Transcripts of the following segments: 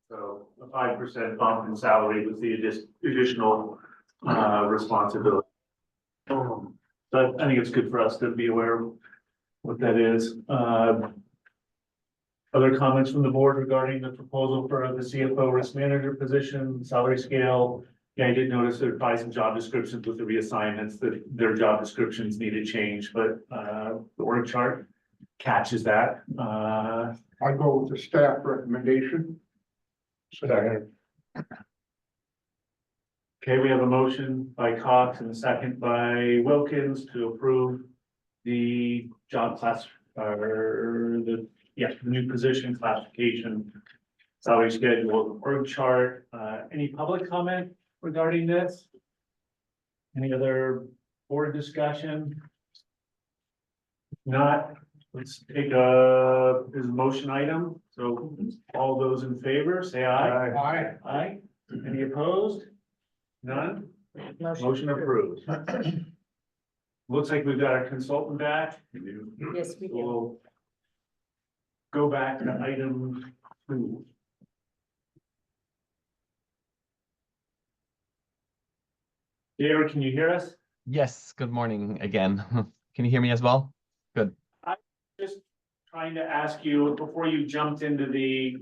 So a 5% bump in salary with the additional responsibility. But I think it's good for us to be aware of what that is. Other comments from the board regarding the proposal for the CFO risk manager position, salary scale? Yeah, I did notice there are probably some job descriptions with the reassignments that their job descriptions need to change, but the org chart catches that. I go with the staff recommendation. Second. Okay, we have a motion by Cox and a second by Wilkins to approve the job class, or the new position classification, salary schedule, org chart. Any public comment regarding this? Any other board discussion? If not, let's take this motion item. So all those in favor, say aye. Aye. Aye. Any opposed? None? Motion approved. Looks like we've got our consultant back. Yes, we do. We'll go back to item 2. Jared, can you hear us? Yes, good morning again. Can you hear me as well? Good. Just trying to ask you, before you jumped into the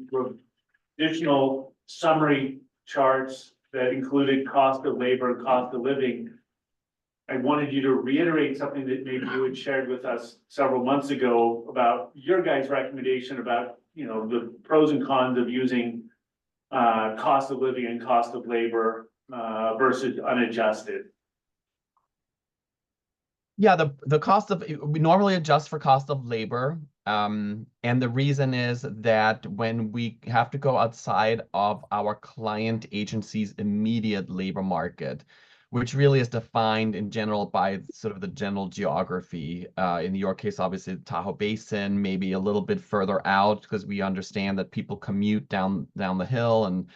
additional summary charts that included cost of labor, cost of living, I wanted you to reiterate something that maybe you had shared with us several months ago about your guys' recommendation about, you know, the pros and cons of using cost of living and cost of labor versus unadjusted. Yeah, the cost of, we normally adjust for cost of labor. And the reason is that when we have to go outside of our client agency's immediate labor market, which really is defined in general by sort of the general geography. In your case, obviously, the Tahoe Basin, maybe a little bit further out, because we understand that people commute down the hill, and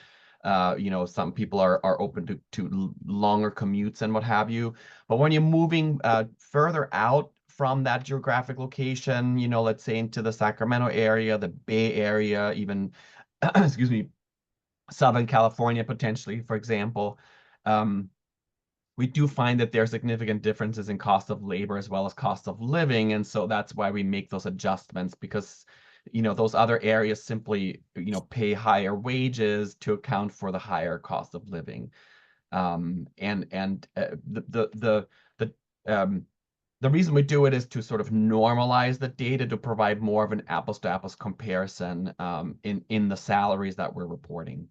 you know, some people are open to longer commutes and what have you. But when you're moving further out from that geographic location, you know, let's say into the Sacramento area, the Bay Area, even, excuse me, Southern California, potentially, for example, we do find that there are significant differences in cost of labor as well as cost of living. And so that's why we make those adjustments, because, you know, those other areas simply, you know, pay higher wages to account for the higher cost of living. The reason we do it is to sort of normalize the data to provide more of an apples to apples comparison in the salaries that we're reporting.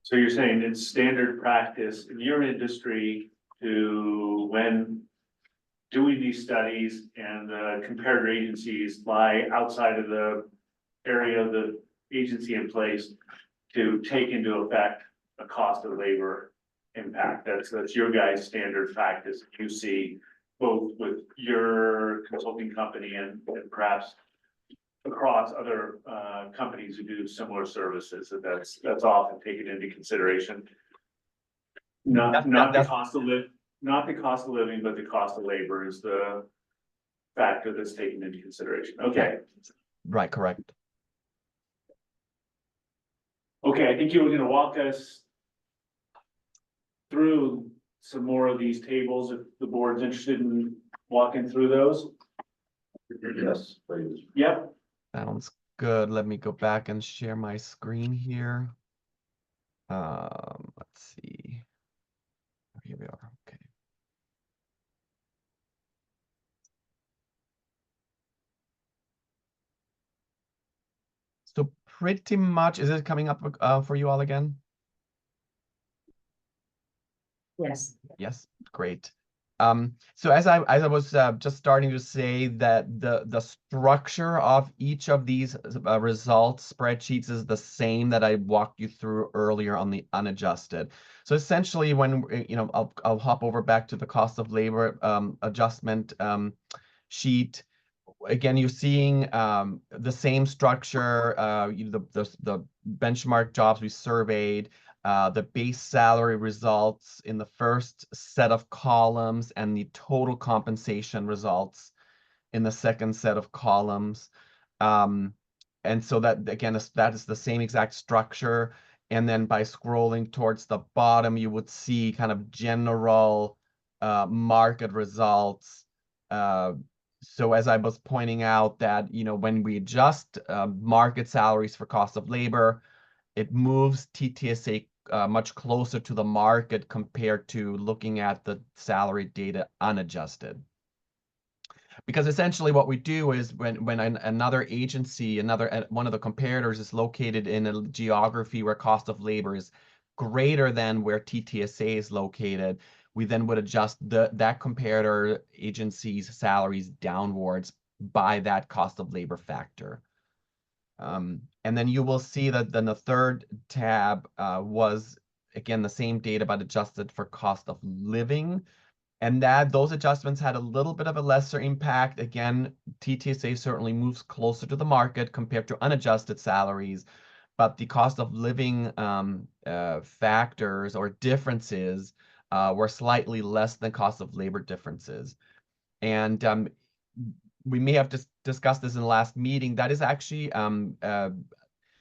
So you're saying it's standard practice in your industry to, when doing these studies and the comparator agencies lie outside of the area of the agency in place, to take into effect a cost of labor impact. That's your guys' standard practice. You see both with your consulting company and perhaps across other companies who do similar services, that's often taken into consideration. Not the cost of living, but the cost of labor is the factor that's taken into consideration. Okay. Right, correct. Okay, I think you were gonna walk us through some more of these tables if the board's interested in walking through those. Yes, please. Yep. Sounds good. Let me go back and share my screen here. Let's see. Here we are. Okay. So pretty much, is it coming up for you all again? Yes. Yes, great. So as I was just starting to say, that the structure of each of these results spreadsheets is the same that I walked you through earlier on the unadjusted. So essentially, when you know, I'll hop over back to the cost of labor adjustment sheet. Again, you're seeing the same structure, the benchmark jobs we surveyed, the base salary results in the first set of columns, and the total compensation results in the second set of columns. And so that, again, that is the same exact structure. And then by scrolling towards the bottom, you would see kind of general market results. So as I was pointing out that, when we adjust market salaries for cost of labor, it moves TTSA much closer to the market compared to looking at the salary data unadjusted. Because essentially what we do is when another agency, one of the comparators is located in a geography where cost of labor is greater than where TTSA is located, we then would adjust that comparator agency's salaries downwards by that cost of labor factor. And then you will see that then the third tab was, again, the same data, but adjusted for cost of living. And those adjustments had a little bit of a lesser impact. Again, TTSA certainly moves closer to the market compared to unadjusted salaries, but the cost of living factors or differences were slightly less than cost of labor differences. And we may have discussed this in the last meeting. That is actually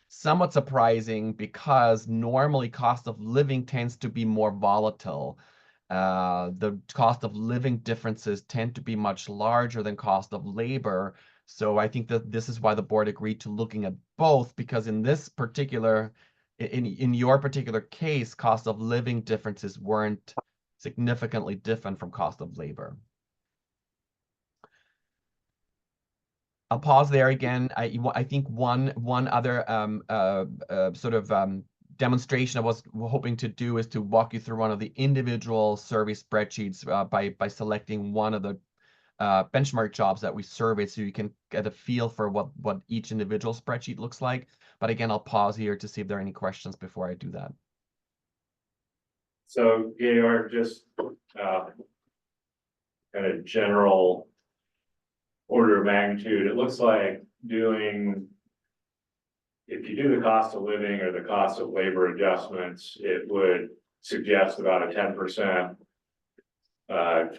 somewhat surprising because normally cost of living tends to be more volatile. The cost of living differences tend to be much larger than cost of labor. So I think that this is why the board agreed to looking at both, because in this particular, in your particular case, cost of living differences weren't significantly different from cost of labor. I'll pause there again. I think one other sort of demonstration I was hoping to do is to walk you through one of the individual survey spreadsheets by selecting one of the benchmark jobs that we surveyed, so you can get a feel for what each individual spreadsheet looks like. But again, I'll pause here to see if there are any questions before I do that. So, Georg, just kind of general order of magnitude, it looks like if you do the cost of living or the cost of labor adjustments, it would suggest about a 10%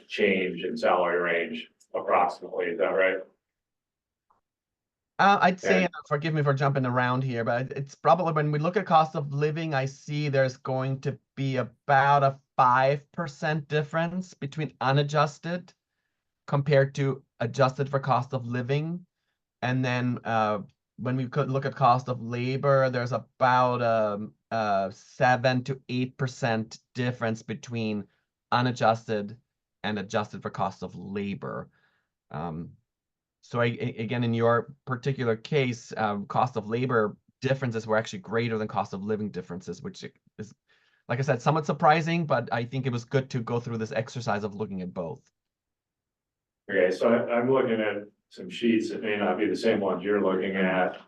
change in salary range approximately. Is that right? I'd say, forgive me for jumping around here, but it's probably when we look at cost of living, I see there's going to be about a 5% difference between unadjusted compared to adjusted for cost of living. And then when we could look at cost of labor, there's about a 7 to 8% difference between unadjusted and adjusted for cost of labor. So again, in your particular case, cost of labor differences were actually greater than cost of living differences, which is, like I said, somewhat surprising, but I think it was good to go through this exercise of looking at both. Okay, so I'm looking at some sheets that may not be the same ones you're looking at.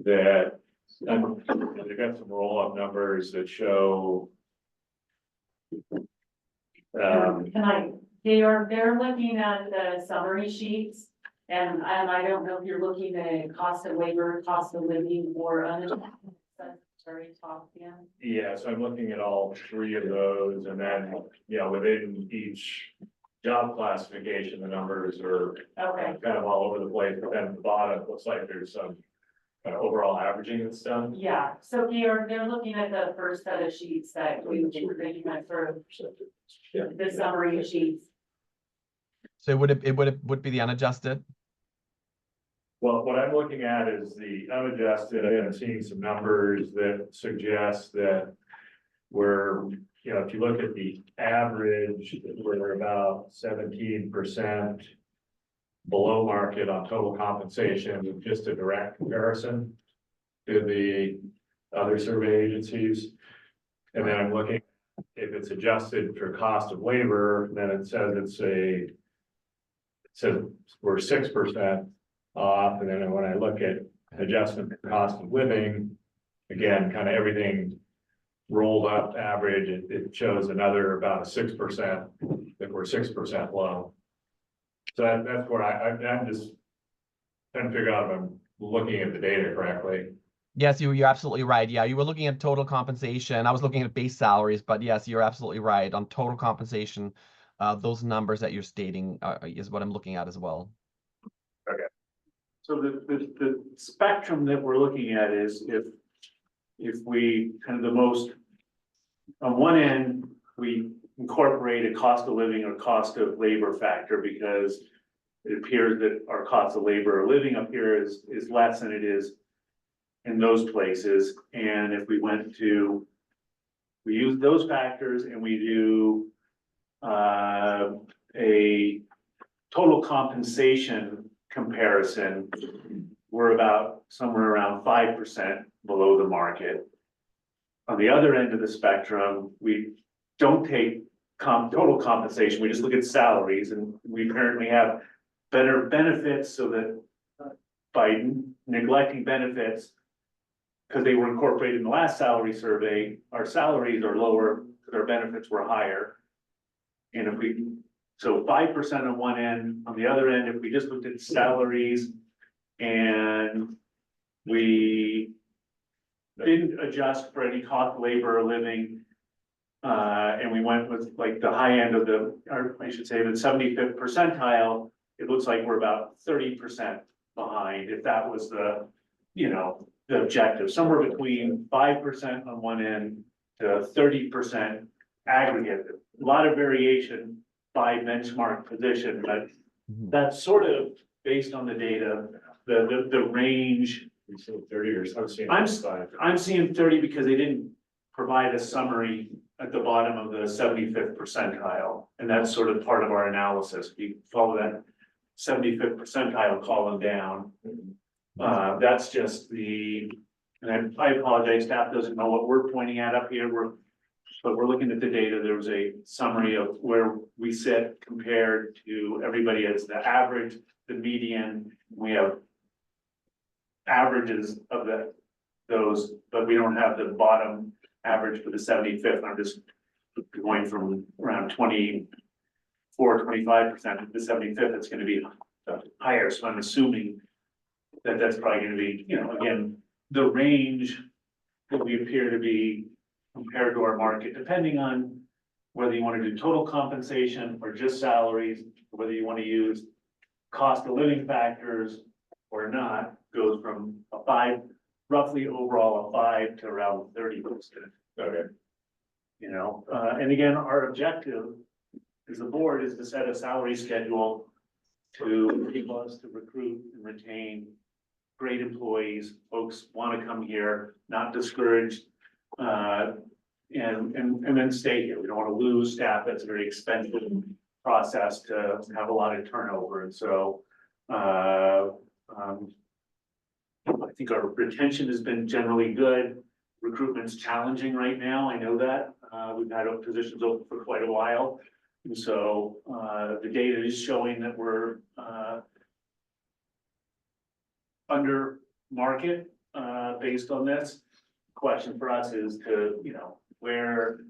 That they've got some roll-up numbers that show. They're looking at the summary sheets, and I don't know if you're looking at cost of labor, cost of living, or unadjusted. Very top, yeah. Yeah, so I'm looking at all three of those, and then, within each job classification, the numbers are Okay, kind of all over the place, but then at the bottom, it looks like there's some kind of overall averaging that's done. yeah, so they're looking at the first set of sheets that we were looking at for the summary sheets. So it would be the unadjusted? Well, what I'm looking at is the unadjusted. I'm seeing some numbers that suggest that we're, if you look at the average, we're about 17% below market on total compensation, with just a direct comparison to the other survey agencies. And then I'm looking, if it's adjusted for cost of labor, then it says we're 6% off. And then when I look at adjustment for cost of living, again, kind of everything rolled up average, it shows another about a 6%, that we're 6% low. So that's where I'm just trying to figure out if I'm looking at the data correctly. Yes, you're absolutely right. Yeah, you were looking at total compensation. I was looking at base salaries, but yes, you're absolutely right. On total compensation, those numbers that you're stating is what I'm looking at as well. Okay. So the spectrum that we're looking at is if we kind of the most, on one end, we incorporate a cost of living or cost of labor factor because it appears that our cost of labor or living up here is less than it is in those places. And if we we use those factors and we do a total compensation comparison, we're about somewhere around 5% below the market. On the other end of the spectrum, we don't take total compensation, we just look at salaries, and we currently have better benefits so that by neglecting benefits, because they were incorporated in the last salary survey, our salaries are lower, because our benefits were higher. And so 5% on one end, on the other end, if we just looked at salaries and we didn't adjust for any cost of labor or living, and we went with like the high end of or I should say the 75th percentile, it looks like we're about 30% behind, if that was the objective, somewhere between 5% on one end to 30% aggregate. A lot of variation by benchmark position, but that's sort of based on the data, the range. You said 30 or something. I'm seeing 30 because they didn't provide a summary at the bottom of the 75th percentile. And that's sort of part of our analysis. We follow that 75th percentile column down. That's just and I apologize, staff doesn't know what we're pointing at up here. But we're looking at the data. There was a summary of where we sit compared to everybody as the average, the median. We have averages of those, but we don't have the bottom average for the 75th. I'm just going from around 24, 25% to the 75th. It's going to be higher. So I'm assuming that that's probably going to be, again, the range that we appear to be compared to our market, depending on whether you want to do total compensation or just salaries, or whether you want to use cost of living factors or not, goes from a 5, roughly overall a 5 to around 30%. Okay. And again, our objective as the board is to set a salary schedule to enable us to recruit and retain great employees. Folks want to come here, not discouraged, and then stay here. We don't want to lose staff. That's a very expensive process to have a lot of turnover. And so, I think our retention has been generally good. Recruitment's challenging right now. I know that. We've had positions open for quite a while. And so, the data is showing that we're, under market, based on this. Question for us is to, where,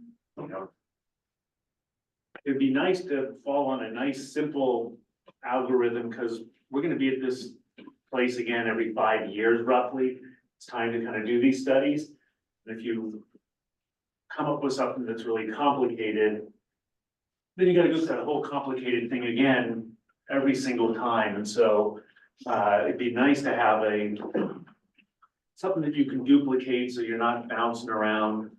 it'd be nice to fall on a nice, simple algorithm, because we're gonna be at this place again every 5 years, roughly. It's time to kind of do these studies. And if you come up with something that's really complicated, then you gotta go through that whole complicated thing again every single time. And so, it'd be nice to have something that you can duplicate so you're not bouncing around.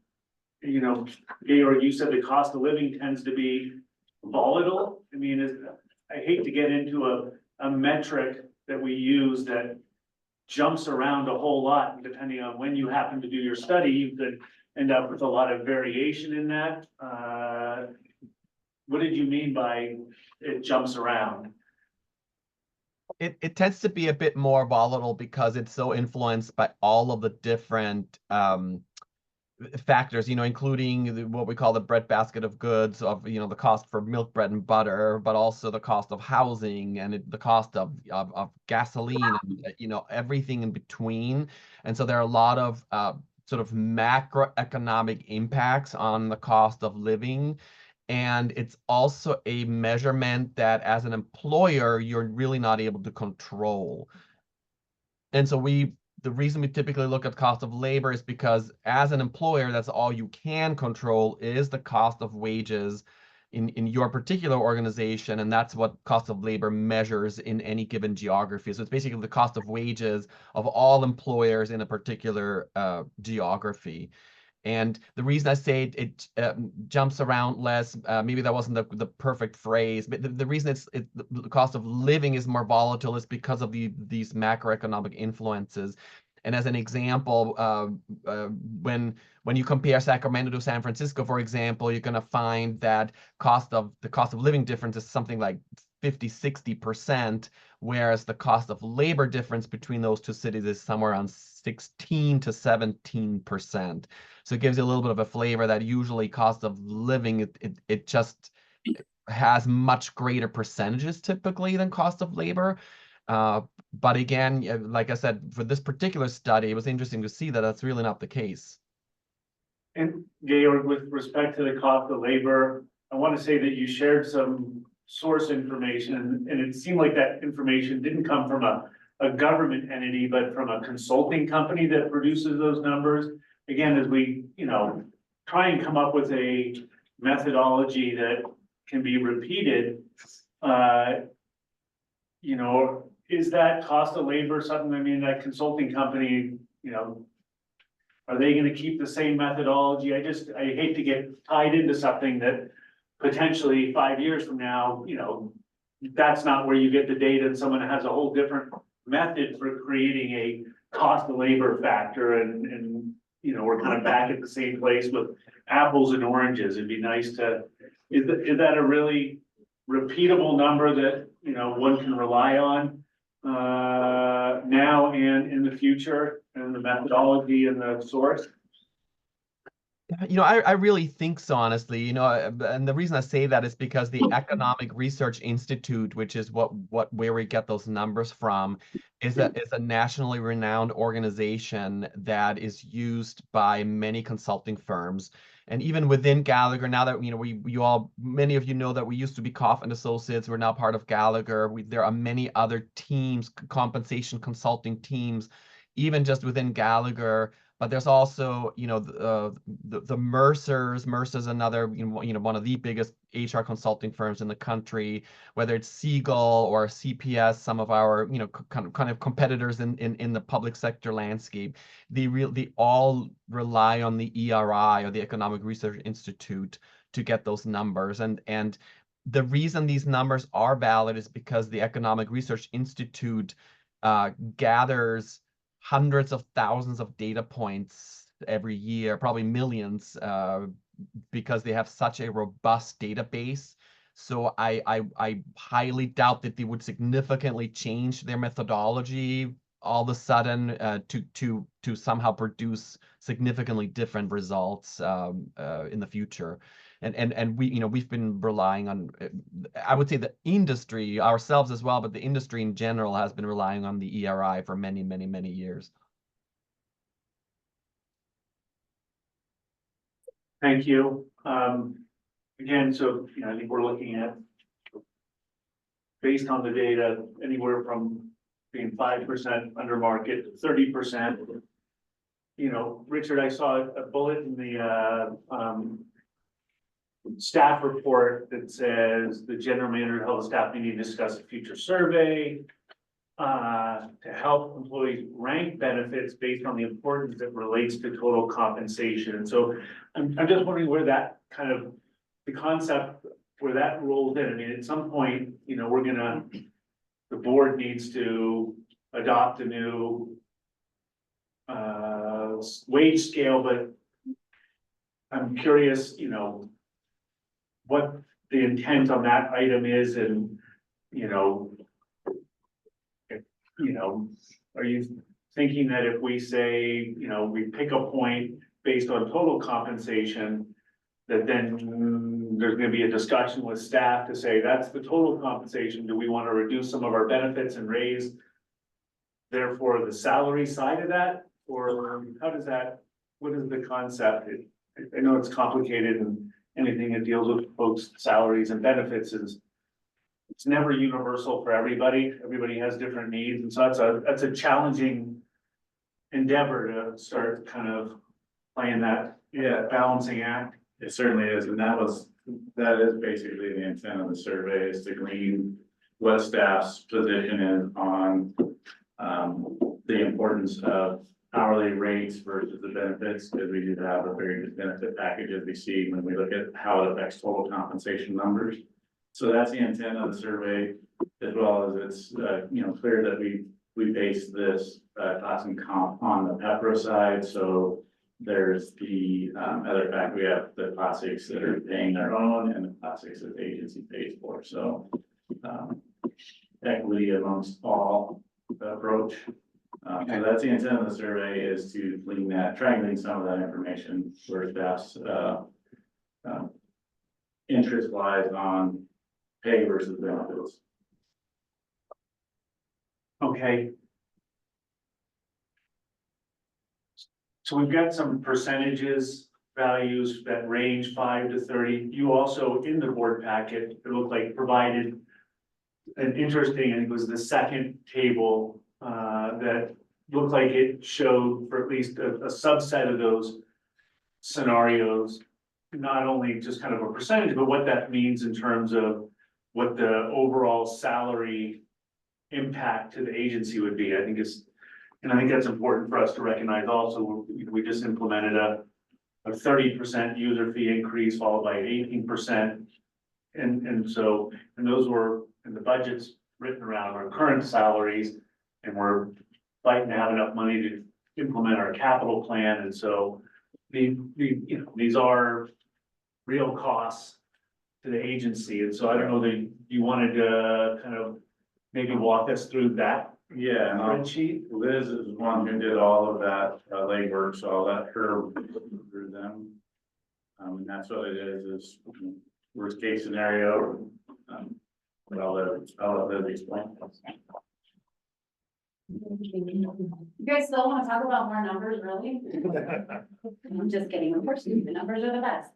Georg, you said the cost of living tends to be volatile. I mean, I hate to get into a metric that we use that jumps around a whole lot, and depending on when you happen to do your study, you could end up with a lot of variation in that. What did you mean by it jumps around? It tends to be a bit more volatile because it's so influenced by all of the different factors, including what we call the breadbasket of goods of, the cost for milk, bread, and butter, but also the cost of housing and the cost of gasoline and, everything in between. And so there are a lot of sort of macroeconomic impacts on the cost of living. And it's also a measurement that as an employer, you're really not able to control. And so the reason we typically look at cost of labor is because as an employer, that's all you can control is the cost of wages. in your particular organization, and that's what cost of labor measures in any given geography. So it's basically the cost of wages of all employers in a particular geography. And the reason I say it jumps around less, maybe that wasn't the perfect phrase, but the reason the cost of living is more volatile is because of these macroeconomic influences. And as an example, when you compare Sacramento to San Francisco, for example, you're going to find that the cost of living difference is something like 50–60%, whereas the cost of labor difference between those two cities is somewhere around 16–17%. So it gives you a little bit of a flavor that usually cost of living, it just has much greater percentages typically than cost of labor. But again, like I said, for this particular study, it was interesting to see that that's really not the case. And Georg, with respect to the cost of labor, I want to say that you shared some source information, and it seemed like that information didn't come from a government entity, but from a consulting company that produces those numbers. Again, as we, try and come up with a methodology that can be repeated, is that cost of labor something, that consulting company, are they gonna keep the same methodology? I hate to get tied into something that potentially 5 years from now, that's not where you get the data, and someone has a whole different method for creating a cost of labor factor, and we're kind of back at the same place with apples and oranges. It'd be nice to, is that a really repeatable number that, one can rely on now and in the future, and the methodology and the source? I really think so, honestly. And the reason I say that is because the Economic Research Institute, which is where we get those numbers from, is a nationally renowned organization that is used by many consulting firms. And even within Gallagher, now that many of you know that we used to be Kaufman Associates, we're now part of Gallagher. There are many other teams, compensation consulting teams, even just within Gallagher. But there's also, the Mercer's. Mercer's another, one of the biggest HR consulting firms in the country. Whether it's Siegel or CPS, some of our, kind of competitors in the public sector landscape, they all rely on the ERI, or the Economic Research Institute, to get those numbers. And the reason these numbers are valid is because the Economic Research Institute gathers hundreds of thousands of data points every year, probably millions, because they have such a robust database. So I highly doubt that they would significantly change their methodology all of a sudden to somehow produce significantly different results in the future. And we've been relying on, I would say, the industry, ourselves as well, but the industry in general has been relying on the ERI for many, many, many years. Thank you. Again, so, I think we're looking at, based on the data, anywhere from being 5% under market, 30%. Richard, I saw a bullet in the staff report that says the general manager held a staff meeting to discuss a future survey to help employees rank benefits based on the importance that relates to total compensation. And so I'm just wondering where that kind of, the concept, where that rolls in. At some point, the board needs to adopt a new wage scale, but I'm curious, what the intent on that item is, and, are you thinking that if we say, we pick a point based on total compensation, that then there's gonna be a discussion with staff to say, that's the total compensation, do we wanna reduce some of our benefits and raise therefore the salary side of that? Or how does that, what is the concept? I know it's complicated, and anything that deals with folks' salaries and benefits it's never universal for everybody. Everybody has different needs, and so that's a challenging endeavor to start kind of playing that Yeah, balancing act. it certainly is, and that was that is basically the intent of the survey, is to glean what staff's position is on the importance of hourly rates versus the benefits, because we do have a very good benefit package as we see when we look at how it affects total compensation numbers. So that's the intent of the survey, as well as it's, clear that we base this class and comp on the PEPRA side, so there's the other fact, we have the classics that are paying their own and the classics that the agency pays for, so equity amongst all approach. So that's the intent of the survey, is to glean that, try and glean some of that information where staff's interest lies on pay versus benefits. Okay. So we've got some percentages, values that range 5 to 30. You also, in the board packet, it looked like provided an interesting, I think it was the second table, that looked like it showed for at least a subset of those scenarios, not only just kind of a percentage, but what that means in terms of what the overall salary impact to the agency would be. I think that's important for us to recognize also. We just implemented a 30% user fee increase followed by 18%. And those were in the budgets written around our current salaries, and we're fighting to have enough money to implement our capital plan. And so these are real costs to the agency. And so I don't know that you wanted to kind of maybe walk us through that Yeah, and spreadsheet. Liz is one who did all of that legwork, so I'll let her look through them. And that's what it is worst case scenario. But I'll let Liz explain. You guys still wanna talk about more numbers, really? I'm just kidding, of course, the numbers are the best.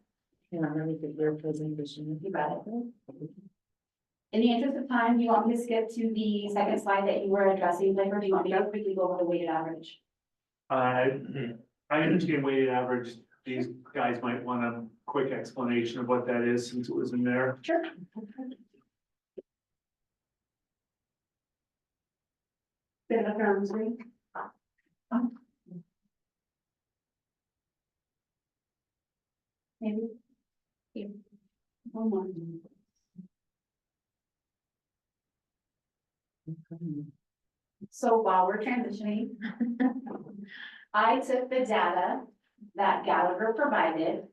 Yeah, really good your presentation. You got it. In the interest of time, do you want me to skip to the second slide that you were addressing, or do you want me to quickly go over the weighted average? I understand weighted average. These guys might want a quick explanation of what that is since it was in there. Sure. Bit of a ground screen. Maybe. Here. One more. So while we're transitioning, I took the data that Gallagher provided.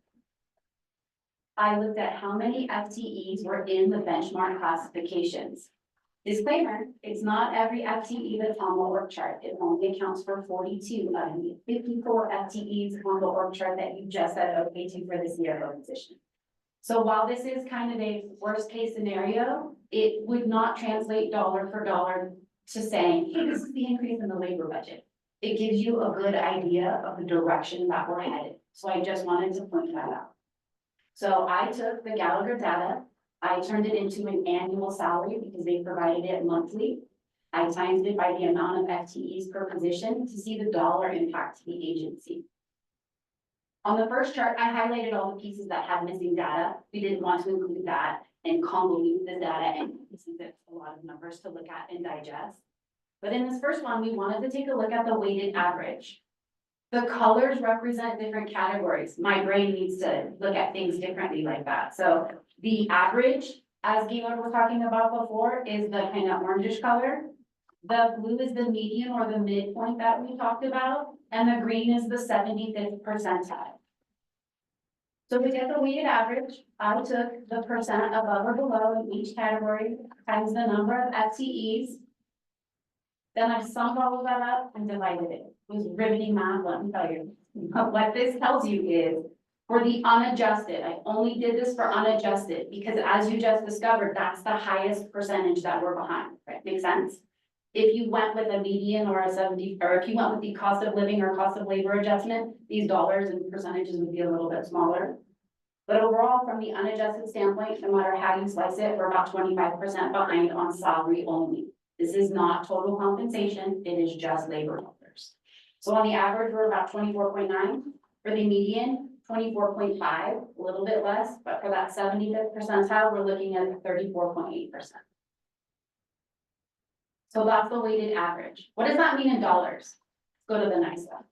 I looked at how many FTEs were in the benchmark classifications. Disclaimer, it's not every FTE that's on the org chart. It only accounts for 42 of the 54 FTEs on the org chart that you just said okay to for this CFO position. So while this is kind of a worst case scenario, it would not translate dollar for dollar to saying, hey, this is the increase in the labor budget. It gives you a good idea of the direction that we're headed. So I just wanted to point that out. So I took the Gallagher data, I turned it into an annual salary because they provided it monthly. I times it by the amount of FTEs per position to see the dollar impact to the agency. On the first chart, I highlighted all the pieces that have missing data. We didn't want to include that and convolute the data, and since it's a lot of numbers to look at and digest. But in this first one, we wanted to take a look at the weighted average. The colors represent different categories. My brain needs to look at things differently like that. So the average, as Gaylord was talking about before, is the kind of orangish color. The blue is the median or the midpoint that we talked about, and the green is the 75th percentile. So to get the weighted average, I took the percent above or below in each category times the number of FTEs. Then I summed all of that up and divided it. It was riveting math, let me tell you. But what this tells you is, for the unadjusted, I only did this for unadjusted, because as you just discovered, that's the highest percentage that we're behind, right? Makes sense? If you went with a median or a 70, or if you went with the cost of living or cost of labor adjustment, these dollars and percentages would be a little bit smaller. But overall, from the unadjusted standpoint, no matter how you slice it, we're about 25% behind on salary only. This is not total compensation, it is just labor dollars. So on the average, we're about 24.9. For the median, 24.5, a little bit less, but for that 75th percentile, we're looking at 34.8%. So that's the weighted average. What does that mean in dollars? Go to the next one.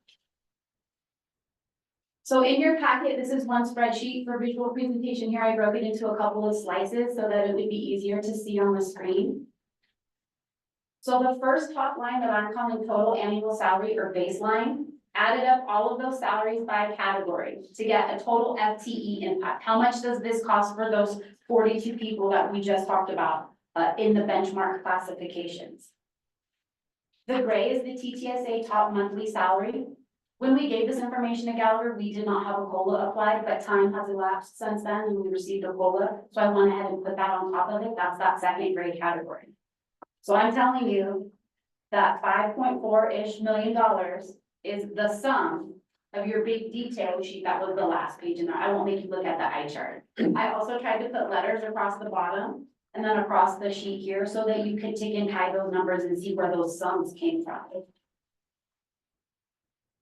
So in your packet, this is one spreadsheet for visual presentation here. I broke it into a couple of slices so that it would be easier to see on the screen. So the first top line that I'm calling total annual salary or baseline, added up all of those salaries by category to get a total FTE impact. How much does this cost for those 42 people that we just talked about in the benchmark classifications? The gray is the TTSA top monthly salary. When we gave this information to Gallagher, we did not have a COLA applied, but time has elapsed since then and we received a COLA. So I went ahead and put that on top of it. That's that second grade category. So I'm telling you that $5.4-ish million is the sum of your big detail sheet. That was the last page in there. I won't make you look at the eye chart. I also tried to put letters across the bottom and then across the sheet here so that you could tick and tie those numbers and see where those sums came from.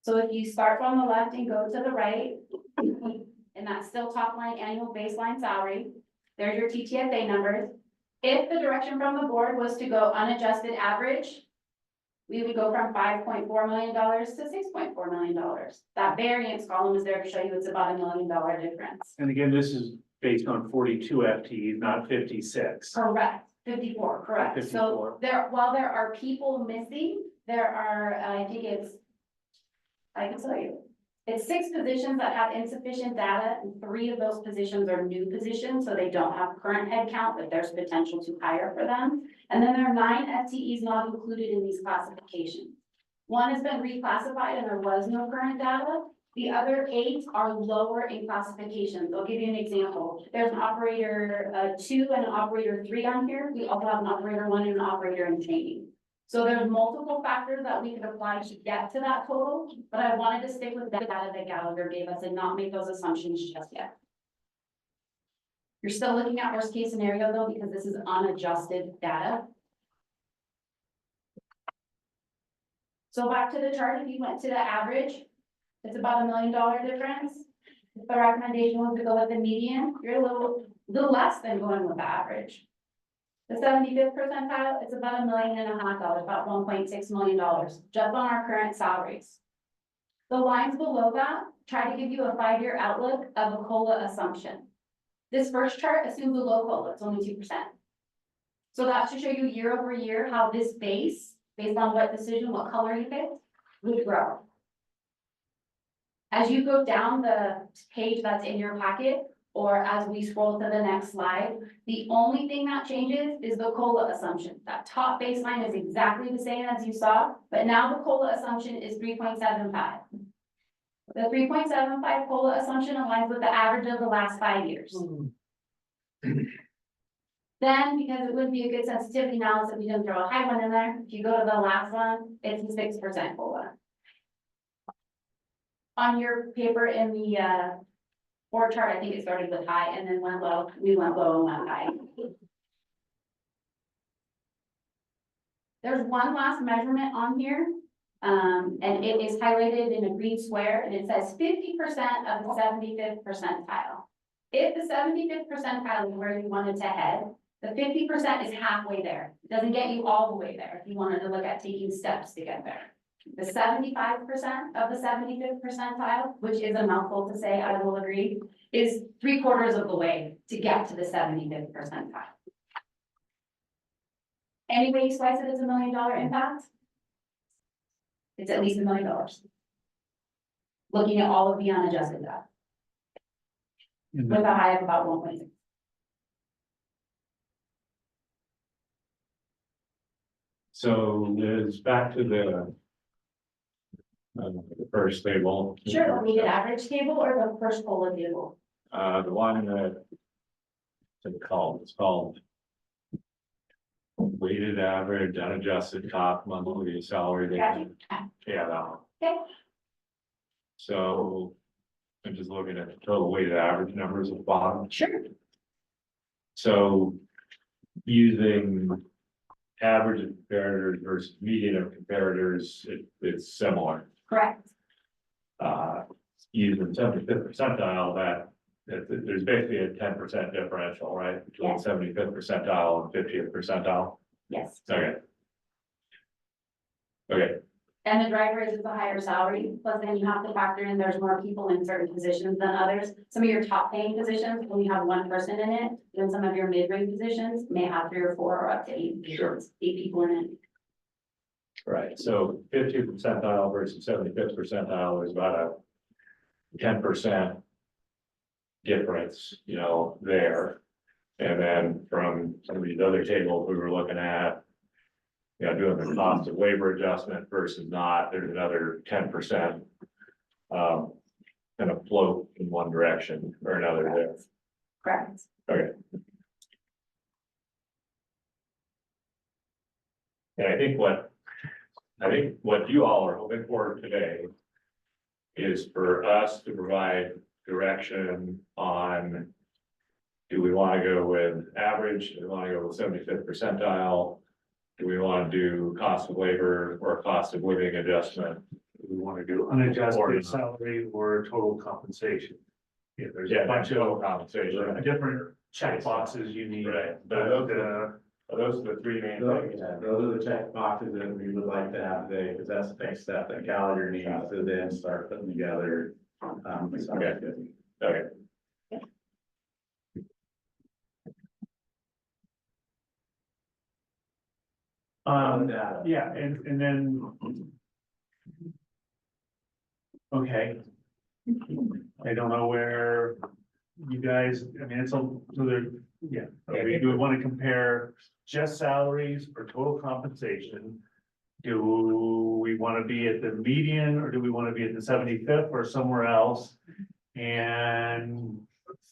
So if you start from the left and go to the right, and that's still top line annual baseline salary, there's your TTSA numbers. If the direction from the board was to go unadjusted average, we would go from $5.4 million to $6.4 million. That variance column is there to show you it's about $1 million difference. And again, this is based on 42 FTEs, not 56. Correct, 54, correct. 54. So while there are people missing, there are, I can tell you, it's 6 positions that have insufficient data, and 3 of those positions are new positions, so they don't have current head count, but there's potential to hire for them. And then there are 9 FTEs not included in these classifications. 1 has been reclassified and there was no current data. The other 8 are lower in classifications. I'll give you an example. There's an operator 2 and an operator 3 on here. We also have an operator 1 and an operator in training. So there's multiple factors that we could apply to get to that total, but I wanted to stick with the data that Gallagher gave us and not make those assumptions just yet. You're still looking at worst case scenario though, because this is unadjusted data. So back to the chart, if you went to the average, it's about $1 million difference. If the recommendation was to go with the median, you're a little less than going with the average. The 75th percentile, it's about $1.5 million, about $1.6 million, just on our current salaries. The lines below that try to give you a 5-year outlook of a COLA assumption. This first chart assumes a low COLA, it's only 2%. So that should show you year over year how this base, based on what decision, what color you picked, would grow. As you go down the page that's in your packet, or as we scroll to the next slide, the only thing that changes is the COLA assumption. That top baseline is exactly the same as you saw, but now the COLA assumption is 3.75. The 3.75 COLA assumption aligns with the average of the last 5 years. Then, because it would be a good sensitivity analysis, we didn't throw a high one in there. If you go to the last one, it's a 6% COLA. On your paper in the board chart, I think it started with high and then went low. We went low and went high. There's one last measurement on here, and it is highlighted in a green square, and it says 50% of the 75th percentile. If the 75th percentile is where you wanted to head, the 50% is halfway there. It doesn't get you all the way there if you wanted to look at taking steps to get there. The 75% of the 75th percentile, which is a mouthful to say, I will agree, is 3/4 of the way to get to the 75th percentile. Any way you slice it, it's $1 million impact. It's at least $1 million. Looking at all of the unadjusted data. With a high of about 1.6. So it's back to the first table. Sure, we did average table or the first COLA table? The one that it's called weighted average unadjusted top monthly salary. Gotcha. Yeah, that one. Okay. So I'm just looking at the total weighted average numbers at the bottom. Sure. So using average of comparators versus median of comparators, it's similar. Correct. using 75th percentile, there's basically a 10% differential, right? Between Yes. 75th percentile and 50th percentile. Yes. Okay. Okay, And the driver is a higher salary, plus then you have to factor in, there's more people in certain positions than others. Some of your top paying positions, when you have one person in it, then some of your mid-range positions may have 3 or 4 or up to 8 positions, 8 people in it. right, so 50th percentile versus 75th percentile is about a 10% difference, you know, there. And then from some of these other tables we were looking at, you know, doing the cost of labor adjustment versus not, there's another 10%. Kind of float in one direction or another there. Correct. Okay. And I think what you all are hoping for today is for us to provide direction on, do we want to go with average? Do we want to go with 75th percentile? Do we want to do cost of labor or cost of living adjustment? We want to do Or unadjusted not. salary or total compensation. Yeah, there's Yeah, a bunch total of compensation. different check boxes you need. Right. But, Those are the three main things. Those are the check boxes that we would like to have today, because that's the next step that Gallagher needs to then start putting together. Okay. yeah, and then. Okay. I don't know where you guys, I mean, it's a, so there, yeah, do we want to compare just salaries or total compensation? Do we want to be at the median or do we want to be at the 75th or somewhere else? And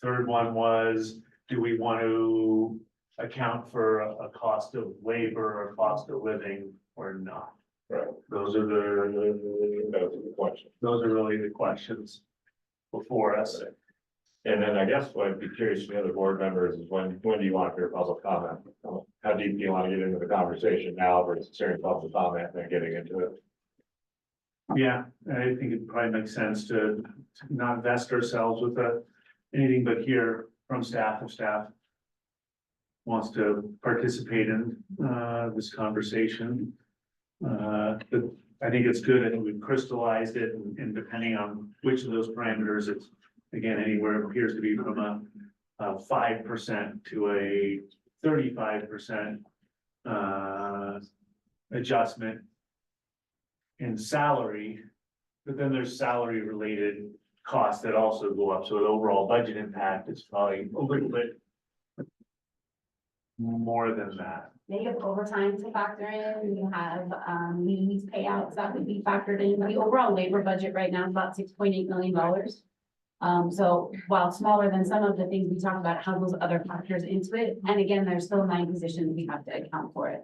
third one was, do we want to account for a cost of labor or cost of living or not? Right. Those are the Question. those are really the questions before us. And then I guess what I'd be curious from the other board members is when do you want your public comment? How deep do you want to get into the conversation now versus hearing public comment and then getting into it? Yeah, I think it probably makes sense to not vest ourselves with anything but hear from staff if staff wants to participate in this conversation. But I think it's good. I think we've crystallized it and depending on which of those parameters, it's again, anywhere appears to be from a 5% to a 35% adjustment in salary, but then there's salary related costs that also go up. So the overall budget impact is probably a little bit more than that. They have overtime to factor in, you have, leaves payouts that would be factored in. The overall labor budget right now is about $6.8 million. So while smaller than some of the things we talked about, how those other factors into it, and again, there's still 9 positions we have to account for it.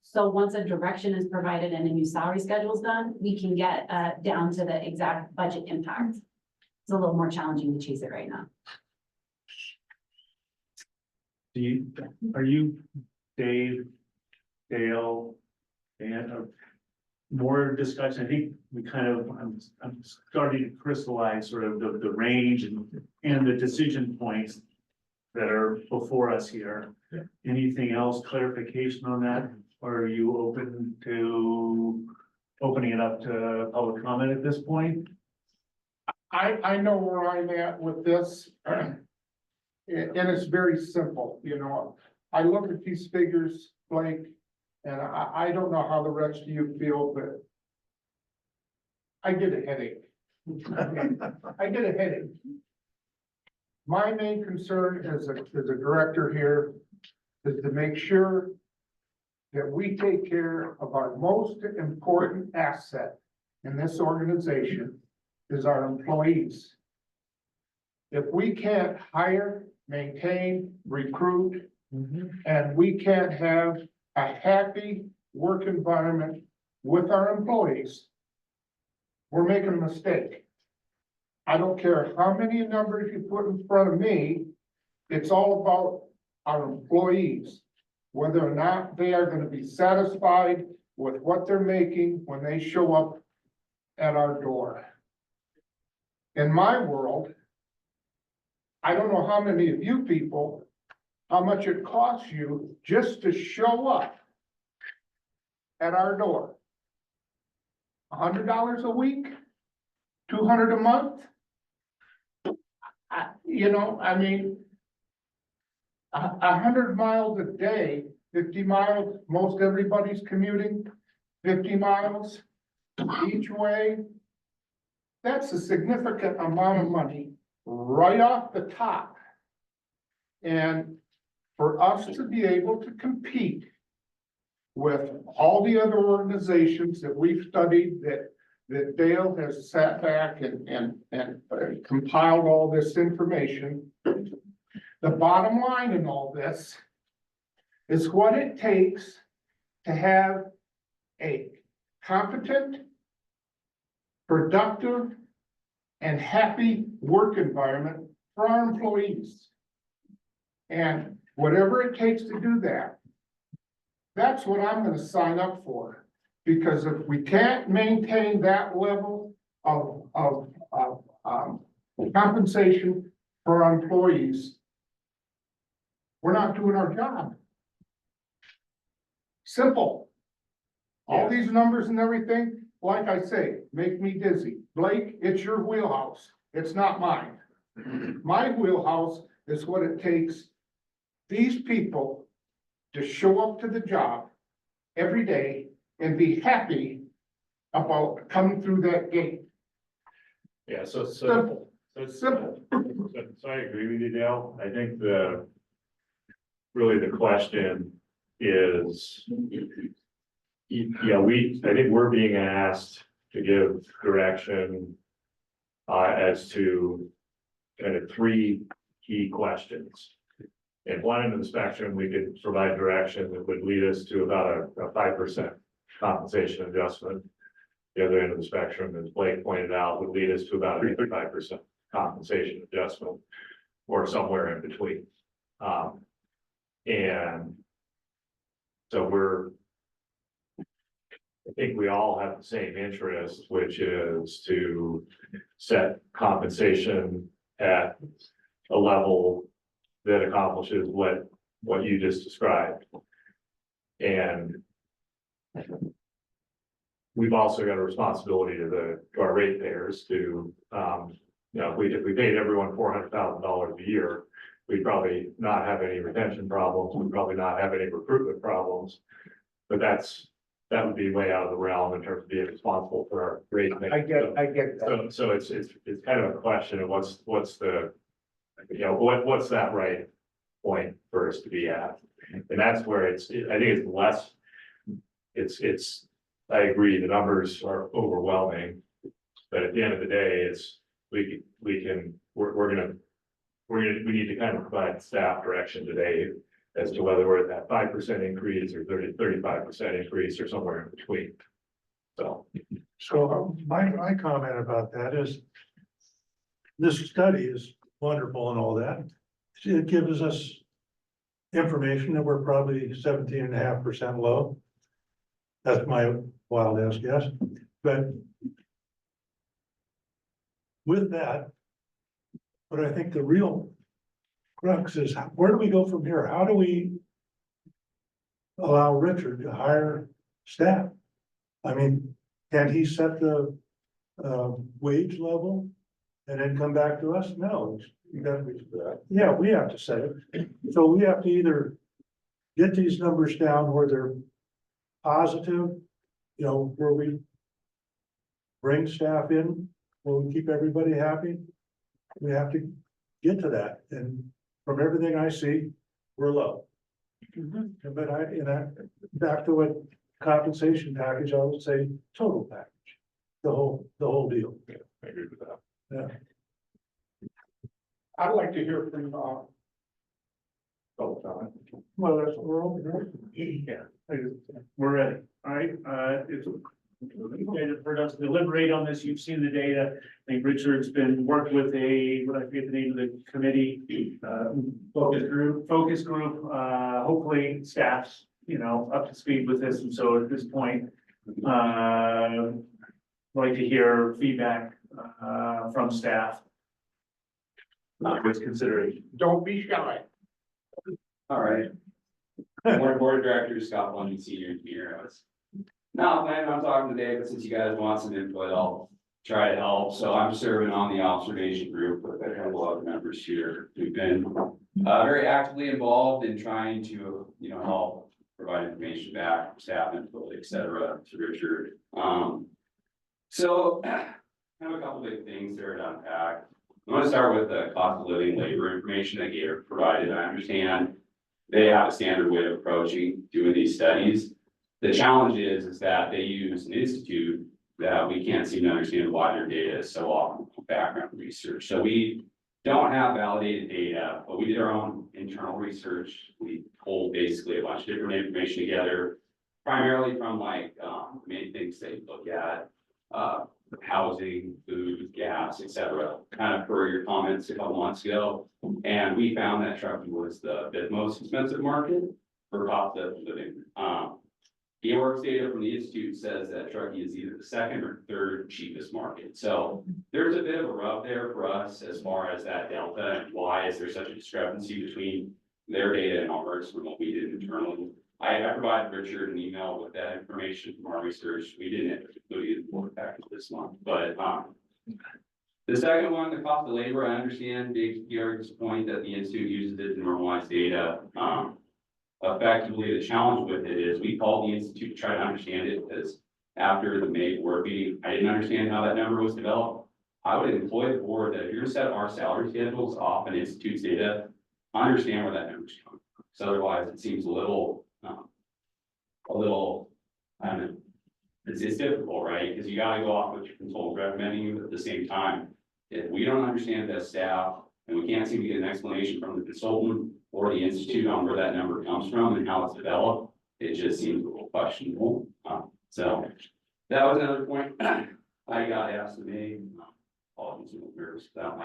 So once a direction is provided and a new salary schedule is done, we can get down to the exact budget impact. It's a little more challenging to chase it right now. Are you Dave, Dale, and more discussion? I think we kind of, I'm starting to crystallize sort of the range and the decision points that are before us here. Yeah. Anything else, clarification on that? Or are you open to opening it up to public comment at this point? I know where I'm at with this. And it's very simple, you know, I look at these figures, Blake, and I don't know how the rest of you feel, but I get a headache. I get a headache. My main concern as a director here is to make sure that we take care of our most important asset in this organization is our employees. If we can't hire, maintain, recruit, and we can't have a happy work environment with our employees, we're making a mistake. I don't care how many numbers you put in front of me, it's all about our employees. Whether or not they are gonna be satisfied with what they're making when they show up at our door. in my world, I don't know how many of you people, how much it costs you just to show up at our door. $100 a week, $200 a month. I mean, 100 miles a day, 50 miles, most everybody's commuting, 50 miles each way. That's a significant amount of money right off the top. And for us to be able to compete with all the other organizations that we've studied, that Dale has sat back and compiled all this information. The bottom line in all this is what it takes to have a competent, productive, and happy work environment for our employees. And whatever it takes to do that, that's what I'm gonna sign up for. Because if we can't maintain that level of compensation for our employees, we're not doing our job. Simple. All these numbers and everything, like I say, make me dizzy. Blake, it's your wheelhouse. It's not mine. My wheelhouse is what it takes these people to show up to the job every day and be happy about coming through that gate. Yeah, so. Simple, So, simple. so I agree with you, Dale. I think really the question is, I think we're being asked to give direction as to kind of three key questions. At one end of the spectrum, we could provide direction that would lead us to about a 5% compensation adjustment. The other end of the spectrum, as Blake pointed out, would lead us to about a 35% compensation adjustment, or somewhere in between. And so I think we all have the same interest, which is to set compensation at a level that accomplishes what you just described. And we've also got a responsibility to our ratepayers to, if we paid everyone $400,000 a year, we'd probably not have any retention problems, we'd probably not have any recruitment problems. But that would be way out of the realm in terms of being responsible for our ratepayers. I get that. So it's kind of a question of what's the, what's that right point for us to be at? And that's where I think it's less, I agree, the numbers are overwhelming. But at the end of the day, we need to kind of provide staff direction today as to whether we're at that 5% increase or 35% increase or somewhere in between. So My comment about that is, this study is wonderful and all that. It gives us information that we're probably 17.5% low. That's my wild ass guess, but with that, but I think the real crux is, where do we go from here? How do we allow Richard to hire staff? I mean, can he set the wage level and then come back to us? No, you gotta be, yeah, we have to set it. So we have to either get these numbers down where they're positive, where we bring staff in, where we keep everybody happy. We have to get to that, and from everything I see, we're low. But back to what compensation package, I would say total package, the whole deal. yeah, I agree with that. Yeah. I'd like to hear from, Well, that's what we're over Yeah, we're ready. All right, you guys have heard us deliberate on this. You've seen the data. I think Richard's been worked with what I forget the name of the committee, focus group, hopefully staff's, up to speed with this. And so at this point, like to hear feedback, from staff. With consideration. Don't be shy. All right. Board of Directors, Scott London, Senior Engineer. I was not planning on talking today, but since you guys want some input, I'll try to help. So I'm serving on the observation group with a couple other members here. We've been very actively involved in trying to, help provide information back, staff input, et cetera, to Richard. So I have a couple big things there to unpack. I want to start with the cost of living labor information that Gator provided. I understand they have a standard way of approaching doing these studies. The challenge is that they use an institute that we can't seem to understand why their data is so often background research. So we don't have validated data, but we did our own internal research. We pulled basically a bunch of different information together, primarily from the main things they look at, housing, food, gas, et cetera, kind of per your comments a couple months ago. And we found that Truckee was the fifth most expensive market for cost of living. Gameworks data from the Institute says that Truckee is either the second or third cheapest market. So there's a bit of a rub there for us as far as that delta and why is there such a discrepancy between their data and ours from what we did internally. I provided Richard an email with that information from our research. We didn't include it in the board package this month, but the second one, the cost of labor, I understand Big George's point that the Institute uses it to normalize data. Effectively, the challenge with it is we called the Institute to try to understand it because after the May board meeting, I didn't understand how that number was developed. I would employ the board that if you're gonna set our salary schedules off an Institute's data, understand where that number's coming from. So otherwise, it seems a little, I don't know, it's difficult, right? Because you gotta go off what your consultant's recommending you, but at the same time, if we don't understand that staff and we can't seem to get an explanation from the consultant or the institute on where that number comes from and how it's developed, it just seems a little questionable. So that was another point I got asked to me. Apologies, I'm nervous about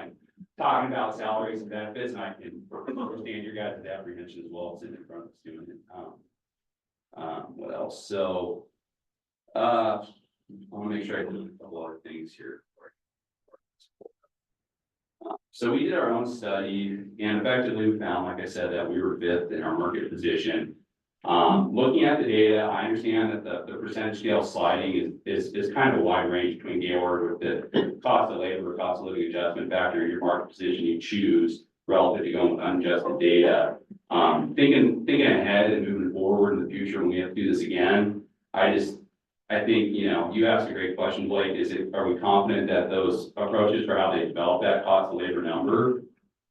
talking about salaries and benefits, and I can understand your guys' apprehension as well, sitting in front of us doing it. What else? So I want to make sure I do a couple other things here. So we did our own study and effectively we found, like I said, that we were fifth in our market position. Looking at the data, I understand that the percentage scale sliding is kind of a wide range between Gaylord with the cost of labor, cost of living adjustment factor, your market position you choose relative to going with unadjusted data. Thinking ahead and moving forward in the future when we have to do this again, I think, you asked a great question, Blake, are we confident that those approaches for how they develop that cost of labor number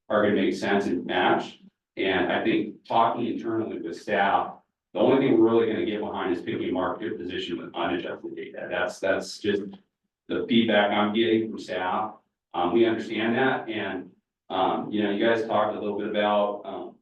are gonna make sense and match? And I think talking internally with staff, the only thing we're really gonna get behind is picking market position with unadjusted data. That's just the feedback I'm getting from staff. We understand that and, you guys talked a little bit about,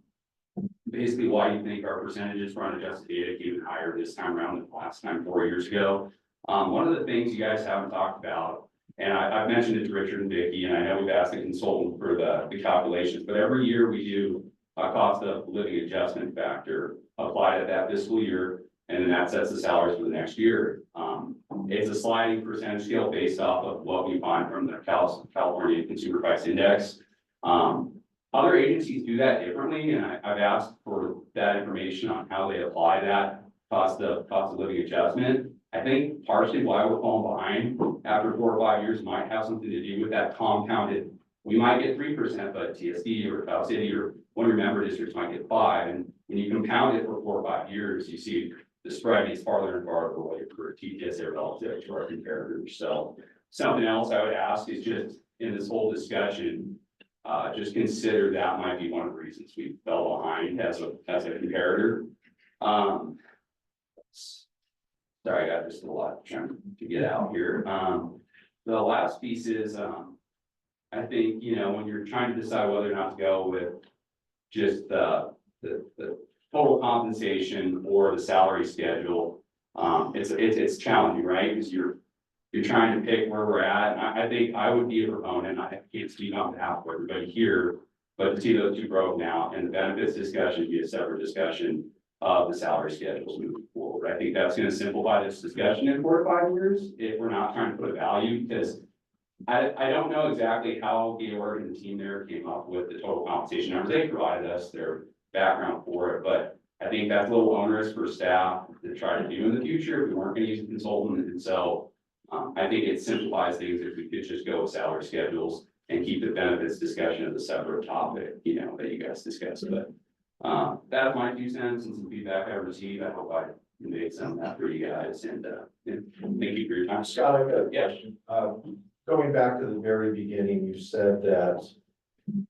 basically why you think our percentages for unadjusted data came in higher this time around than last time 4 years ago. One of the things you guys haven't talked about, and I've mentioned it to Richard and Vicky, and I know we've asked the consultant for the calculations, but every year we do a cost of living adjustment factor applied at that fiscal year, and then that sets the salaries for the next year. It's a sliding percentage scale based off of what we find from the California Consumer Price Index. Other agencies do that differently, and I've asked for that information on how they apply that cost of living adjustment. I think partially why we're falling behind after 4 or 5 years might have something to do with that compounded. We might get 3%, but TSD or Cal City or one of your member districts might get 5%. And when you compound it for 4 or 5 years, you see the spread gets farther and farther away for TTSA relative to our comparators. So something else I would ask is just in this whole discussion, just consider that might be one of the reasons we fell behind as a comparator. Sorry, I got just a lot trying to get out here. The last piece is, I think, when you're trying to decide whether or not to go with just the total compensation or the salary schedule, it's challenging, right? Because you're trying to pick where we're at. And I think I would be a proponent. I can't speak on behalf of everybody here, but to see those two broken out and the benefits discussion be a separate discussion of the salary schedules moving forward. I think that's going to simplify this discussion in 4 to 5 years if we're not trying to put a value, because I don't know exactly how Georg and the team there came up with the total compensation numbers. They provided us their background for it, but I think that's a little onerous for staff to try to do in the future if we weren't gonna use a consultant. And so I think it simplifies things if we could just go with salary schedules and keep the benefits discussion as a separate topic, you know, that you guys discussed. But that's my 2 cents and some feedback I received. I hope I conveyed some of that for you guys, and thank you for your time. Scott, I've got a Yeah. question. Going back to the very beginning, you said that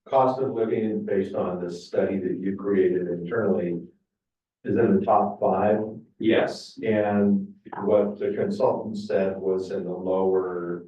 cost of living based on the study that you created internally is in the top 5, Yes, and what the consultant said was in the lower.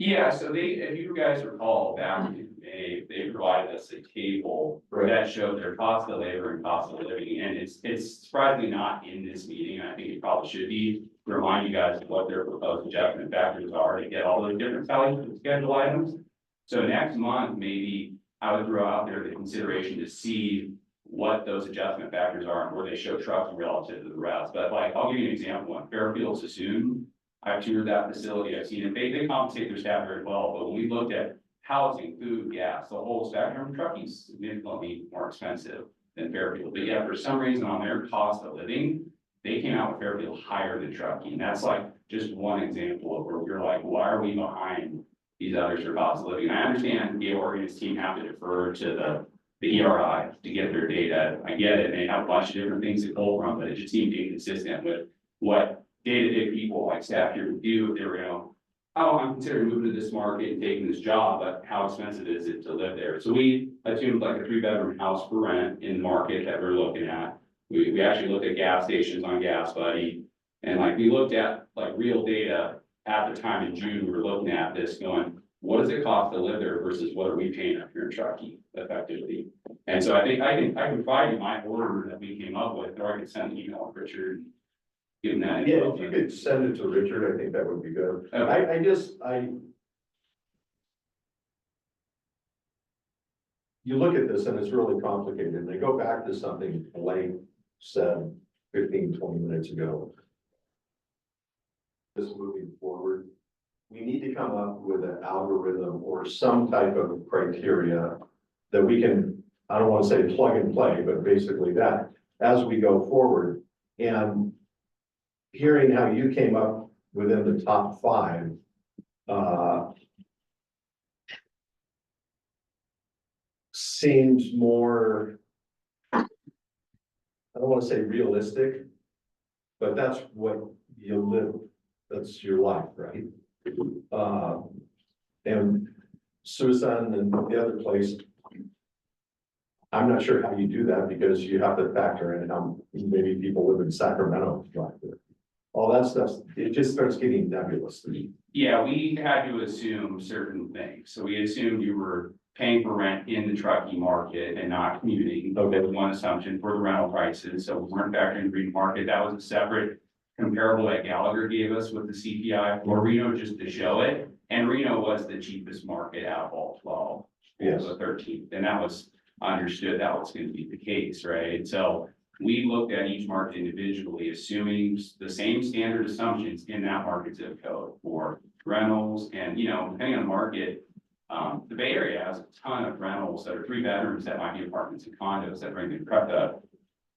yeah, so if you guys recall, back in May, they provided us a table that showed their cost of labor and cost of living, and it's surprisingly not in this meeting, and I think it probably should be. To remind you guys of what their proposed adjustment factors are to get all those different values of schedule items. So next month, maybe I would throw out there the consideration to see what those adjustment factors are and where they show trucks relative to the rest. But like, I'll give you an example. In Fairfield Sassoon, I've toured that facility. I've seen it. They compensate their staff very well, but when we looked at housing, food, gas, the whole spectrum, trucking is significantly more expensive than Fairfield. But yeah, for some reason on their cost of living, they came out with Fairfield higher than trucking. That's like just one example of where you're like, why are we behind these others for cost of living? And I understand Georg and his team have to defer to the ERI to get their data. I get it. They have a bunch of different things to pull from, but it just seemed inconsistent with what day-to-day people like staff here would do if they were, you know, oh, I'm considering moving to this market and taking this job, but how expensive is it to live there? So we assumed like a 3-bedroom house for rent in the market that we're looking at. We actually looked at gas stations on Gas Buddy, and like we looked at like real data at the time in June. We were looking at this going, what does it cost to live there versus what are we paying up here in Truckee effectively? And so I think I can provide you my order that we came up with, or I can send an email to Richard. And give him that. Yeah, if you could send it to Richard, I think that would be good. Okay. You look at this and it's really complicated, and they go back to something Blake said 15, 20 minutes ago. This moving forward, we need to come up with an algorithm or some type of criteria that we can, I don't want to say plug and play, but basically that as we go forward. And hearing how you came up within the top 5, seems more, I don't want to say realistic, but that's what you live, that's your life, right? And Susan and the other place, I'm not sure how you do that because you have to factor in how maybe people live in Sacramento. All that stuff, it just starts getting nebulous to me. Yeah, we had to assume certain things. So we assumed you were paying for rent in the Truckee market and not commuting. Okay. That was one assumption for the rental prices. So we weren't factoring the Reno market. That was a separate comparable that Gallagher gave us with the CPI for Reno just to show it. And Reno was the cheapest market out of all 12. Yes. The 13th, and that was understood that was going to be the case, right? So we looked at each market individually, assuming the same standard assumptions in that market zip code for rentals. And, you know, depending on the market, the Bay Area has a ton of rentals that are 3 bedrooms that might be apartments and condos that bring the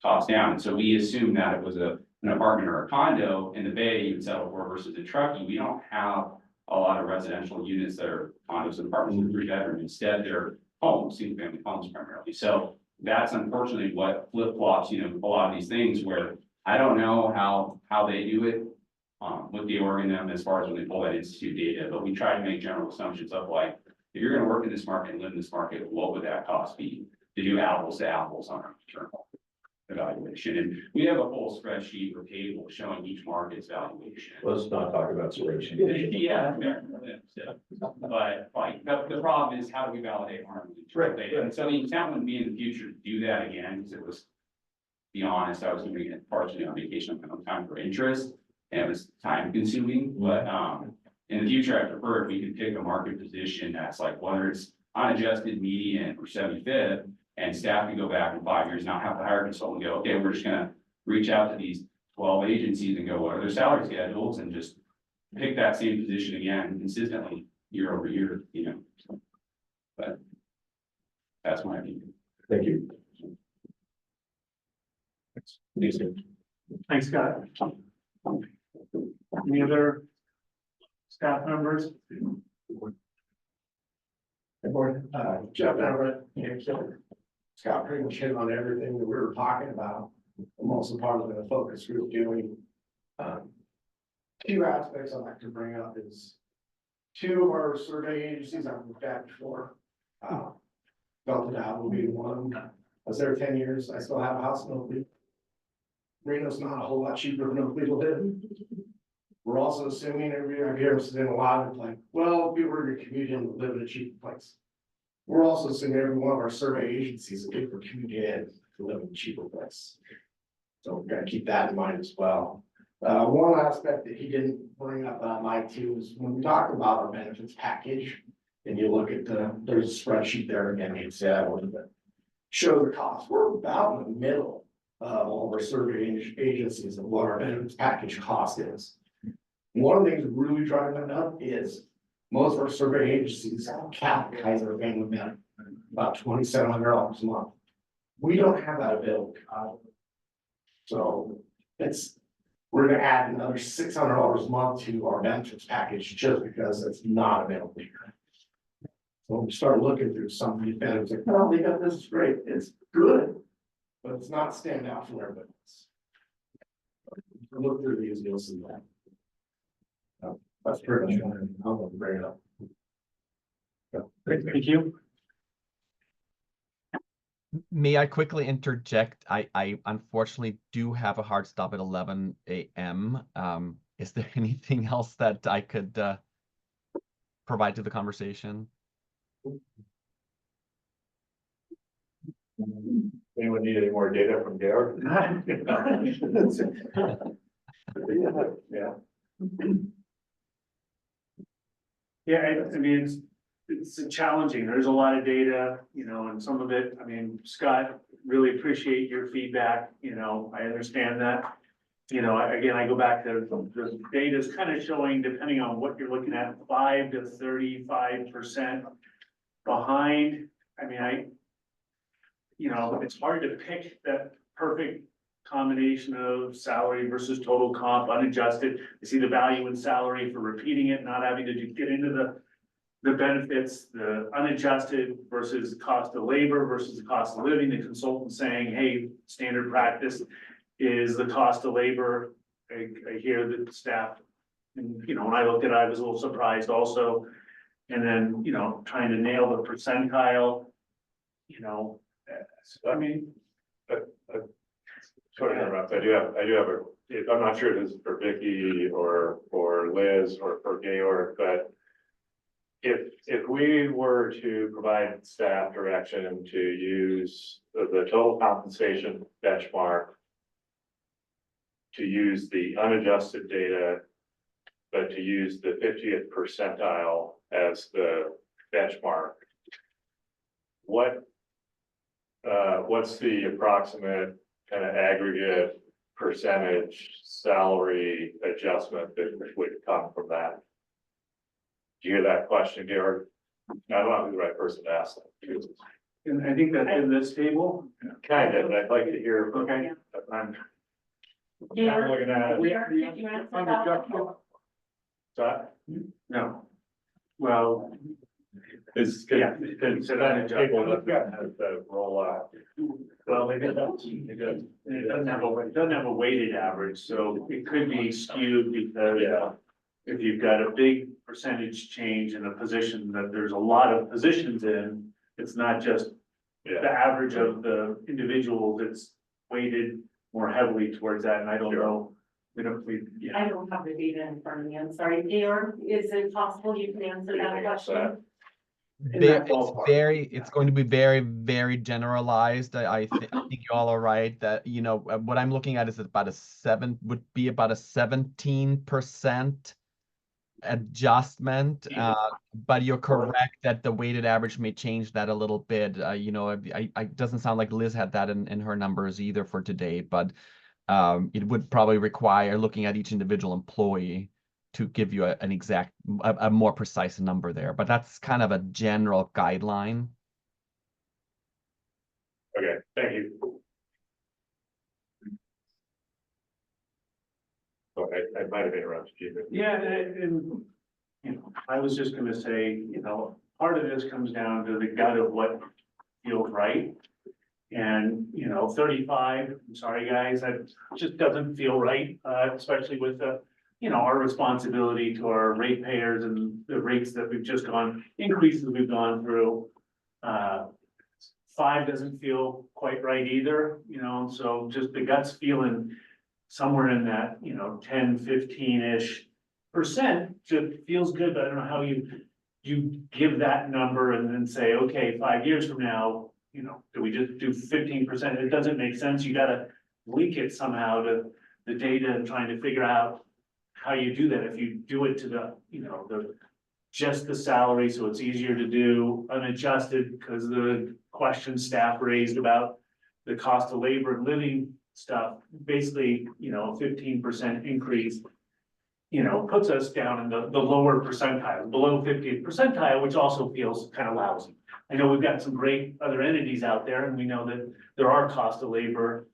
costs down. And so we assumed that it was an apartment or a condo in the Bay you would settle for versus in Truckee. We don't have a lot of residential units that are condos and apartments and 3 bedroom. Instead, they're homes, single family homes primarily. So that's unfortunately what flip flops, you know, a lot of these things where I don't know how they do it. With the organ them as far as when they pull that institute data, but we try to make general assumptions of like, if you're gonna work in this market and live in this market, what would that cost be to do apples to apples on our internal evaluation? And we have a full spreadsheet or table showing each market's valuation. Let's not talk about spreadsheet. Yeah, fair. But like, the problem is how do we validate our Right, data? And so the intent would be in the future to do that again, because it was, to be honest, I was doing it partially on vacation, on my own time for interest, and it was time consuming, but, in the future, I prefer if we could pick a market position that's like, whether it's unadjusted median or 75th, and staff can go back in 5 years, not have to hire a consultant and go, okay, we're just gonna reach out to these 12 agencies and go, what are their salary schedules, and just pick that same position again consistently year over year, you know. But that's my opinion. Thank you. Thanks, Scott. Any other staff members? Jeff Everett, Scott pretty much hit on everything that we were talking about. I'm also part of the focus group doing. Two aspects I'd like to bring up is two of our survey agencies I've looked at before. Delta Dow will be one. I was there 10 years. I still have a house in Oakley. Reno's not a whole lot cheaper than Oakley to live. We're also assuming every year, I've heard a lot of like, well, people are gonna commute in and live in a cheaper place. We're also assuming every one of our survey agencies, that people commute in to live in a cheaper place. So we've got to keep that in mind as well. One aspect that he didn't bring up that I'd like to is when we talk about our benefits package. And you look at there's a spreadsheet there again, you see that one, but show the cost. We're about in the middle of all of our survey agencies and what our benefits package cost is. One of the things we really try to find out is most of our survey agencies cap Kaiser Family Med about $2,700 a month. We don't have that available. So we're gonna add another $600 a month to our benefits package just because it's not available here. So when we start looking through some of these benefits, like, oh, they got this is great, it's good, but it's not stand out from everybody else. Look through these, you'll see that. That's pretty much what I'm going to bring it up. Great, thank you. May I quickly interject? I unfortunately do have a hard stop at 11 a.m. Is there anything else that I could provide to the conversation? Anyone need any more data from Georg? Yeah. Yeah, I mean, it's challenging. There's a lot of data, you know, and some of it, I mean, Scott, really appreciate your feedback, you know, I understand that. You know, again, I go back to the data is kind of showing, depending on what you're looking at, 5 to 35% behind. I mean, you know, it's hard to pick that perfect combination of salary versus total comp, unadjusted. I see the value in salary for repeating it, not having to get into the benefits, the unadjusted versus cost of labor versus the cost of living, the consultant saying, hey, standard practice is the cost of labor. I hear that the staff, and, you know, when I looked at it, I was a little surprised also. And then, you know, trying to nail the percentile, you know, I mean, sorry to interrupt, I do have I'm not sure if this is for Vicky or Liz or for Georg, but if we were to provide staff direction to use the total compensation benchmark, to use the unadjusted data, but to use the 50th percentile as the benchmark, what's the approximate kind of aggregate percentage salary adjustment that would come from that? Do you hear that question, Georg? I don't know who the right person to ask that. and I think that's in this table. Kind of, I'd like to hear. Okay. I'm Yeah. looking at it. Did you answer that? So, No. Well, It's, Yeah. it's, people look at the roll out. well, maybe it doesn't have a weighted average, so it could be skewed because Yeah. if you've got a big percentage change in a position that there's a lot of positions in, it's not just the Yeah, average of the individual that's weighted more heavily towards that, and I don't know. We don't, I don't have the data in front of me, I'm sorry, Georg, is it possible you can answer that question? It's going to be very, very generalized. I think you all are right that, you know, what I'm looking at is about would be about a 17% adjustment. But you're correct that the weighted average may change that a little bit. You know, it doesn't sound like Liz had that in her numbers either for today, but it would probably require looking at each individual employee to give you an exact, a more precise number there, but that's kind of a general guideline. Okay, thank you. Okay, I might have interrupted you, but. Yeah, and, you know, I was just gonna say, you know, part of this comes down to the gut of what feels right. And, you know, 35, I'm sorry, guys, that just doesn't feel right, especially with the, you know, our responsibility to our ratepayers and the rates that we've just increases we've gone through. 5 doesn't feel quite right either, you know, so just the guts feeling somewhere in that, you know, 10, 15-ish percent just feels good, but I don't know how you give that number and then say, okay, 5 years from now, you know, do we just do 15%? It doesn't make sense. You gotta link it somehow to the data and trying to figure out how you do that. If you do it to the, you know, just the salary, so it's easier to do unadjusted because the question staff raised about the cost of labor and living stuff, basically, you know, 15% increase, you know, puts us down in the lower percentile, below 50th percentile, which also feels kind of lousy. I know we've got some great other entities out there and we know that there are cost of labor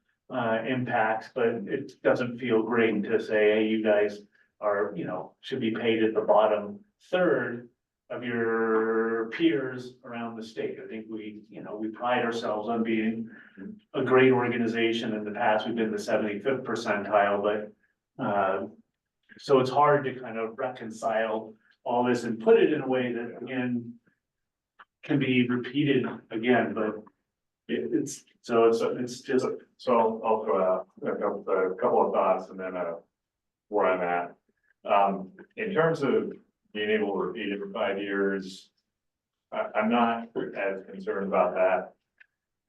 impacts, but it doesn't feel great to say, hey, you guys are, you know, should be paid at the bottom third of your peers around the state. I think we, you know, we pride ourselves on being a great organization. In the past, we've been the 75th percentile, but so it's hard to kind of reconcile all this and put it in a way that, again, can be repeated again, but it's just, So I'll throw out a couple of thoughts and then where I'm at. In terms of being able to repeat it for 5 years, I'm not as concerned about that.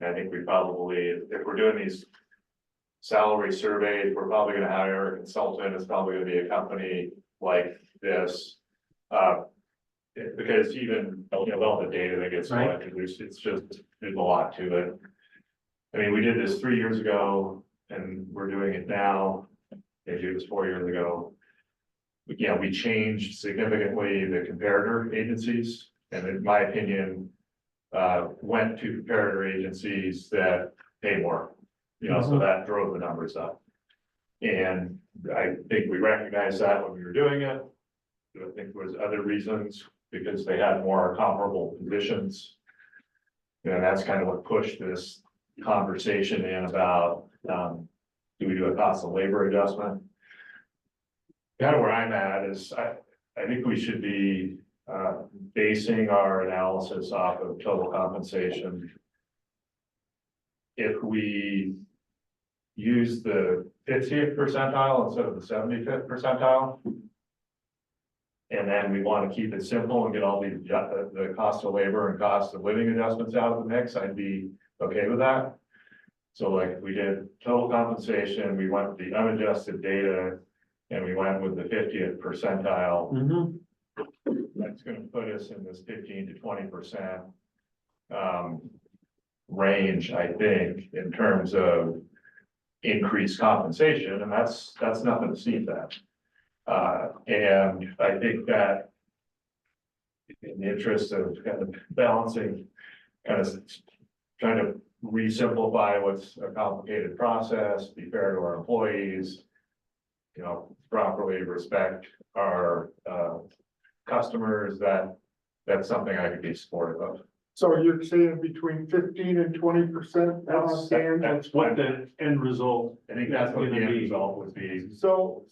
I think we probably, if we're doing these salary surveys, we're probably gonna hire a consultant. It's probably gonna be a company like this. Because even, you know, all the data that gets collected, there's a lot to it. I mean, we did this 3 years ago and we're doing it now. Maybe it was 4 years ago. Yeah, we changed significantly the comparator agencies, and in my opinion, went to comparator agencies that pay more. You know, so that drove the numbers up. And I think we recognized that when we were doing it. I think there was other reasons, because they had more comparable positions. And that's kind of what pushed this conversation in about, do we do a cost of labor adjustment? Kind of where I'm at is, I think we should be basing our analysis off of total compensation. If we use the 50th percentile instead of the 75th percentile, and then we want to keep it simple and get all the cost of labor and cost of living adjustments out of the mix, I'd be okay with that. So like if we did total compensation, we went with the unadjusted data, and we went with the 50th percentile. That's gonna put us in this 15 to 20% range, I think, in terms of increased compensation, and that's nothing to sneeze at. And I think that in the interest of kind of balancing, kind of trying to re-simplify what's a complicated process, be fair to our employees, you know, properly respect our customers, that's something I could be supportive of. So you're saying between 15 and 20%? That's what the end result. I think that's what the end result would be. So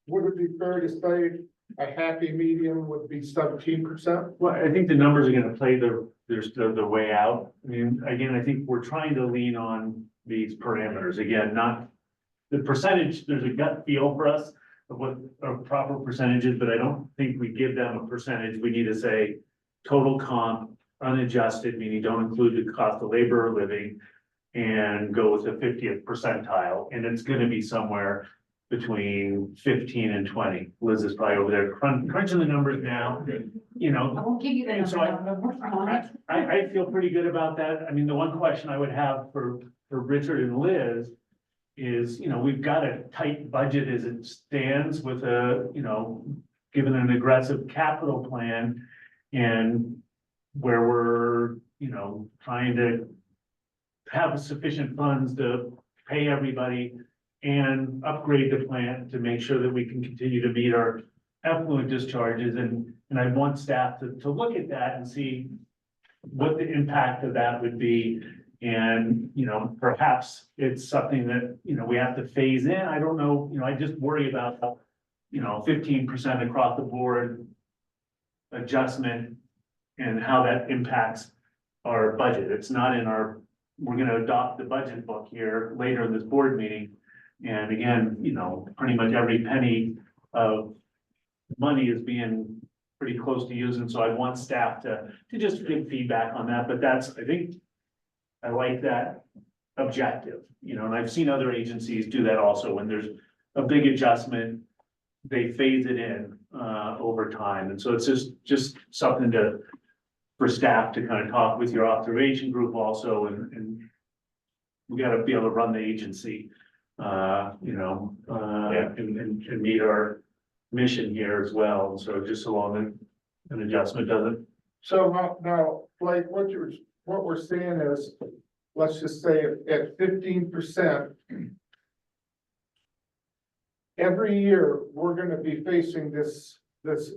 would it be fair to say a happy medium would be 17%? Well, I think the numbers are gonna play the way out. I mean, again, I think we're trying to lean on these parameters. Again, not the percentage, there's a gut feel for us of what are proper percentages, but I don't think we give them a percentage. We need to say total comp, unadjusted, meaning don't include the cost of labor or living, and go with the 50th percentile. And it's gonna be somewhere between 15 and 20. Liz is probably over there crunching the numbers now, you know. I won't give you the And so number, but we're on it. I feel pretty good about that. I mean, the one question I would have for Richard and Liz is, we've got a tight budget as it stands with a, given an aggressive capital plan. And where we're, trying to have sufficient funds to pay everybody and upgrade the plant to make sure that we can continue to meet our effluent discharges. And I want staff to look at that and see what the impact of that would be. And, perhaps it's something that, we have to phase in. I don't know, I just worry about, 15% across the board adjustment and how that impacts our budget. It's not in our, we're gonna adopt the budget book here later in this board meeting. And again, pretty much every penny of money is being pretty close to using. So I want staff to just give feedback on that, but that's, I think, I like that objective, and I've seen other agencies do that also. When there's a big adjustment, they phase it in over time. And so it's just something for staff to kind of talk with your observation group also, and we gotta be able to run the agency, and meet our mission here as well. And so just so long an adjustment doesn't. So now, like, what we're saying is, let's just say at 15%. Every year, we're gonna be facing this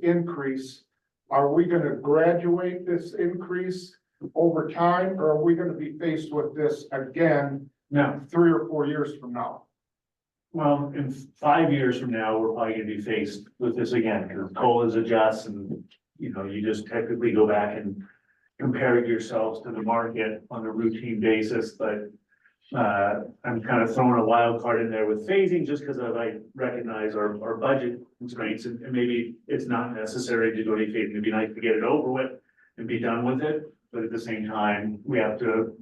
increase. Are we gonna graduate this increase over time, or are we gonna be faced with this again No, 3 or 4 years from now? well, in 5 years from now, we're probably gonna be faced with this again, because COLAs adjust and, you just technically go back and compare yourselves to the market on a routine basis, but I'm kind of throwing a wild card in there with phasing, just because I recognize our budget constraints, and maybe it's not necessary to do any phasing. It'd be nice to get it over with and be done with it, but at the same time, we have to,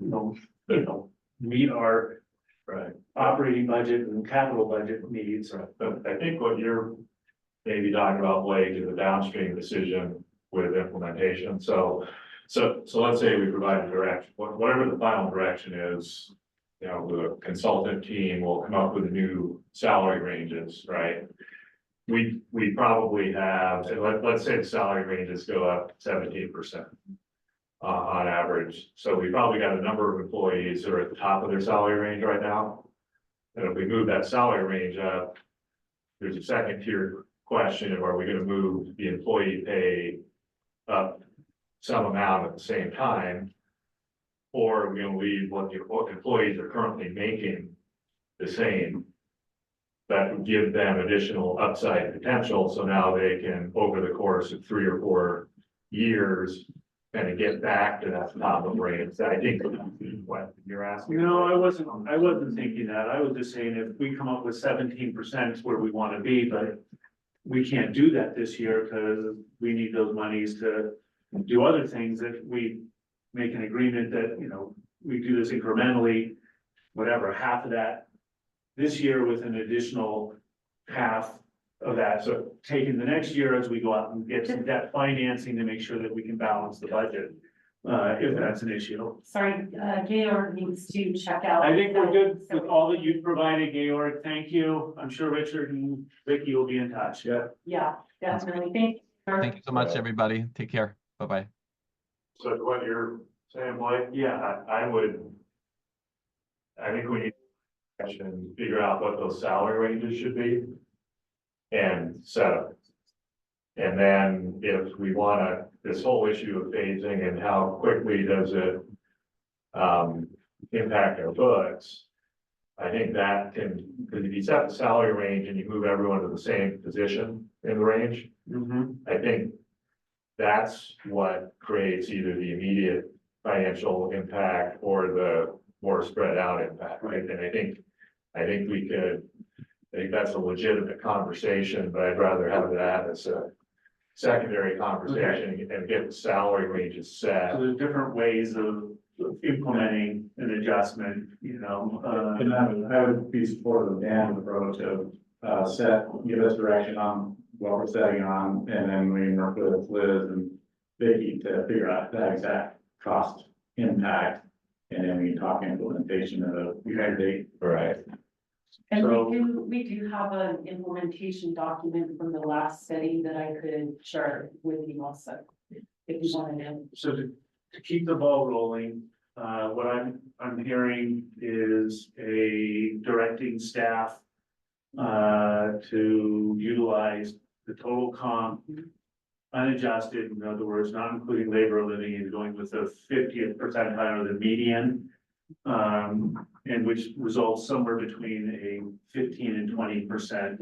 meet our operating budget and capital budget needs. But I think what you're maybe talking about, Blake, is a downstream decision with implementation. So let's say we provide a direction, whatever the final direction is, the consultant team will come up with new salary ranges, right? We probably have, let's say the salary ranges go up 17%. On average, so we probably got a number of employees that are at the top of their salary range right now. And if we move that salary range up, there's a second tier question of, are we gonna move the employee pay up some amount at the same time? Or are we gonna leave what the employees are currently making the same? That would give them additional upside potential, so now they can, over the course of 3 or 4 years, kind of get back to that top of range. I think what you're asking. No, I wasn't thinking that. I was just saying if we come up with 17% is where we want to be, but we can't do that this year because we need those monies to do other things. If we make an agreement that, we do this incrementally, whatever, half of that this year with an additional half of that. So taking the next year as we go out and get some debt financing to make sure that we can balance the budget, if that's an issue. Sorry, Georg needs to check out. I think we're good with all that you've provided, Georg. Thank you. I'm sure Richard and Vicky will be in touch. Yeah, definitely. Thank you. Thank you so much, everybody. Take care. Bye-bye. So what you're saying, Blake, yeah, I think we need to figure out what those salary ranges should be. And set up. And then if we wanna, this whole issue of phasing and how quickly does it impact our books? I think that can, because if you set the salary range and you move everyone to the same position in the range, I think that's what creates either the immediate financial impact or the more spread out impact, right? And I think we could, I think that's a legitimate conversation, but I'd rather have that as a secondary conversation and get the salary ranges set. So there's different ways of implementing an adjustment, And I would be supportive of Dan's approach of, give us direction on what we're setting on, and then we work with Liz and Vicky to figure out that exact cost impact. And then we can talk implementation of a date. Right. And So- we do have an implementation document from the last study that I could share with you also. If you wanted to. So to keep the ball rolling, what I'm hearing is a directing staff to utilize the total comp unadjusted, in other words, not including labor living and going with the 50th percentile of the median. And which results somewhere between a 15 and 20%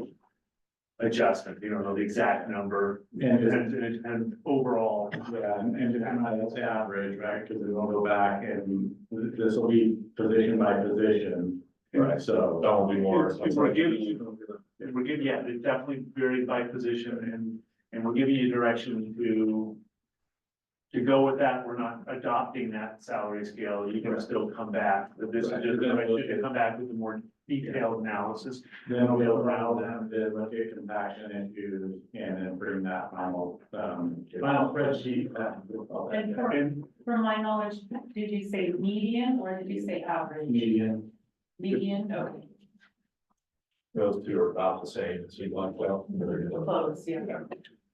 adjustment. You don't know the exact number and overall. Yeah, and depending on its average, right, because we will go back and this will be position by position. Right, so That will be more. If we're giving you, yeah, it definitely varies by position and we're giving you direction to go with that. We're not adopting that salary scale. You can still come back, but this is just direction to come back with a more detailed analysis. then we'll allow them to look at compaction into, and then bring that final spreadsheet. And from my knowledge, did you say median or did you say average? Median, Median, okay, Those two are about the same, it seems like, well. close, yeah.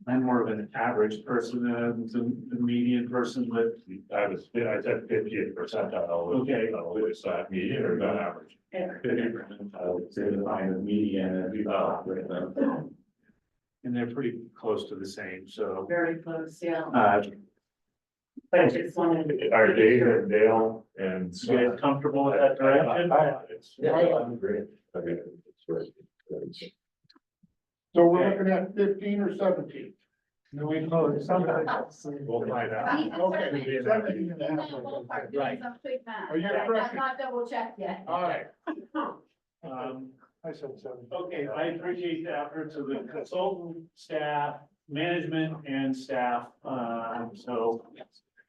I'm more of an average person than the median person, but I said 50th percentile. Okay. Is that median or is that average? I would say the line of median and we with them. and they're pretty close to the same, so. Very close, yeah. But I just wanted to. Are Dave and Dale and. you guys comfortable with that direction? I'm great. Okay. So we're looking at 15 or 17? No, we know somebody. We'll find out. Okay. 17 and a half. Right. Some quick math. Are you I've correct? not double checked yet. All right. I said 17. Okay, I appreciate the efforts of the consultant, staff, management and staff. So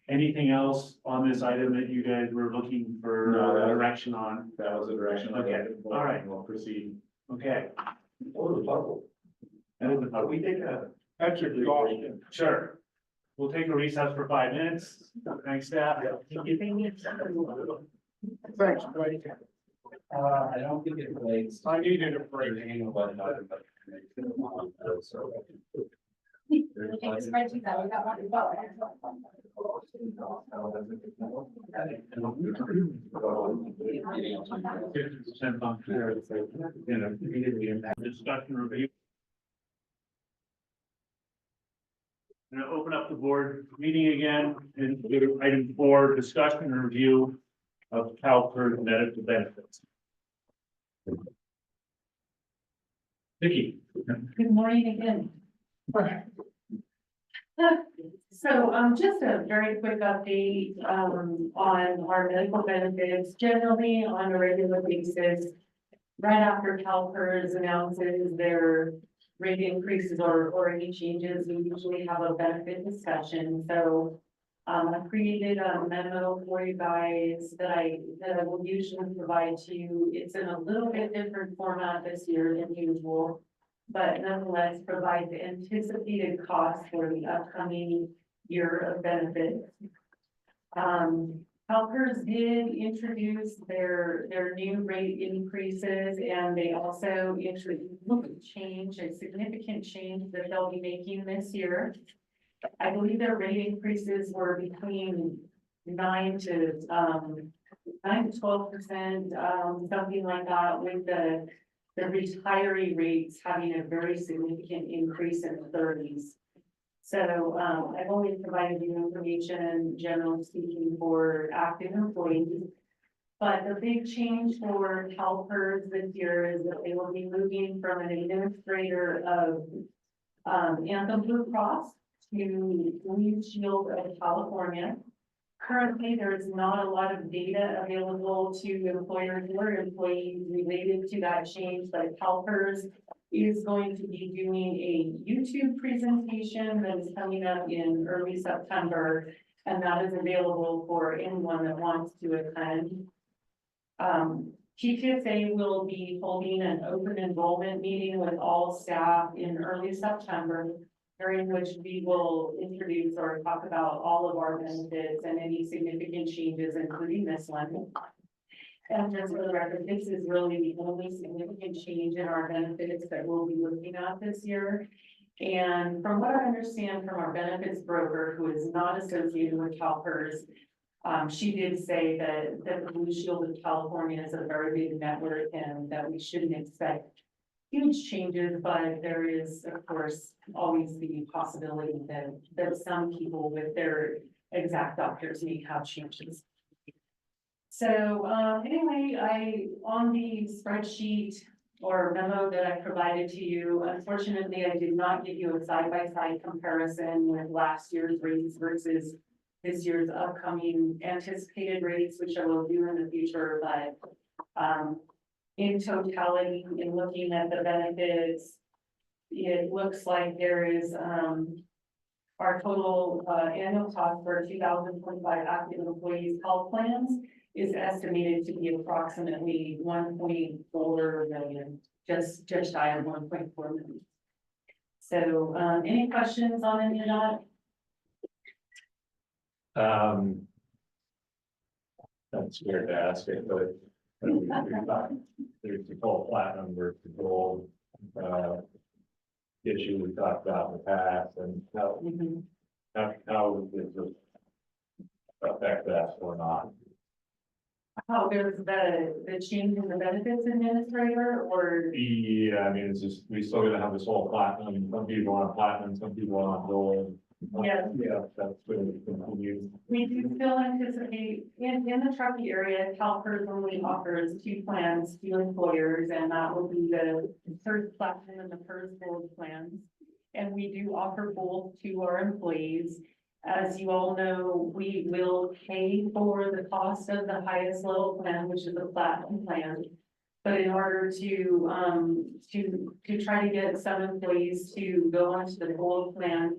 anything else on this item that you guys were looking for No. direction on? That was the direction. Okay, all right. We'll proceed. Okay. What was the puzzle? And We take a. That's exhaustion. sure. We'll take a recess for 5 minutes. Thanks, staff. Thanks, Blake. I don't think it relates. I needed a break. We'll take the spreadsheet out. We got one to vote. Discussion review. I'm gonna open up the board meeting again and go to item 4, discussion and review of CalPERS medical benefits. Vicky. Good morning again. So, just a very quick update, on our medical benefits, generally on a regular basis. Right after CalPERS announces their rate increases or any changes, we usually have a benefit discussion, so. I created a memo for you guys that I will usually provide to you. It's in a little bit different format this year than usual. But nonetheless, provide the anticipated cost for the upcoming year of benefits. CalPERS did introduce their new rate increases, and they also introduced a significant change that they'll be making this year. I believe their rate increases were between 9 to 12%, something like that, with the retiree rates having a very significant increase in the 30s. So, I've only provided you information, generally speaking, for active employees. But the big change for CalPERS this year is that they will be moving from an administrator of Anthem Blue Cross to Blue Shield of California. Currently, there is not a lot of data available to employers or employees related to that change, but CalPERS is going to be doing a YouTube presentation that is coming up in early September, and that is available for anyone that wants to attend. TTSA will be holding an open enrollment meeting with all staff in early September, during which we will introduce or talk about all of our benefits and any significant changes, including this one. And just for the record, this is really the only significant change in our benefits that we'll be looking at this year. And from what I understand from our benefits broker, who is not associated with CalPERS, she did say that the Blue Shield of California is a very big network and that we shouldn't expect huge changes, but there is, of course, always the possibility that some people with their exact doctors may have changes. So, anyway, on the spreadsheet or memo that I provided to you, unfortunately, I did not give you a side-by-side comparison with last year's rates versus this year's upcoming anticipated rates, which I will do in the future, but, in totality, in looking at the benefits, it looks like there is, our total, annual cost for 2025 active employees health plans is estimated to be approximately 1.4 million, just shy of 1.4 million. So, any questions on any of that? That's weird to ask it, but there's the whole platinum versus gold, issue we talked about in the past, and how does this affect that or not? How there's the change in the benefits administrator or? Yeah, I mean, it's just, we still gonna have this whole platinum, some people on platinum, some people on gold. Yeah. Yeah, that's going to continue. We do still anticipate, in the Truckee area, CalPERS only offers 2 plans to employers, and that will be the PERS Platinum and the PERS Gold plans. And we do offer both to our employees. As you all know, we will pay for the cost of the highest level plan, which is the Platinum plan. But in order to try to get some employees to go onto the Gold plan,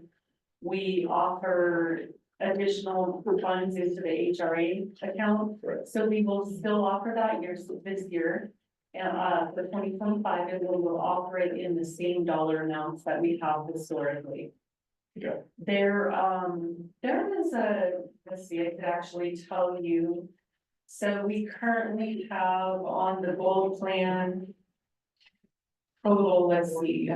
we offer additional funds into the HRA account. Right. So we will still offer that this year. And, for 2025, and we will offer it in the same dollar amounts that we have historically. Okay. There is let's see, I could actually tell you. So we currently have on the Gold plan total, let's see,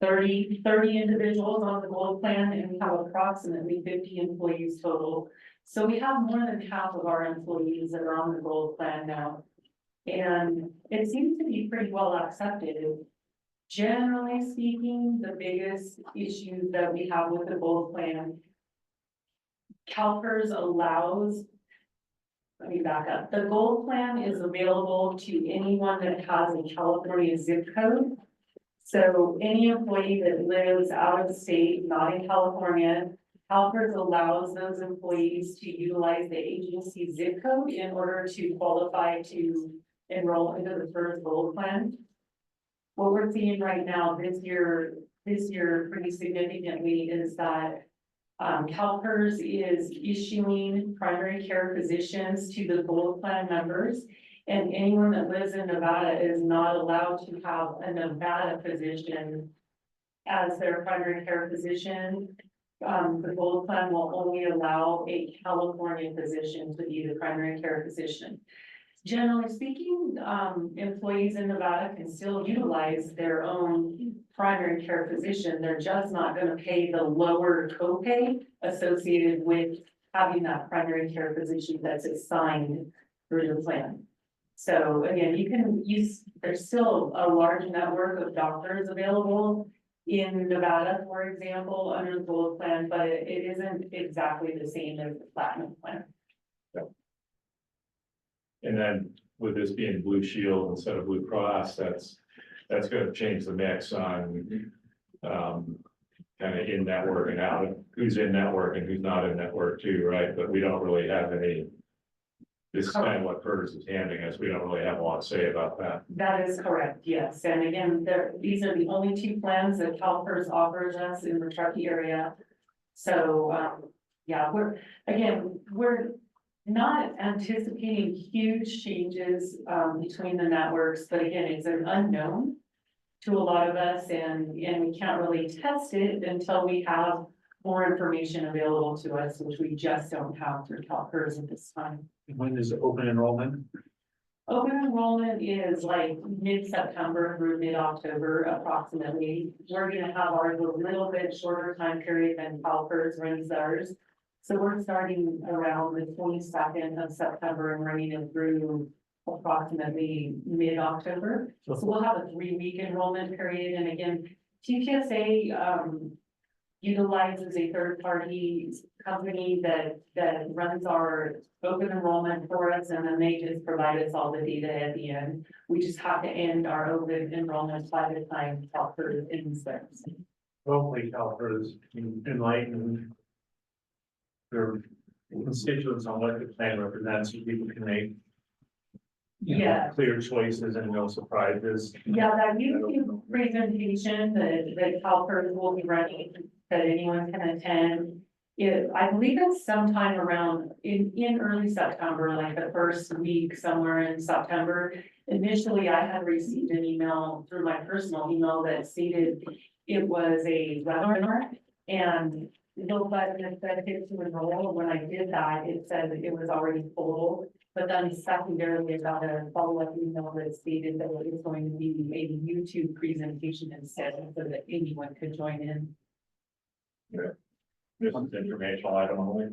30 individuals on the Gold plan, and we have approximately 50 employees total. So we have more than half of our employees that are on the Gold plan now. And it seems to be pretty well accepted. Generally speaking, the biggest issues that we have with the Gold plan, CalPERS allows, let me back up. The Gold plan is available to anyone that has a California zip code. So any employee that lives out of the state, not in California, CalPERS allows those employees to utilize the agency zip code in order to qualify to enroll into the PERS Gold plan. What we're seeing right now this year pretty significantly is that CalPERS is issuing primary care physicians to the Gold plan members. And anyone that lives in Nevada is not allowed to have a Nevada physician as their primary care physician. The Gold plan will only allow a California physician to be the primary care physician. Generally speaking, employees in Nevada can still utilize their own primary care physician. They're just not going to pay the lower copay associated with having that primary care physician that's assigned through the plan. So again, you can use, there's still a large network of doctors available in Nevada, for example, under the Gold plan, but it isn't exactly the same as the Platinum plan. And then with this being Blue Shield instead of Blue Cross, that's gonna change the mix on kind of in network and out, who's in network and who's not in network too, right? But we don't really have any, this is kind of what PERS is handing us. We don't really have a lot to say about that. That is correct, yes. And again, these are the only 2 plans that CalPERS offers us in the Truckee area. So, yeah, we're not anticipating huge changes between the networks, but again, it's an unknown to a lot of us, and we can't really test it until we have more information available to us, which we just don't have through CalPERS at this time. When is open enrollment? Open enrollment is like mid-September through mid-October approximately. We're gonna have ours a little bit shorter time period than CalPERS runs theirs. So we're starting around the 22nd of September and running it through approximately mid-October. So we'll have a 3-week enrollment period, and again, TTSA utilizes a third-party company that runs our open enrollment for us, and then they just provide us all the data at the end. We just have to end our open enrollment by the time CalPERS ends theirs. Hopefully CalPERS enlighten their constituents on what the plan represents, so people can make Yeah. clear choices and no surprises. Yeah, that YouTube presentation that CalPERS will be running, that anyone can attend. I believe it's sometime around in early September, like the first week somewhere in September. Initially, I had received an email through my personal email that stated it was a webinar, and the button that said hit to enroll. When I did that, it said that it was already full. But then secondarily, I got a follow-up email that stated that it was going to be a YouTube presentation instead, so that anyone could join in. This is informational item only.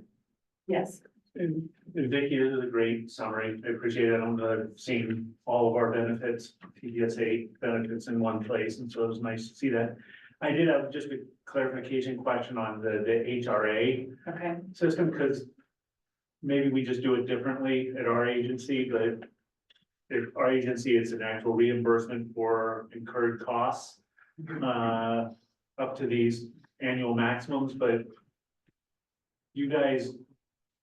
Yes. And Vicki, this is a great summary. I appreciate it. I don't know that I've seen all of our benefits, TDSA benefits in one place, and so it was nice to see that. I did have just a clarification question on the HRA Okay. system, because maybe we just do it differently at our agency, but if our agency is an actual reimbursement for incurred costs, up to these annual maximums, but you guys,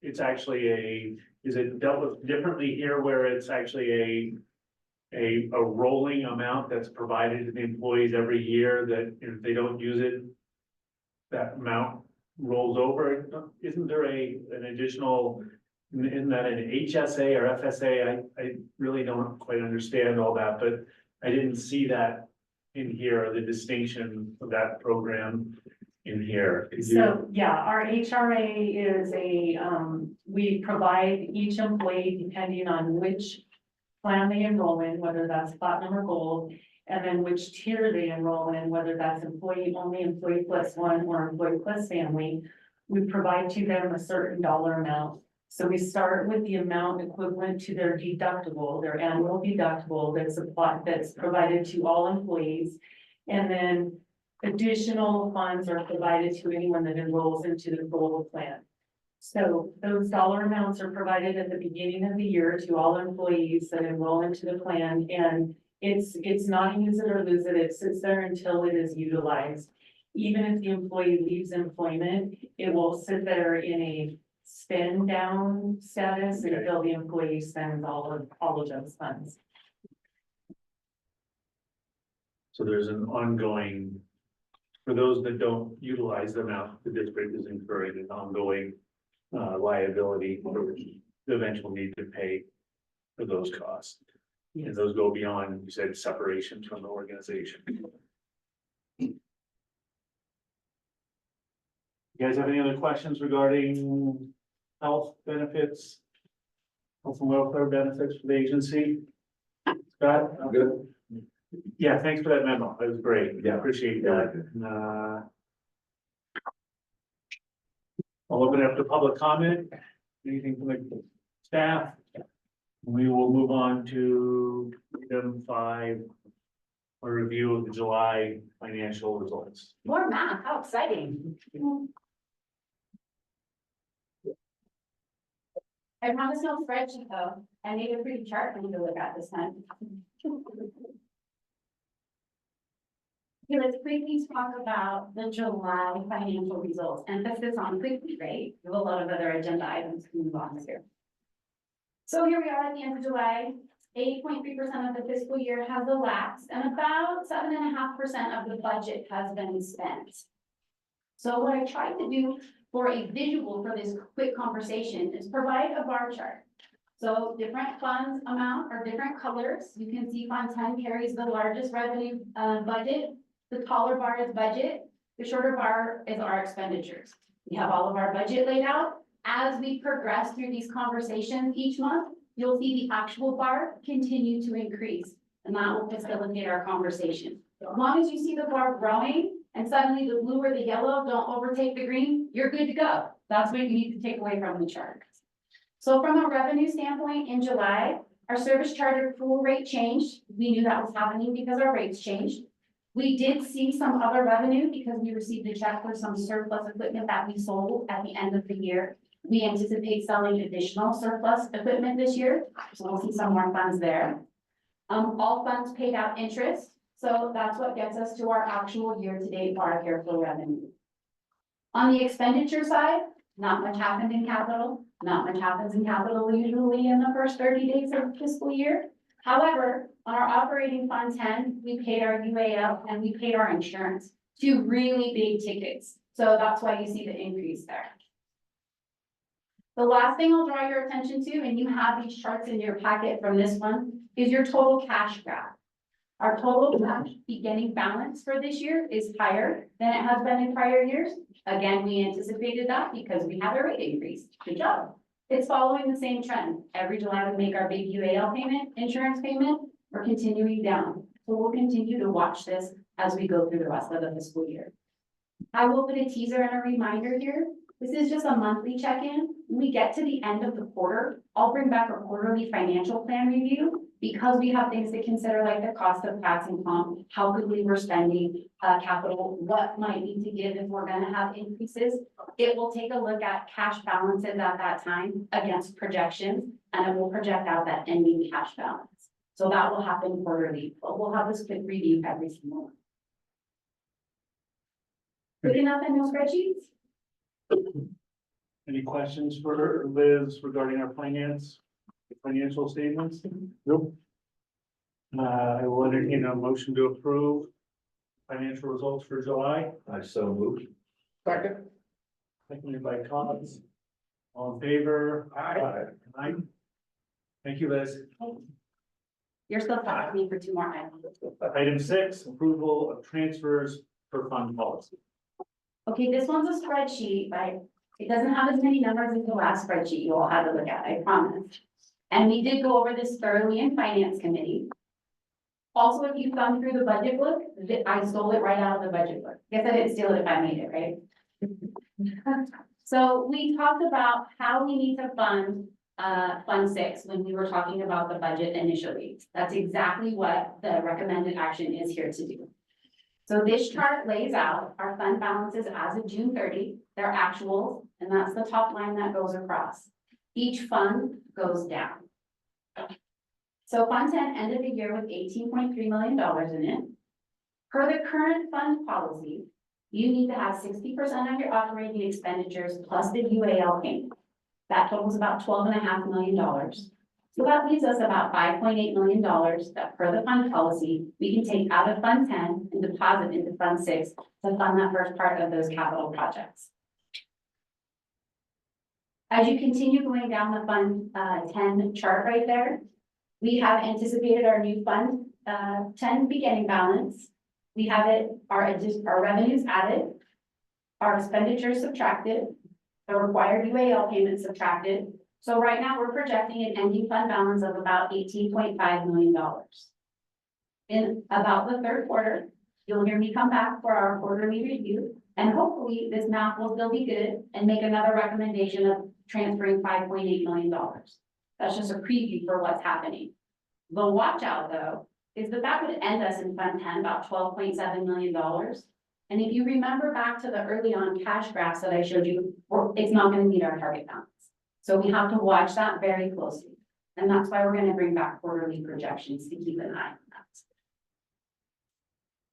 it's actually is it dealt with differently here where it's actually a rolling amount that's provided to the employees every year that if they don't use it, that amount rolls over? Isn't there an additional, isn't that an HSA or FSA? I really don't quite understand all that, but I didn't see that in here, the distinction of that program in here. Could you- So, yeah, our HRA is we provide each employee, depending on which plan they enroll in, whether that's platinum or gold, and then which tier they enroll in, whether that's employee only, employee plus one, or employee plus family. We provide to them a certain dollar amount. So we start with the amount equivalent to their deductible, their annual deductible that's provided to all employees. And then additional funds are provided to anyone that enrolls into the gold plan. So those dollar amounts are provided at the beginning of the year to all employees that enroll into the plan, and it's not use it or lose it. It sits there until it is utilized. Even if the employee leaves employment, it will sit there in a spend down status until the employee spends all of those funds. So there's an ongoing, for those that don't utilize the amount, the district is incurring an ongoing liability for the eventual need to pay for those costs. And those go beyond, you said, separation from the organization. You guys have any other questions regarding health benefits? Health and welfare benefits for the agency? Scott? Good. Yeah, thanks for that memo. That was great. Yeah. Appreciate that. I'll open it up to public comment. Anything from the staff? We will move on to item 5, a review of the July financial results. More math, how exciting. I promise no spreadsheet though. I made a pretty chart for you to look at this time. Okay, let's quickly talk about the July financial results. Emphasis on quickly, right? We have a lot of other agenda items to move on here. So here we are at the end of July. 8.3% of the fiscal year has elapsed, and about 7.5% of the budget has been spent. So what I tried to do for a visual for this quick conversation is provide a bar chart. So different funds amount are different colors. You can see Fund 10 carries the largest revenue budget. The taller bar is budget. the shorter bar is our expenditures. We have all of our budget laid out. As we progress through these conversations each month, you'll see the actual bar continue to increase, and that will facilitate our conversation. As long as you see the bar growing and suddenly the blue or the yellow don't overtake the green, you're good to go. That's what you need to take away from the chart. So from a revenue standpoint, in July, our service charge accrual rate changed. We knew that was happening because our rates changed. We did see some other revenue because we received a check for some surplus equipment that we sold at the end of the year. We anticipate selling additional surplus equipment this year, so we'll see some more funds there. All funds paid out interest, so that's what gets us to our actual year-to-date bar here for revenue. On the expenditure side, not much happened in capital, not much happens in capital usually in the first 30 days of the fiscal year. However, on our operating fund 10, we paid our UAL and we paid our insurance, two really big tickets. So that's why you see the increase there. The last thing I'll draw your attention to, and you have these charts in your packet from this one, is your total cash graph. Our total cash beginning balance for this year is higher than it has been in prior years. Again, we anticipated that because we have a rate increase. Good job. It's following the same trend. Every July we make our big UAL payment, insurance payment, we're continuing down. So we'll continue to watch this as we go through the rest of the fiscal year. I will put a teaser and a reminder here. This is just a monthly check-in. When we get to the end of the quarter, I'll bring back a quarterly financial plan review because we have things to consider like the cost of tax and comp, how quickly we're spending capital, what might need to give if we're gonna have increases. It will take a look at cash balances at that time against projections, and it will project out that ending cash balance. So that will happen quarterly, but we'll have this quick review every single month. Good enough in those spreadsheets? Any questions for Liz regarding our financial statements? Nope. I will entertain a motion to approve financial results for July, I so moved. Second. seconded by Collins. All in favor? Aye. Aye. Thank you, Liz. You're still talking to me for 2 more items. Item 6, approval of transfers for fund policy. Okay, this one's a spreadsheet, but it doesn't have as many numbers as the last spreadsheet you all had to look at, I promise. And we did go over this thoroughly in finance committee. Also, if you thumb through the budget book, I stole it right out of the budget book. Guess I didn't steal it if I made it, right? So we talked about how we need to fund Fund 6 when we were talking about the budget initially. That's exactly what the recommended action is here to do. So this chart lays out our fund balances as of June 30, their actuals, and that's the top line that goes across. Each fund goes down. So Fund 10 ended the year with $18.3 million in it. Per the current fund policy, you need to have 60% of your operating expenditures plus the UAL payment. That totals about $12.5 million. So that leaves us about $5.8 million that per the fund policy, we can take out of Fund 10 and deposit into Fund 6 to fund that first part of those capital projects. As you continue going down the Fund 10 chart right there, we have anticipated our new Fund 10 beginning balance. We have our revenues added, our expenditures subtracted, the required UAL payments subtracted. So right now, we're projecting an ending fund balance of about $18.5 million. In about the third quarter, you'll hear me come back for our quarterly review, and hopefully this math will still be good and make another recommendation of transferring $5.8 million. That's just a preview for what's happening. The watch out though, is that would end us in Fund 10 about $12.7 million. And if you remember back to the early on cash graphs that I showed you, it's not going to meet our target balance. So we have to watch that very closely. And that's why we're going to bring back quarterly projections to keep an eye on that.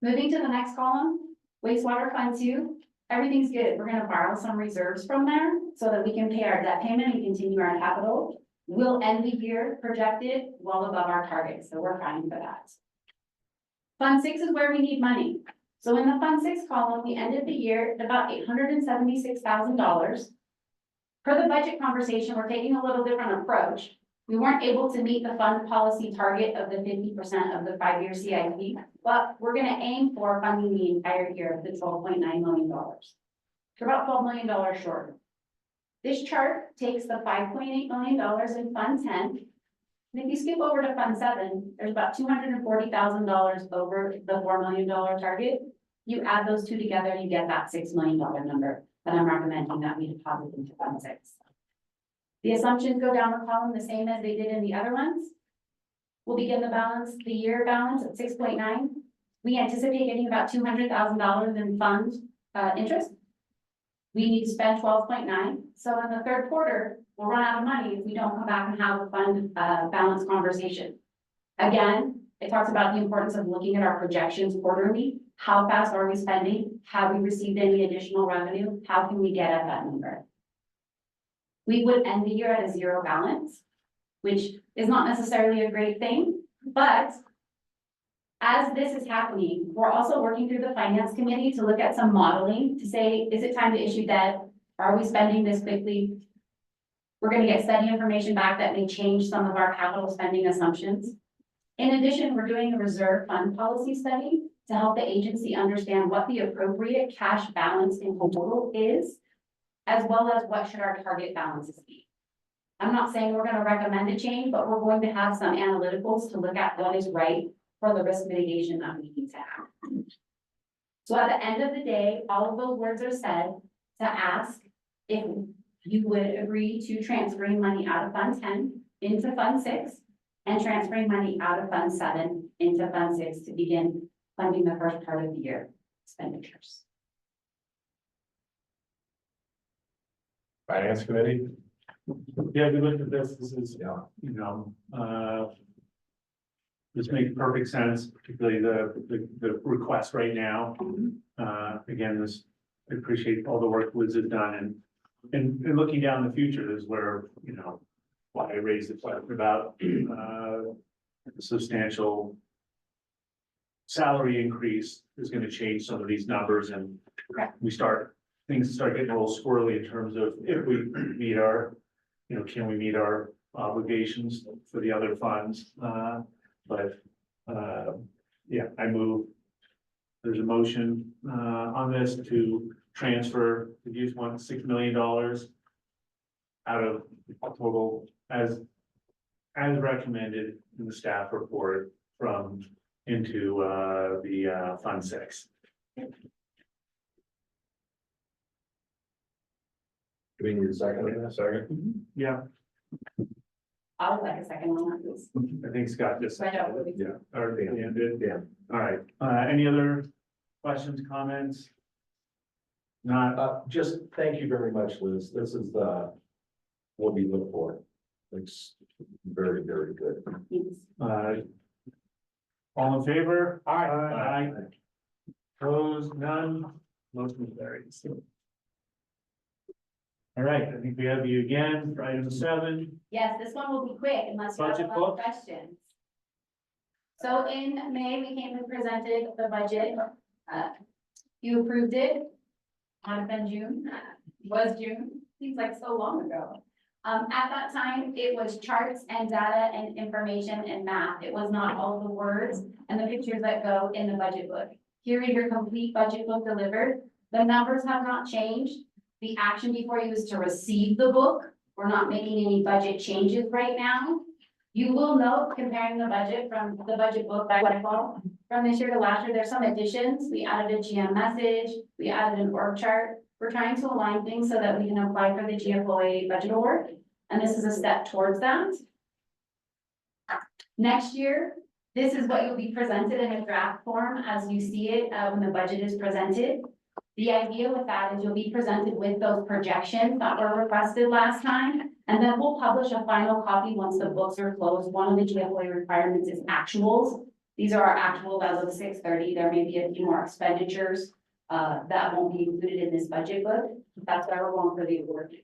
Moving to the next column, wastewater Fund 2, everything's good. We're going to borrow some reserves from there so that we can pay our debt payment and continue our capital. We'll end the year projected well above our target, so we're fine for that. Fund 6 is where we need money. So in the Fund 6 column, we ended the year at about $876,000. Per the budget conversation, we're taking a little different approach. We weren't able to meet the fund policy target of the 50% of the 5-year CIP, but we're gonna aim for funding the entire year of the $12.9 million. We're about $12 million short. This chart takes the $5.8 million in Fund 10. And if you skip over to Fund 7, there's about $240,000 over the $4 million target. You add those two together, you get that $6 million number that I'm recommending that we deposit into Fund 6. The assumptions go down the column the same as they did in the other ones. We'll begin the year balance at 6.9. We anticipate getting about $200,000 in fund interest. We need to spend 12.9. So in the third quarter, we'll run out of money if we don't come back and have a fund balance conversation. Again, it talks about the importance of looking at our projections quarterly. How fast are we spending? Have we received any additional revenue? How can we get at that number? We would end the year at a zero balance, which is not necessarily a great thing, but as this is happening, we're also working through the finance committee to look at some modeling to say, is it time to issue debt? Are we spending this quickly? We're gonna get steady information back that may change some of our capital spending assumptions. In addition, we're doing a reserve fund policy study to help the agency understand what the appropriate cash balance in total is, as well as what should our target balances be. I'm not saying we're gonna recommend a change, but we're going to have some analyticals to look at what is right for the risk mitigation that we need to have. So at the end of the day, all of those words are said to ask if you would agree to transferring money out of Fund 10 into Fund 6 and transferring money out of Fund 7 into Fund 6 to begin funding the first part of the year expenditures. Finance committee? Yeah, we looked at this is, you know, this makes perfect sense, particularly the request right now. Again, I appreciate all the work Liz has done and looking down the future is where, you know, why I raised the question about, substantial salary increase is gonna change some of these numbers and things start getting a little squirrely in terms of if we meet our, you know, can we meet our obligations for the other funds? Yeah, I move. There's a motion on this to transfer, to use $6 million out of total as recommended in the staff report from into the Fund 6. Do we need a second? Second. Yeah, I would like a second on that, please. I think Scott just. Right over. Yeah. Or Dan did. Yeah. All right, any other questions, comments? Not, Just thank you very much, Liz. This is what we look for. It's very, very good. all in favor? Aye. Aye. Opposed, none, motion carries. All right, I think we have you again for item 7. Yes, this one will be quick unless you have a Budget lot book. of questions. So in May, we came and presented the budget. You approved it. Might have been June, was June, seems like so long ago. At that time, it was charts and data and information and math. It was not all the words and the pictures that go in the budget book. Here is your complete budget book delivered. The numbers have not changed. The action before you is to receive the book. We're not making any budget changes right now. You will note comparing the budget from the budget book by fall from this year to last year, there's some additions. We added a GM message, we added an org chart. We're trying to align things so that we can apply for the GFOA budget award. And this is a step towards that. Next year, this is what you'll be presented in a draft form as you see it when the budget is presented. The idea with that is you'll be presented with those projections that were requested last time, and then we'll publish a final copy once the books are closed. One of the GFOA requirements is actuals. These are our actuals as of 6/30. There may be a few more expenditures that won't be included in this budget book. That's why we're going for the award.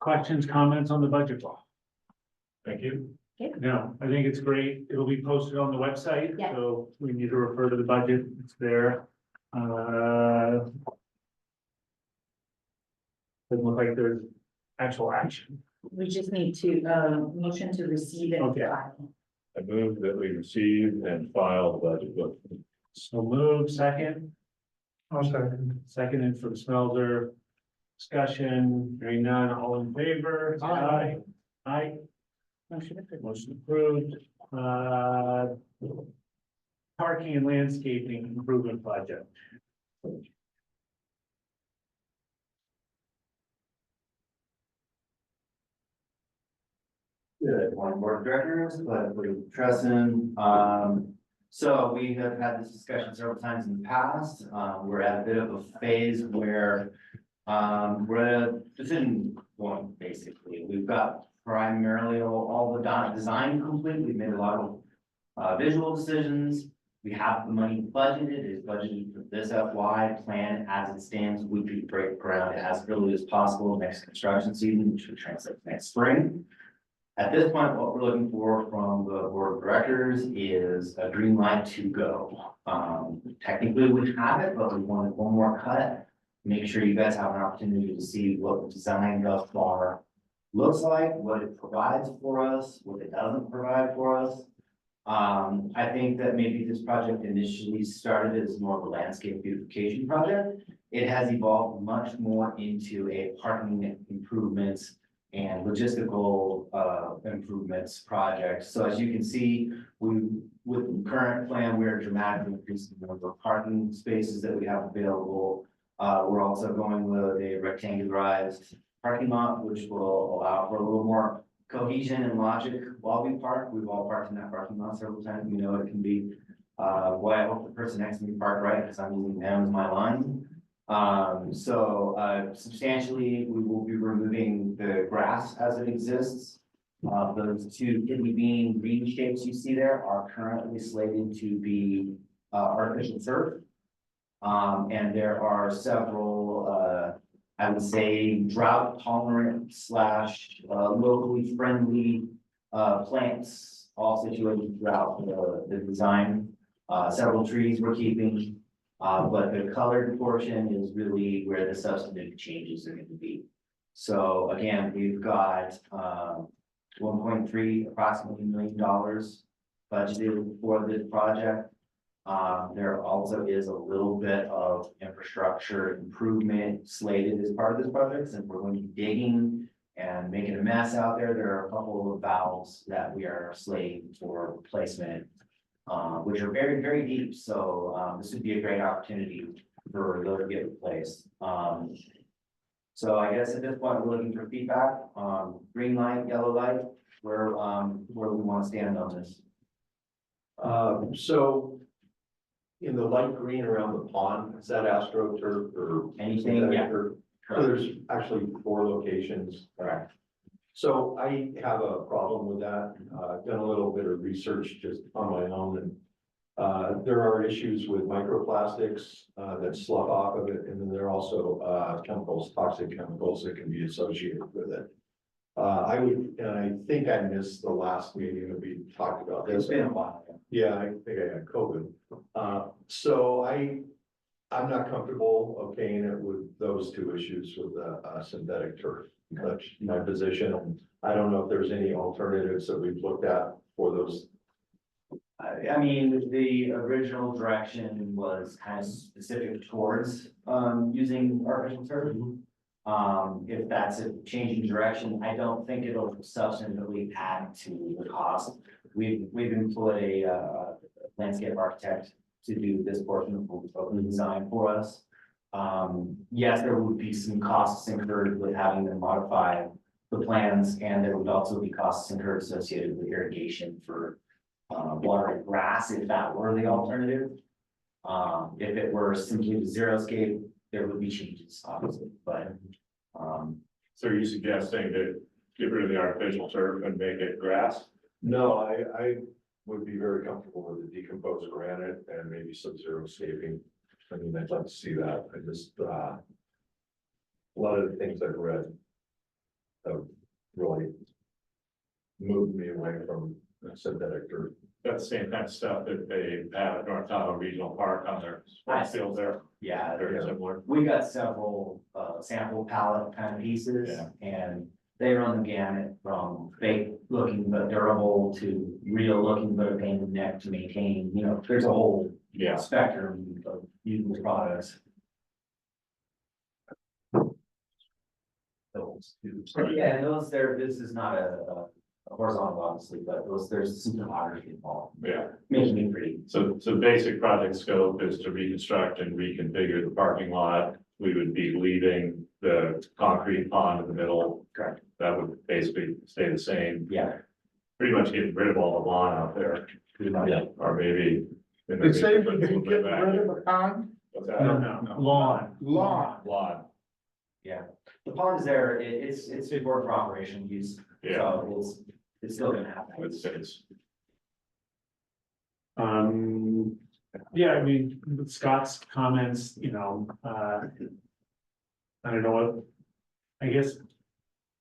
Questions, comments on the budget law? Thank you. No, I think it's great. It'll be posted on the website, Yes. so we need to refer to the budget. It's there. Doesn't look like there's actual action. We just need to, motion to receive it. Okay. I move that we receive and file the budget book. So move second, I'll second. seconded from Smelter. Discussion, hearing none, all in favor? Aye. Aye, Motion approved. motion approved. Parking and landscaping improvement project. Good morning, board of directors, Tresson. So we have had this discussion several times in the past. We're at a bit of a phase where we're at a decision point, basically. We've got primarily all the design complete. We've made a lot of visual decisions. We have the money budgeted, it is budgeted for this FY plan as it stands. We could break ground as early as possible next construction season, which would translate next spring. At this point, what we're looking for from the board of directors is a green light to go. Technically, we have it, but we wanted one more cut. Make sure you guys have an opportunity to see what the design thus far looks like, what it provides for us, what it doesn't provide for us. I think that maybe this project initially started as more of a landscape beautification project. It has evolved much more into a parking improvements and logistical improvements project. So as you can see, with the current plan, we're dramatically increasing the number of parking spaces that we have available. We're also going with a rectangularized parking lot, which will allow for a little more cohesion and logic while we park. We've all parked in that parking lot several times. We know it can be, boy, I hope the person next to me parked right, because I'm using them as my line. Substantially, we will be removing the grass as it exists. Those two kidney bean green shapes you see there are currently slated to be artificial turf. And there are several, I would say, drought tolerant / locally friendly plants, all situated throughout the design. Several trees we're keeping. But the colored portion is really where the substantive changes are going to be. So again, we've got $1.3 approximately $1 million budgeted for this project. There also is a little bit of infrastructure improvement slated as part of this project, since we're going to be digging and making a mess out there. There are a couple of valves that we are slating for replacement, which are very, very deep. So this would be a great opportunity for those to get replaced. So I guess at this point, we're looking for feedback, green light, yellow light, where we want to stand on this. So in the light green around the pond, is that AstroTurf or Anything, yeah. So there's actually 4 locations. Correct. So I have a problem with that. I've done a little bit of research just on my own, and there are issues with microplastics that slough off of it, and then there are also chemicals, toxic chemicals that can be associated with it. And I think I missed the last meeting that we talked about this. It's been a while. Yeah, I think I had COVID. So I'm not comfortable okaying it with those 2 issues with the synthetic turf. That's my position. I don't know if there's any alternatives that we've looked at for those. I mean, the original direction was kind of specific towards using artificial turf. If that's a change in direction, I don't think it'll substantively add to the cost. We've employed a landscape architect to do this portion of the design for us. Yes, there would be some costs incurred with having them modify the plans, and there would also be costs incurred associated with irrigation for watering grass, if that were the alternative. If it were simply the xeriscape, there would be changes, obviously, but So are you suggesting to get rid of the artificial turf and make it grass? No, I would be very comfortable with the decomposed granite and maybe some xeriscaping. I mean, I'd like to see that. I just, a lot of the things I've read have really moved me away from synthetic turf. got the same kind of stuff that they have at North Tahoe Regional Park on their sports field there, Yeah, very similar. we got several, sample palette kind of pieces. Yeah. And they run the gamut from fake looking but durable to real looking but a pain in the neck to maintain, you know, there's a whole Yeah, spectrum of usable products. Those, yeah, and those there, this is not a horizontal, obviously, but there's some topography involved, yeah. making it pretty. So basic project scope is to reconstruct and reconfigure the parking lot. We would be leaving the concrete pond in the middle. Correct. That would basically stay the same, Yeah. pretty much getting rid of all the lawn out there. Yeah. Or maybe. They say we can get rid of the pond, What's that? No, lawn. lawn. Lawn, Yeah, the pond is there, it's for operation use, yeah, so it's still gonna happen. it's, Yeah, I mean, with Scott's comments, you know, I don't know what, I guess.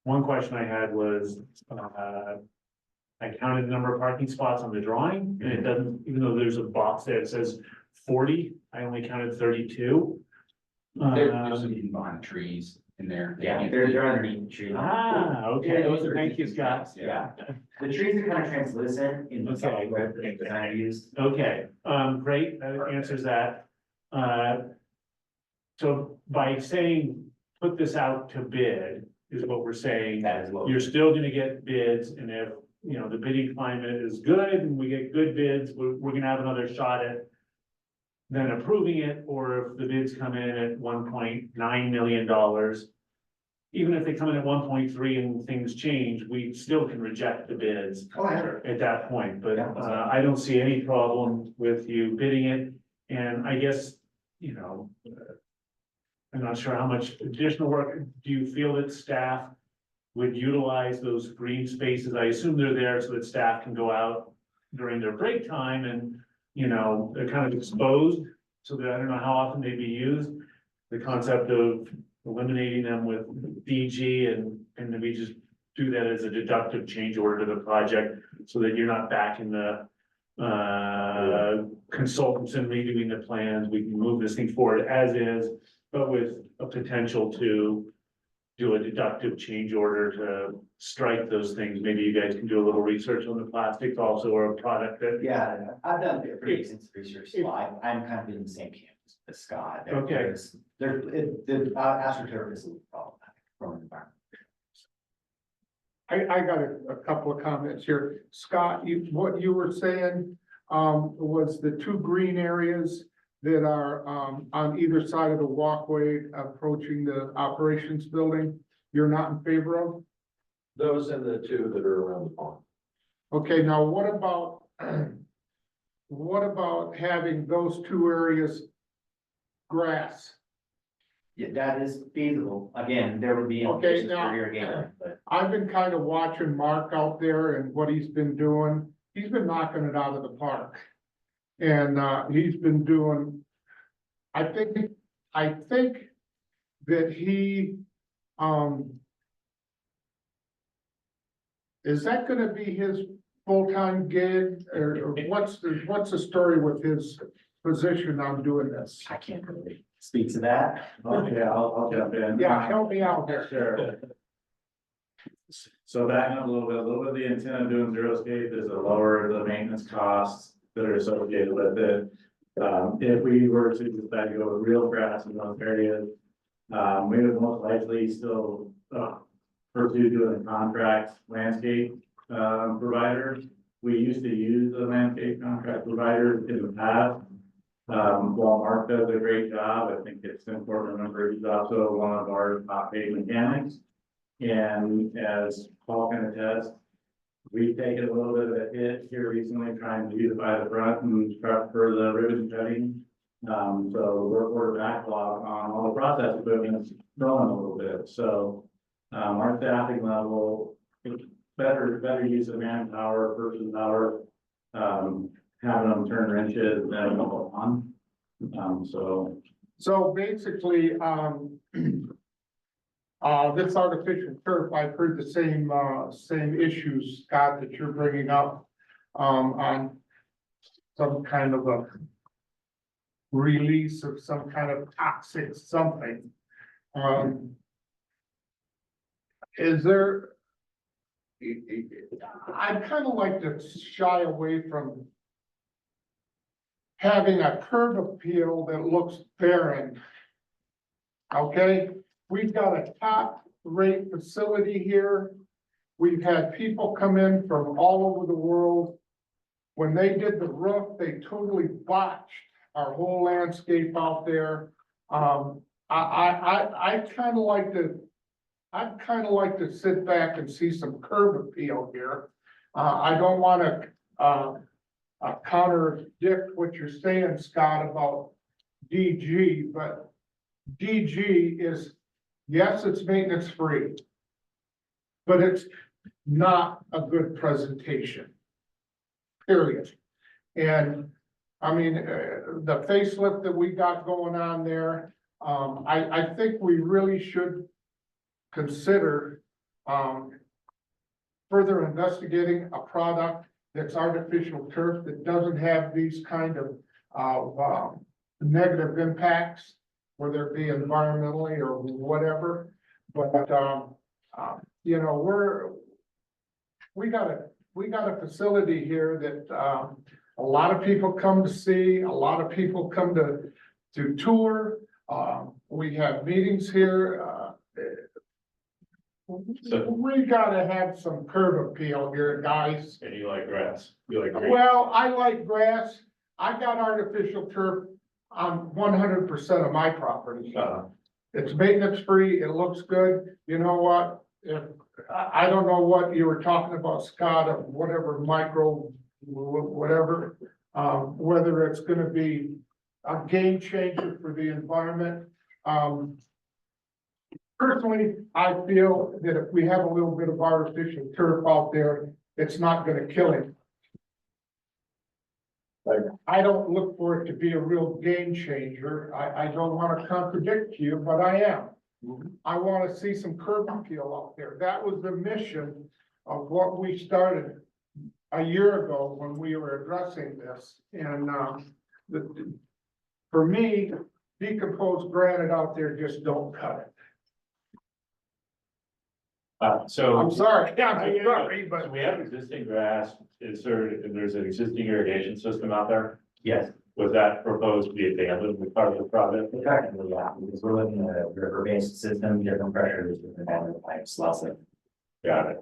One question I had was, I counted the number of parking spots on the drawing, and it doesn't, even though there's a box there that says 40, I only counted 32. There's some hidden behind the trees in there. Yeah, they're underneath the tree. Okay, those are thank you, Scott. Yeah, the trees are kind of translucent in the Okay. software that they kind of used. Okay, great, that answers that. So by saying, put this out to bid, is what we're saying. That is what. You're still gonna get bids, and if, you know, the bidding climate is good, and we get good bids, we're gonna have another shot at then approving it, or if the bids come in at $1.9 million, even if they come in at 1.3 and things change, we still can reject the bids Oh, yeah. at that point, but, Yeah. I don't see any problem with you bidding it, and I guess, you know, I'm not sure how much additional work, do you feel that staff would utilize those green spaces? I assume they're there so that staff can go out during their break time and, you know, they're kind of exposed, so that I don't know how often they'd be used. The concept of eliminating them with DG and then we just do that as a deductive change order to the project, so that you're not back in the consultants and redoing the plans. We can move this thing forward as is, but with a potential to do a deductive change order to strike those things. Maybe you guys can do a little research on the plastics also, or a product that. Yeah, I've done pretty extensive research, so I'm kind of in the same camp as Scott. Okay. The AstroTurf is a little problematic from an environment. I got a couple of comments here. Scott, what you were saying, was the two green areas that are, on either side of the walkway approaching the operations building, you're not in favor of? Those and the two that are around the pond. Okay, now what about, what about having those two areas grass? Yeah, that is feasible. Again, there would be Okay, implications now- for irrigation, but I've been kind of watching Mark out there and what he's been doing. He's been knocking it out of the park. And, he's been doing, I think that he, is that gonna be his full-time gig, or what's the story with his position on doing this? I can't really speak to that. Yeah, I'll jump in. Yeah, help me out there. Sure. So backing up a little bit of the intent of doing zero scape is to lower the maintenance costs that are associated with it. If we were to decide to go with real grass in those areas, we would most likely still, pursue doing a contract landscape, provider. We used to use the landscape contract provider in the past. While Mark does a great job, I think it's important to remember he's also one of our top paid mechanics. And as Paul can attest, we've taken a little bit of a hit here recently trying to beautify the front and prep for the ribbon cutting. So we're backlog on all the process equipment is growing a little bit, so, our staffing level, better use of manpower, person power, having them turn wrenches and then go on. So basically, this artificial turf, I've heard the same issues, Scott, that you're bringing up, on some kind of a release of some kind of toxic something. Is there? I'd kind of like to shy away from having a curb appeal that looks barren. Okay, we've got a top rate facility here. We've had people come in from all over the world. When they did the roof, they totally botched our whole landscape out there. I'd kind of like to sit back and see some curb appeal here. I don't wanna, contradict what you're saying, Scott, about DG, but DG is, yes, it's maintenance free, but it's not a good presentation. Period. And I mean, the facelift that we got going on there, I think we really should consider, further investigating a product that's artificial turf that doesn't have these kind of, negative impacts, whether it be environmentally or whatever. But, you know, we got a facility here that, a lot of people come to see, a lot of people come to tour. We have meetings here, we gotta have some curb appeal here, guys. And you like grass, you like green. Well, I like grass. I got artificial turf on 100% of my property. It's maintenance free, it looks good. You know what? I don't know what you were talking about, Scott, of whatever micro, whatever. Whether it's gonna be a game changer for the environment. Personally, I feel that if we have a little bit of artificial turf out there, it's not gonna kill it. I don't look for it to be a real game changer. I don't wanna contradict you, but I am. I wanna see some curb appeal out there. That was the mission of what we started a year ago when we were addressing this. And, for me, decomposed granite out there just don't cut it. So. I'm sorry, I'm sorry, So but we have existing grass, there's an existing irrigation system out there? Yes, Was that proposed to be abandoned as part of the project? effectively, yeah, because we're looking at a river-based system, different pressures, different kind of pipes, lots of Got it.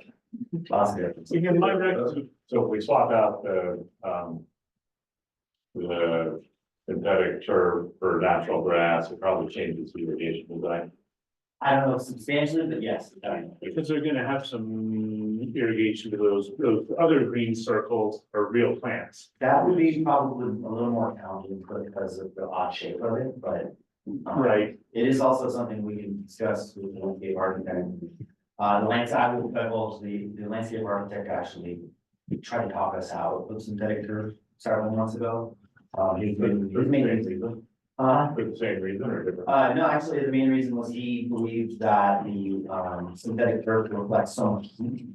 different. In my record, so if we swap out the synthetic turf for natural grass, it probably changes the irrigation design. I don't know substantially, but yes. Because they're gonna have some irrigation to those other green circles or real plants. That would be probably a little more challenging because of the odd shape of it, but. Right. It is also something we can discuss with the landscape architect. The landscape architect actually tried to talk us out of synthetic turf several months ago. He's making. For the same reason or different? No, actually, the main reason was he believed that the synthetic turf reflects so much heat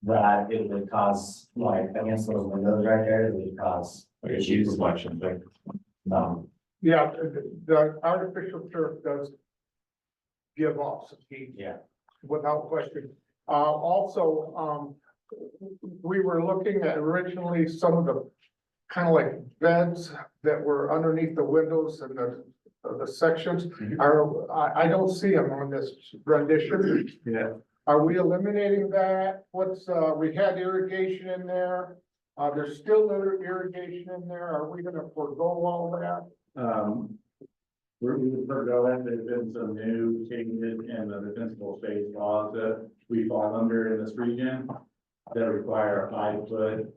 that it would cause, like, against those windows right there, it would cause Like a heat reflection thing. yeah, the artificial turf does give off some heat. Yeah. Without question. Also, we were looking at originally some of the kind of like beds that were underneath the windows and the sections are, I don't see them on this rendition. Yeah. Are we eliminating that? We had irrigation in there. There's still irrigation in there. Are we gonna forego all that? We would forego that, there's been some new changes in the defensible space laws that we fall under in this region that require a 5-foot,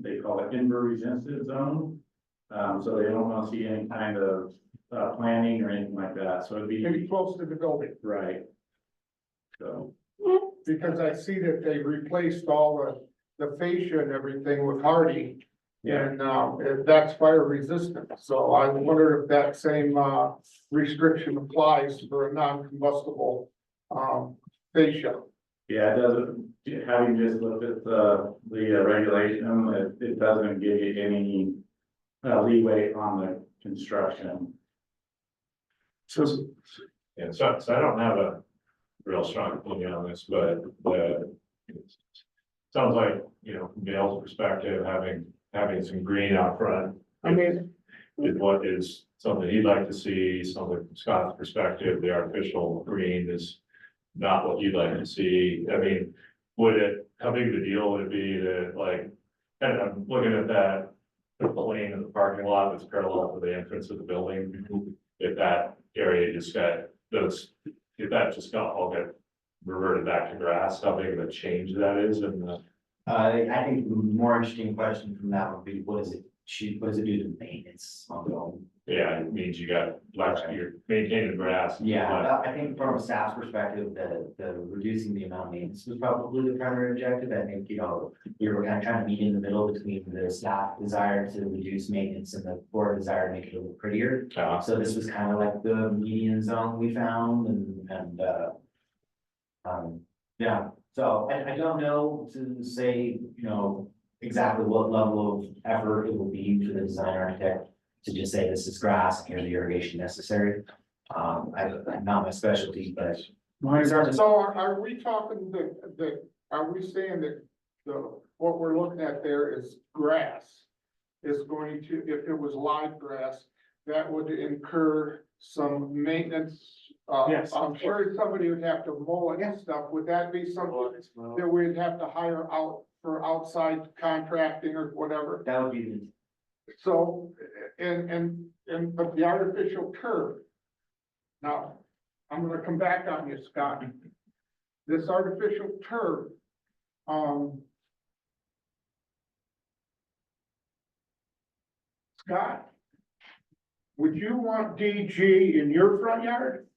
they call it inver resistant zone. So they don't want to see any kind of, planting or anything like that, so it'd be. Maybe close to the building, Right. So. because I see that they replaced all the fascia and everything with hardy. And, that's fire resistant, so I wonder if that same, restriction applies for a non-combustible, fascia. Yeah, it doesn't, having just looked at the regulation, it doesn't give you any leeway on the construction. So, yeah, so I don't have a real strong opinion on this, but sounds like, from Gail's perspective, having some green out front. I mean, Is what is something he'd like to see, something from Scott's perspective, the artificial green is not what you'd like to see. I mean, how big of a deal would it be to like, and I'm looking at that, the lane in the parking lot that's parallel to the entrance of the building. If that area just got, if that just all got reverted back to grass, how big of a change that is and I think the more interesting question from that would be, what does it do to maintenance on the home? yeah, it means you got, you're maintaining the grass. Yeah, I think from a staff's perspective, the reducing the amount of maintenance was probably the primary objective. I think, we were kind of trying to meet in the middle between the staff desire to reduce maintenance and the board desire to make it a little prettier. So this was kind of like the median zone we found yeah, so I don't know to say, exactly what level of effort it will be to the design architect to just say this is grass and here's the irrigation necessary. I'm not my specialty, but. so are we talking are we saying that what we're looking at there is grass? Is going to, if it was live grass, that would incur some maintenance. Yes. I'm sure somebody would have to mow it and stuff. Would that be something that we'd have to hire out for outside contracting or whatever? That would be So, but the artificial turf. Now, I'm gonna come back on you, Scott. This artificial turf, Scott, would you want DG in your front yard?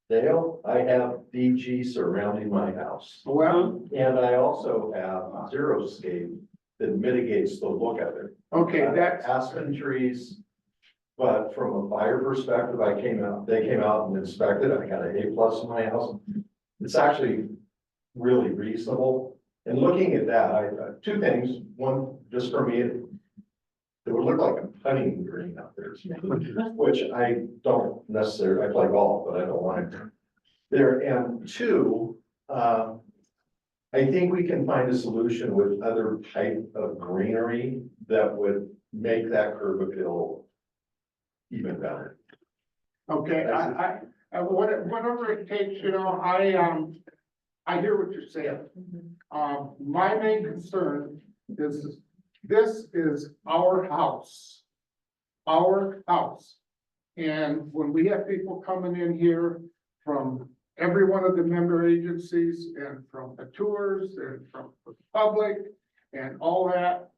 Dale, I have DG surrounding my house. Well, And I also have xeriscape that mitigates the look of it. okay, that's, Aspen trees. But from a fire perspective, they came out and inspected, I got an A+ in my house. It's actually really reasonable. And looking at that, two things, one, just for me, it would look like a putting green out there, which I don't necessarily, I play golf, but I don't want there. And two, I think we can find a solution with other type of greenery that would make that curb appeal even better. okay, whatever it takes, I hear what you're saying. My main concern is, this is our house. Our house. And when we have people coming in here from every one of the member agencies and from the tours and from the public and all that,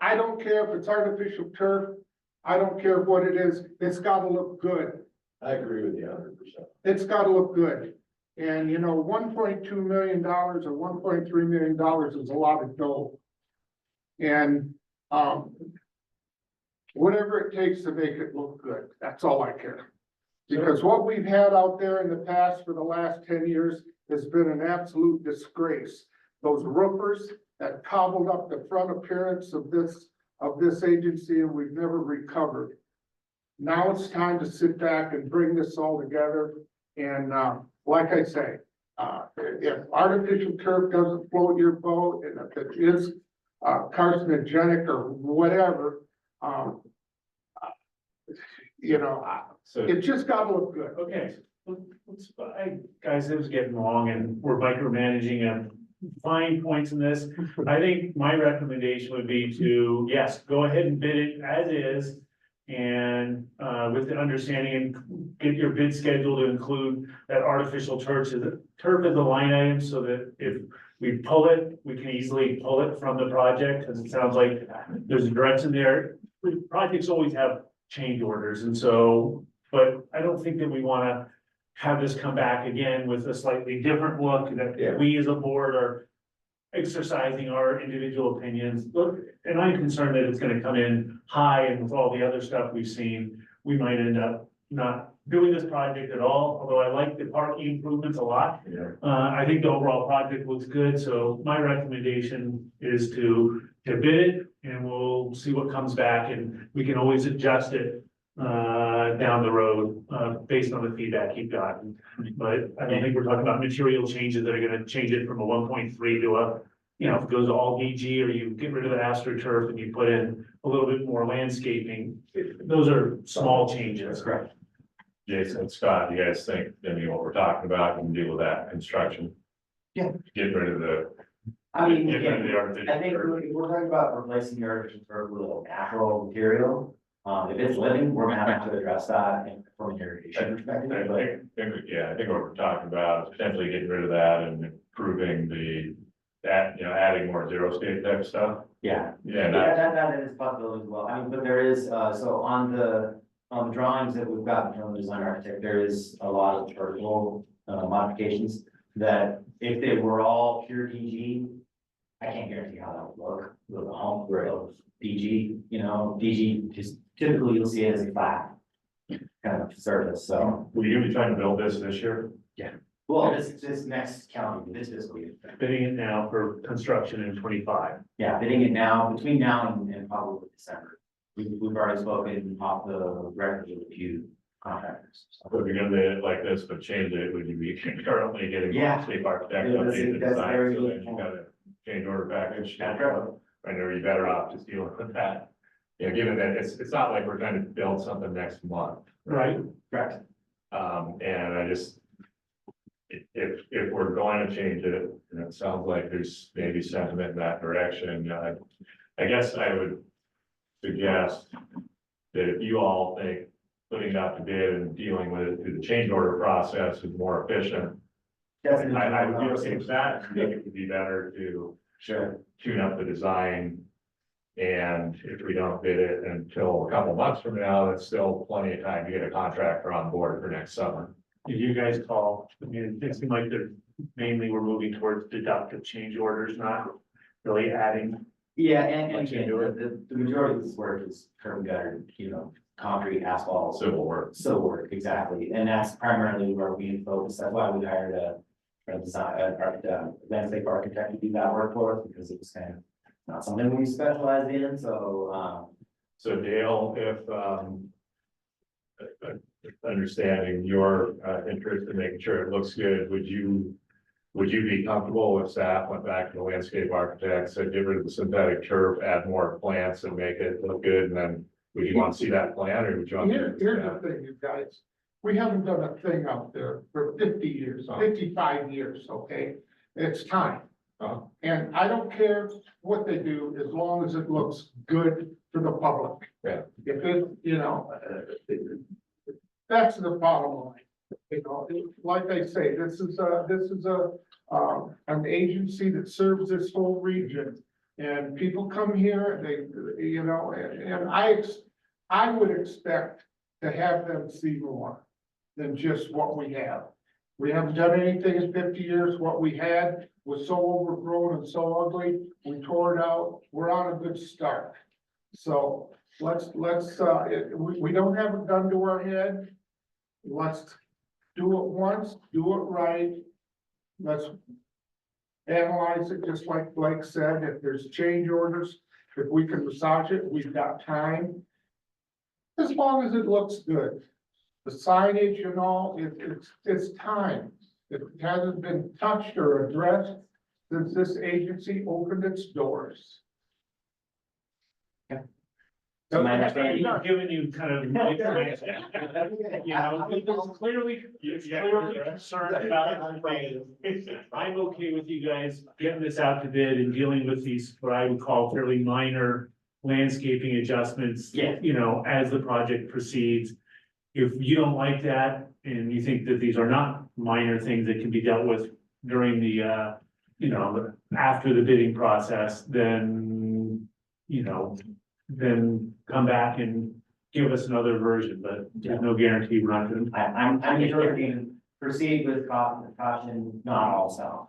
I don't care if it's artificial turf. I don't care what it is. It's gotta look good. I agree with you 100%. It's gotta look good. And $1.2 million or $1.3 million is a lot of dough. And, whatever it takes to make it look good, that's all I care. Because what we've had out there in the past for the last 10 years has been an absolute disgrace. Those roofers that cobbled up the front appearance of this agency, and we've never recovered. Now it's time to sit back and bring this all together. And, like I say, if artificial turf doesn't float your boat, and if it is carcinogenic or whatever, So, it just gotta look good. Okay, guys, it was getting long and we're micromanaging and fine points in this. I think my recommendation would be to, yes, go ahead and bid it as is. And with the understanding and get your bid schedule to include that artificial turf as a line item, so that if we pull it, we can easily pull it from the project, because it sounds like there's a direction there. Projects always have change orders, and so, but I don't think that we wanna have this come back again with a slightly different look, that we as a board are exercising our individual opinions. Look, and I'm concerned that it's gonna come in high, and with all the other stuff we've seen, we might end up not doing this project at all, although I like the parking improvements a lot. Yeah. I think the overall project looks good, so my recommendation is to bid it, and we'll see what comes back, and we can always adjust it down the road, based on the feedback you've gotten. But I don't think we're talking about material changes that are gonna change it from a 1.3 to a, you know, if it goes to all DG, or you get rid of the AstroTurf and you put in a little bit more landscaping. Those are small changes. Correct. Jason, Scott, you guys think, I mean, what we're talking about can deal with that construction? Yeah. Get rid of the. I mean, get rid of the again, artificial I think turf. if we're talking about replacing the artificial turf with a natural material, if it's living, we're gonna have to address that from an irrigation perspective, I but. I think what we're talking about is potentially getting rid of that and improving adding more zero state type stuff. Yeah, Yeah, that is a possibility as well. I mean, but there is, so on the drawings that we've got from the design architect, there is a lot of vertical modifications that if they were all pure DG, I can't guarantee how that would look with a home of DG, DG just typically you'll see it as a flat kind of surface, so. will you be trying to build this year? Well, this next calendar, this fiscal year. Bidding it now for construction in 25. Yeah, bidding it now, between now and probably December. We've already spoken off the record with a few contractors. So. If you're gonna bid it like this, but change it, would you be currently getting? Yeah. State architect Yeah, update the that's design, very so good then you point. got a change order package. That's right. I know you're better off just dealing with that. You know, given that it's not like we're trying to build something next month. Right. Correct. And I just. If we're going to change it, and it sounds like there's maybe sentiment in that direction, I guess I would suggest. That if you all think putting it out to bid and dealing with it through the change order process is more efficient. I would be okay with that. I think it would be better to Sure. tune up the design. And if we don't bid it until a couple months from now, that's still plenty of time to get a contractor on board for next summer. Did you guys call, I mean, it seemed like they're mainly we're moving towards deductive change orders, not really adding. Yeah, and Much again, into it. the majority of this work is curb and gutter, concrete, asphalt, Civil work. civil work, exactly. And that's primarily where we focus. That's why we hired a design, landscape architect to do that work for us, because it was kind of not something we specialized in, so, So Dale, if, understanding your, interest in making sure it looks good, would you be comfortable if staff went back to the landscape architect, said get rid of the synthetic turf, add more plants and make it look good, and then would you want to see that plan, or would you want? Here's the thing, you guys, we haven't done a thing out there for 50 years, 55 years, okay? It's time. And I don't care what they do, as long as it looks good for the public. Yeah. If that's the bottom line. Like I say, this is an agency that serves this whole region. And people come here and they, and I would expect to have them see more than just what we have. We haven't done anything in 50 years. What we had was so overgrown and so ugly. We tore it out. We're on a good start. So let's, we don't have a gun to our head. Let's do it once, do it right. Let's analyze it, just like Blake said. If there's change orders, if we can massage it, we've got time. As long as it looks good. The signage and all, it's time. It hasn't been touched or addressed since this agency opened its doors. So my I'm understanding- not giving you kind of. It's clearly concerned about it. I'm okay with you guys getting this out to bid and dealing with these, what I would call fairly minor landscaping adjustments. Yeah. As the project proceeds. If you don't like that and you think that these are not minor things that can be dealt with during the, after the bidding process, then, then come back and give us another version, but there's no guarantee we're not gonna. I'm interpreting, proceed with caution, not also.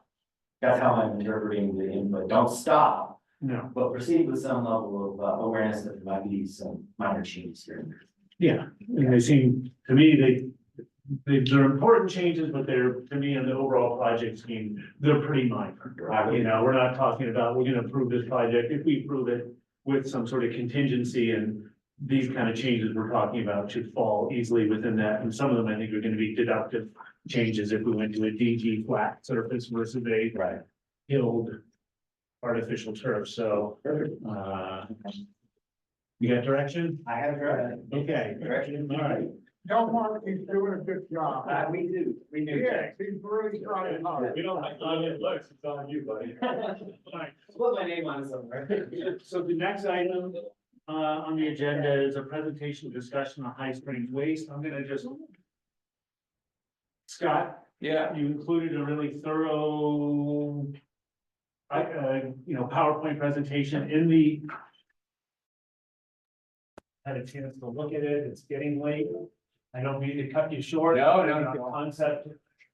That's how I'm interpreting the input. Don't stop, No, but proceed with some level of awareness that there might be some minor changes here. Yeah, and they seem, to me, they're important changes, but they're, to me, in the overall project scheme, they're pretty minor. You know, we're not talking about, we're gonna approve this project, if we approve it with some sort of contingency, and these kind of changes we're talking about should fall easily within that, and some of them I think are gonna be deductive changes if we went to a DG flat surface versus a Right. hilled artificial turf, so, you got direction? I have heard. Okay. Direction. All right. Tell Mark he's doing a good job. We do. Yes, he's really trying hard. We don't have on it, looks, it's on you, buddy. Put my name on it somewhere. So the next item on the agenda is a presentation discussion on high strength waste. I'm gonna just. Scott, Yeah. you included a really thorough. PowerPoint presentation in the. Had a chance to look at it. It's getting late. I don't mean to cut you short. No. Concept,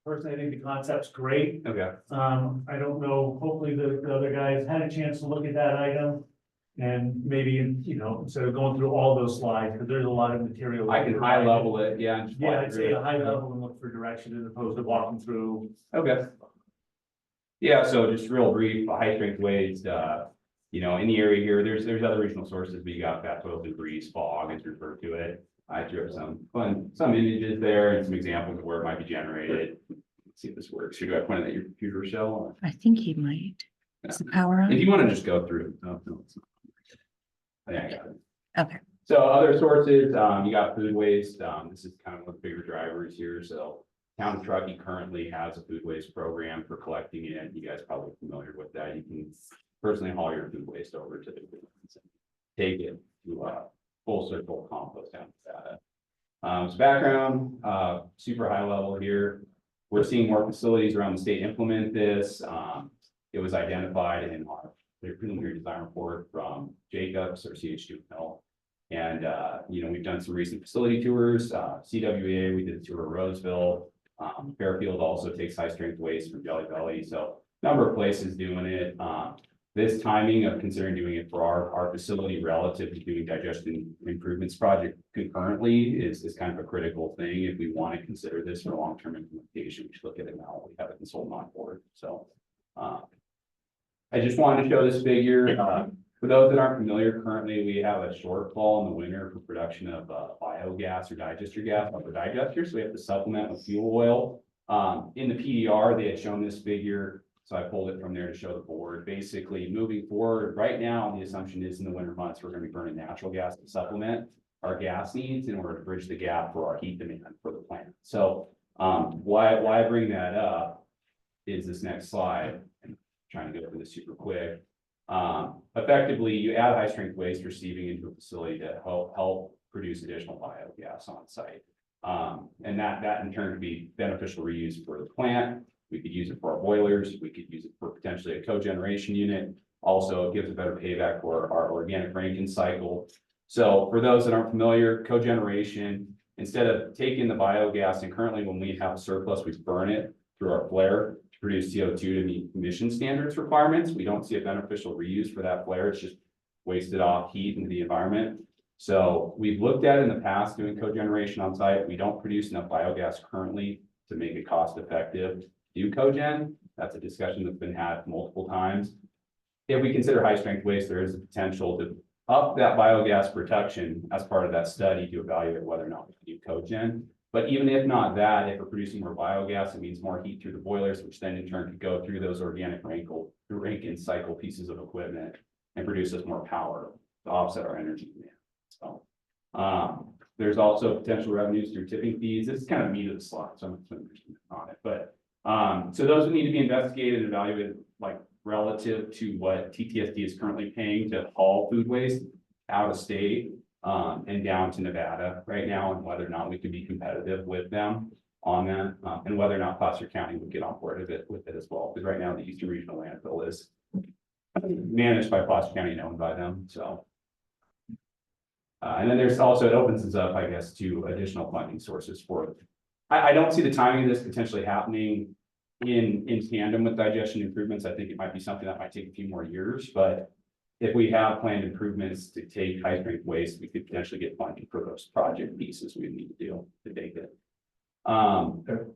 personally, I think the concept's great. Okay. I don't know, hopefully the other guys had a chance to look at that item. And maybe, instead of going through all those slides, because there's a lot of material. I can high level it, yeah. and just Yeah, walk I'd through say it. a high level and look for direction as opposed to walking through. Okay. Yeah, so just real brief, high strength waste, in the area here, there's other regional sources, but you got fat oils and grease, fog, as referred to it. I drew up some images there and some examples of where it might be generated. Let's see if this works. Should I point it at your computer, Rochelle? I think he might. Is the power If on? you want to just go through. No, it's not. Yeah, I got it. Okay. So other sources, you got food waste. This is kind of one of the bigger drivers here. So Town of Truckee currently has a food waste program for collecting it. You guys are probably familiar with that. You can personally haul your food waste over to the take it to full circle compost down data. So background, super high level here. We're seeing more facilities around the state implement this. It was identified in our preliminary design report from Jacobs or CH2 Mill. And, we've done some recent facility tours, CWA, we did a tour of Roseville. Fairfield also takes high strength waste from Jelly Belly. So number of places doing it. This timing of considering doing it for our facility relative to doing digestion improvements project concurrently is kind of a critical thing. If we want to consider this for long-term implementation, we should look at it now. We have a consultant on board. So, I just wanted to show this figure. For those that aren't familiar, currently we have a shortfall in the winter for production of biogas or digester gas off the digester. So we have to supplement with fuel oil. In the PDR, they had shown this figure. So I pulled it from there to show the board. Basically, moving forward, right now, the assumption is in the winter months, we're going to be burning natural gas to supplement our gas needs in order to bridge the gap for our heat demand for the plant. So why I bring that up is this next slide. I'm trying to go through this super quick. Effectively, you add high strength waste receiving into a facility to help produce additional biogas on site. And that in turn could be beneficial reuse for the plant. We could use it for our boilers. We could use it for potentially a cogeneration unit. Also, it gives a better payback for our organic Rankine cycle. So for those that aren't familiar, cogeneration, instead of taking the biogas, and currently when we have a surplus, we burn it through our flare to produce CO2 to meet emission standards requirements. We don't see a beneficial reuse for that flare. It's just wasted off heat into the environment. So we've looked at in the past doing cogeneration on site. We don't produce enough biogas currently to make it cost effective. Do cogen, that's a discussion that's been had multiple times. If we consider high strength waste, there is a potential to up that biogas production as part of that study to evaluate whether or not we can do cogen. But even if not that, if we're producing more biogas, it means more heat through the boilers, which then in turn could go through those organic Rankine cycle pieces of equipment and produce us more power to offset our energy demand. So there's also potential revenues through tipping fees. This is kind of meat of the slide, so I'm not going to on it, but so those would need to be investigated and evaluated like relative to what TTSD is currently paying to haul food waste out of state and down to Nevada right now, and whether or not we could be competitive with them on that, and whether or not Placer County would get on board with it as well. Because right now the Eastern Regional Landfill is managed by Placer County and owned by them. So, and then there's also, it opens us up, I guess, to additional funding sources for it. I don't see the timing of this potentially happening in tandem with digestion improvements. I think it might be something that might take a few more years, but if we have planned improvements to take high strength waste, we could potentially get funding for those project pieces we need to do to take it.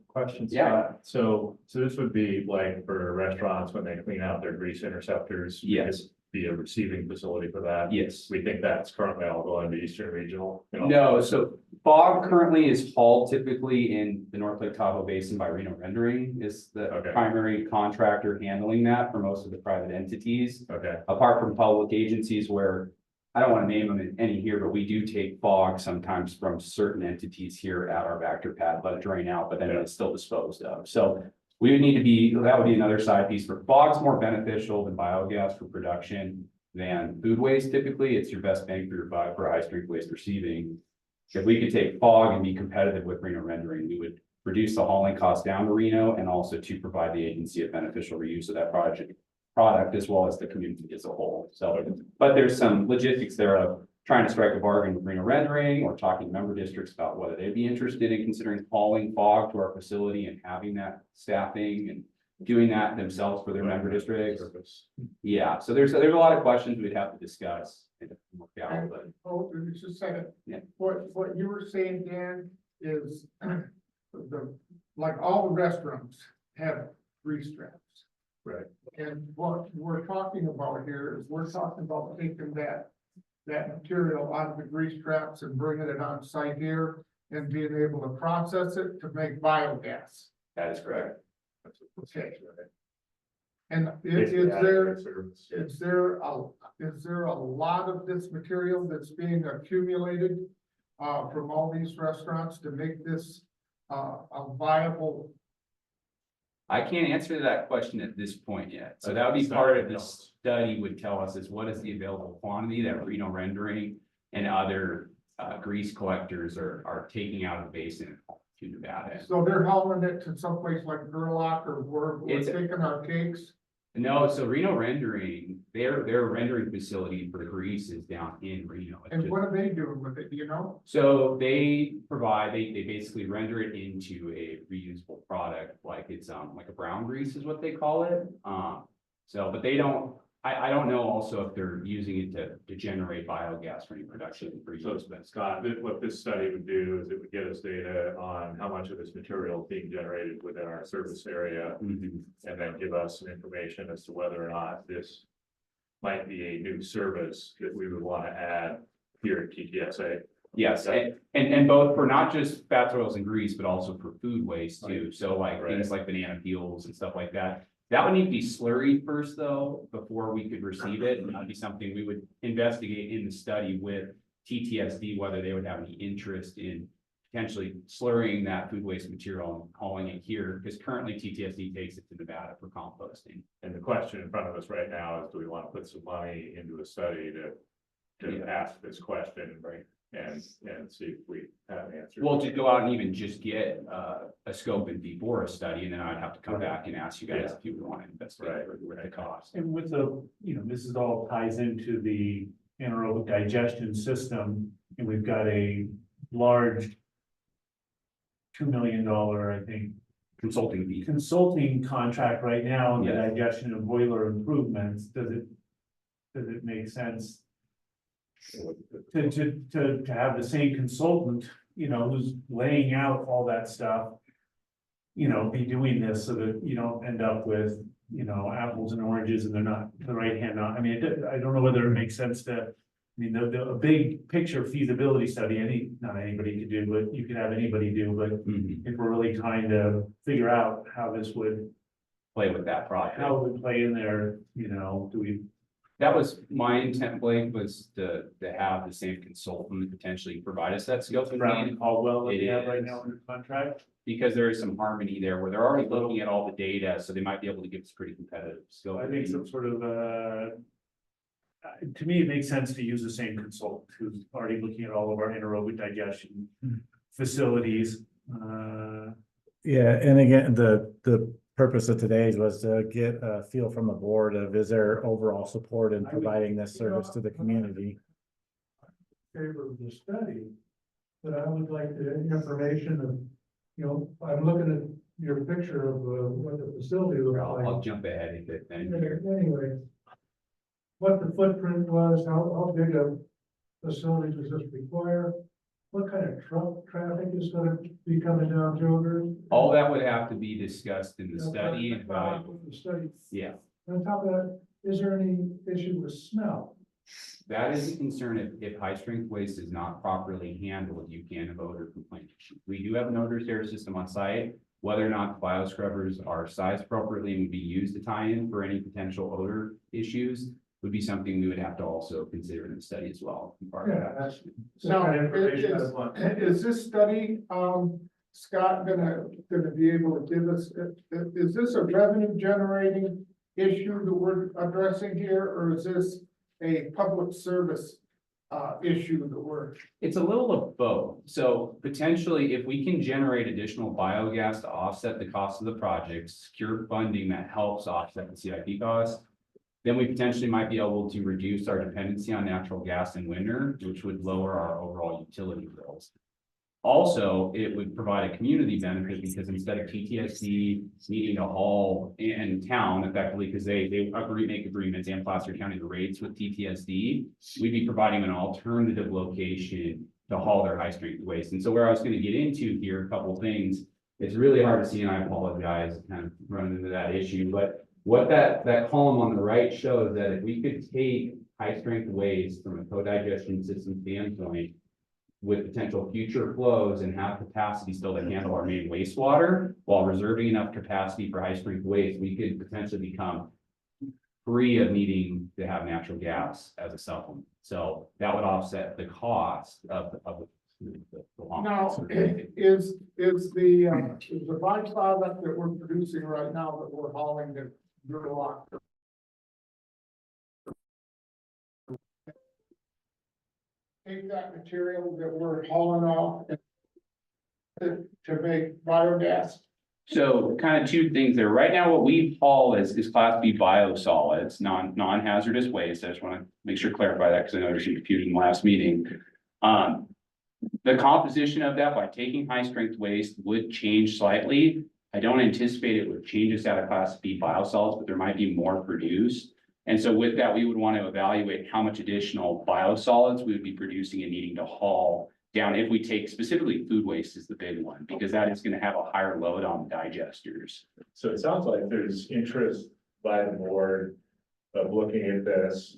Questions? Yeah. So this would be like for restaurants when they clean out their grease interceptors. Yes. it'd Be a receiving facility for that. Yes. We think that's currently all going to Eastern Regional. you know? No, so fog currently is hauled typically in the North Lake Tahoe Basin by Reno Rendering is the Okay. primary contractor handling that for most of the private entities. Okay, Apart from public agencies where, I don't want to name them any here, but we do take fog sometimes from certain entities here at our Vector pad, let it drain out, but then it's still disposed of. So we would need to be, that would be another side piece for fog's more beneficial than biogas for production than food waste. Typically, it's your best bang for your buck for high strength waste receiving. If we could take fog and be competitive with Reno Rendering, we would reduce the hauling cost down to Reno and also to provide the agency a beneficial reuse of that product as well as the community as a whole. So, but there's some logistics there of trying to strike a bargain with Reno Rendering or talking to member districts about whether they'd be interested in considering hauling fog to our facility and having that staffing and doing that themselves for their member districts. Yeah, so there's a lot of questions we'd have to discuss. And work out, but Oh, just a second. Yeah. What you were saying, Dan, is like all the restaurants have grease traps. Right. And what we're talking about here is we're talking about taking that material out of the grease traps and bringing it on site here and being able to process it to make biogas. that is correct. Okay. And Basically, is there, service. is there a lot of this material that's being accumulated from all these restaurants to make this a viable? I can't answer that question at this point yet. So that would be part of the study would tell us is what is the available quantity that Reno Rendering and other grease collectors are taking out of the basin to Nevada. So they're hauling it to someplace like Gerlach or we're It's- taking our cakes? No, so Reno Rendering, their rendering facility for the grease is down in Reno. It's And just- what are they doing with it, do you know? So they provide, they basically render it into a reusable product, like it's like a brown grease is what they call it. So, but they don't, I don't know also if they're using it to generate biogas for any production for So use, but Scott, what this study would do is it would get us data on how much of this material is being generated within our service area. Mhm. And then give us some information as to whether or not this might be a new service that we would want to add here at TTSA. Yes, and both for not just fats, oils and grease, but also for food waste too. So like Right. things like banana peels and stuff like that. That would need to be slurried first though, before we could receive it. And that'd be something we would investigate in the study with TTSD, whether they would have any interest in potentially slurrying that food waste material and hauling it here, because currently TTSD takes it to Nevada for composting. And the question in front of us right now is, do we want to put some money into a study to Yeah. ask this question? Right. And see if we have an answer. Well, to go out and even just get a scope and before a study, and then I'd have to come Right. back and ask you guys Yeah. if you would want to investigate with the cost. And with the, this is all ties into the anaerobic digestion system, and we've got a large $2 million, I think, Consulting fee. consulting contract right now on the Yes. digestion of boiler improvements. Does it make sense to have the same consultant, who's laying out all that stuff, be doing this so that you don't end up with, apples and oranges and they're not the right hand on. I mean, I don't know whether it makes sense to, a big picture feasibility study, not anybody could do, but you could have anybody do, but Mhm. if we're really trying to figure out how this would, Play with that project. how it would play in there, do we? That was my intent, Blake, was to have the same consultant potentially provide us that scope and Brown plan. and Caldwell that we It have right is. now under contract? Because there is some harmony there where they're already looking at all the data, so they might be able to give us pretty competitive scope. I think some sort of, to me, it makes sense to use the same consultant who's already looking at all of our anaerobic digestion facilities. Yeah, and again, the purpose of today's was to get a feel from the board of, is there overall support in providing this service to the community? Favor of the study, but I would like the information of, I'm looking at your picture of what the facility looks like. I'll jump ahead if it, then. Anyway, what the footprint was, how big a facility does this require? What kind of truck traffic is gonna be coming down through All that would have to be discussed in the there? study and evaluated. The study. Yeah, On top of that, is there any issue with smell? that is a concern. If high strength waste is not properly handled, you can have odor complaints. We do have an odor care system on site. Whether or not bio scrubbers are sized appropriately and would be used to tie in for any potential odor issues would be something we would have to also consider in the study as well. Yeah, that's. Now, kind of information I want. is this study, Scott, gonna be able to give us, is this a revenue generating issue that we're addressing here, or is this a public service issue that we're? It's a little of both. So potentially, if we can generate additional biogas to offset the cost of the project, secure funding that helps offset the CIP costs, then we potentially might be able to reduce our dependency on natural gas in winter, which would lower our overall utility bills. Also, it would provide a community benefit because instead of TTSD needing to haul in town effectively, because they make agreements and Placer County the rates with TTSD, we'd be providing an alternative location to haul their high strength waste. And so where I was going to get into here, a couple things, it's really hard to see, and I apologize, kind of running into that issue, but what that column on the right shows that if we could take high strength waste from a co-digestion system standpoint with potential future flows and have capacity still to handle our main wastewater while reserving enough capacity for high strength waste, we could potentially become free of needing to have natural gas as a supplement. So that would offset the cost of the long. Now, is the byproduct that we're producing right now that we're hauling to Gerlach? Take that material that we're hauling off to make biogas? So kind of two things there. Right now, what we haul is class B biosolids, non-hazardous waste. I just want to make sure to clarify that because I know there's some confusion in the last meeting. The composition of that by taking high strength waste would change slightly. I don't anticipate it would change us out of class B biosolids, but there might be more produced. And so with that, we would want to evaluate how much additional biosolids we would be producing and needing to haul down if we take specifically food waste is the big one, because that is going to have a higher load on digesters. So it sounds like there's interest by the board of looking at this.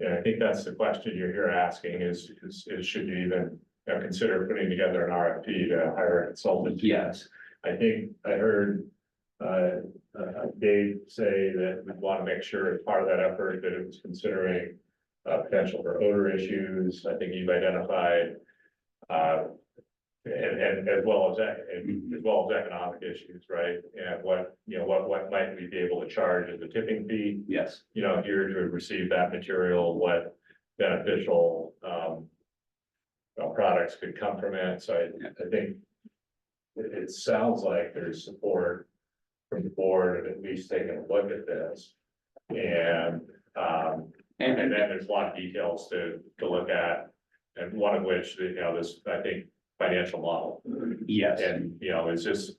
And I think that's the question you're here asking is should you even consider putting together an RFP to hire a consultant? Yes. I think I heard Dave say that we want to make sure as part of that effort that it was considering potential for odor issues. I think you've identified and as well as economic issues, right? And what might we be able to charge as a tipping fee? Yes. Here to receive that material, what beneficial products could come from it. So I think it sounds like there's support from the board of at least taking a look at this. And then there's a lot of details to look at. And one of which, this, I think, financial model. Yes. And, it's just,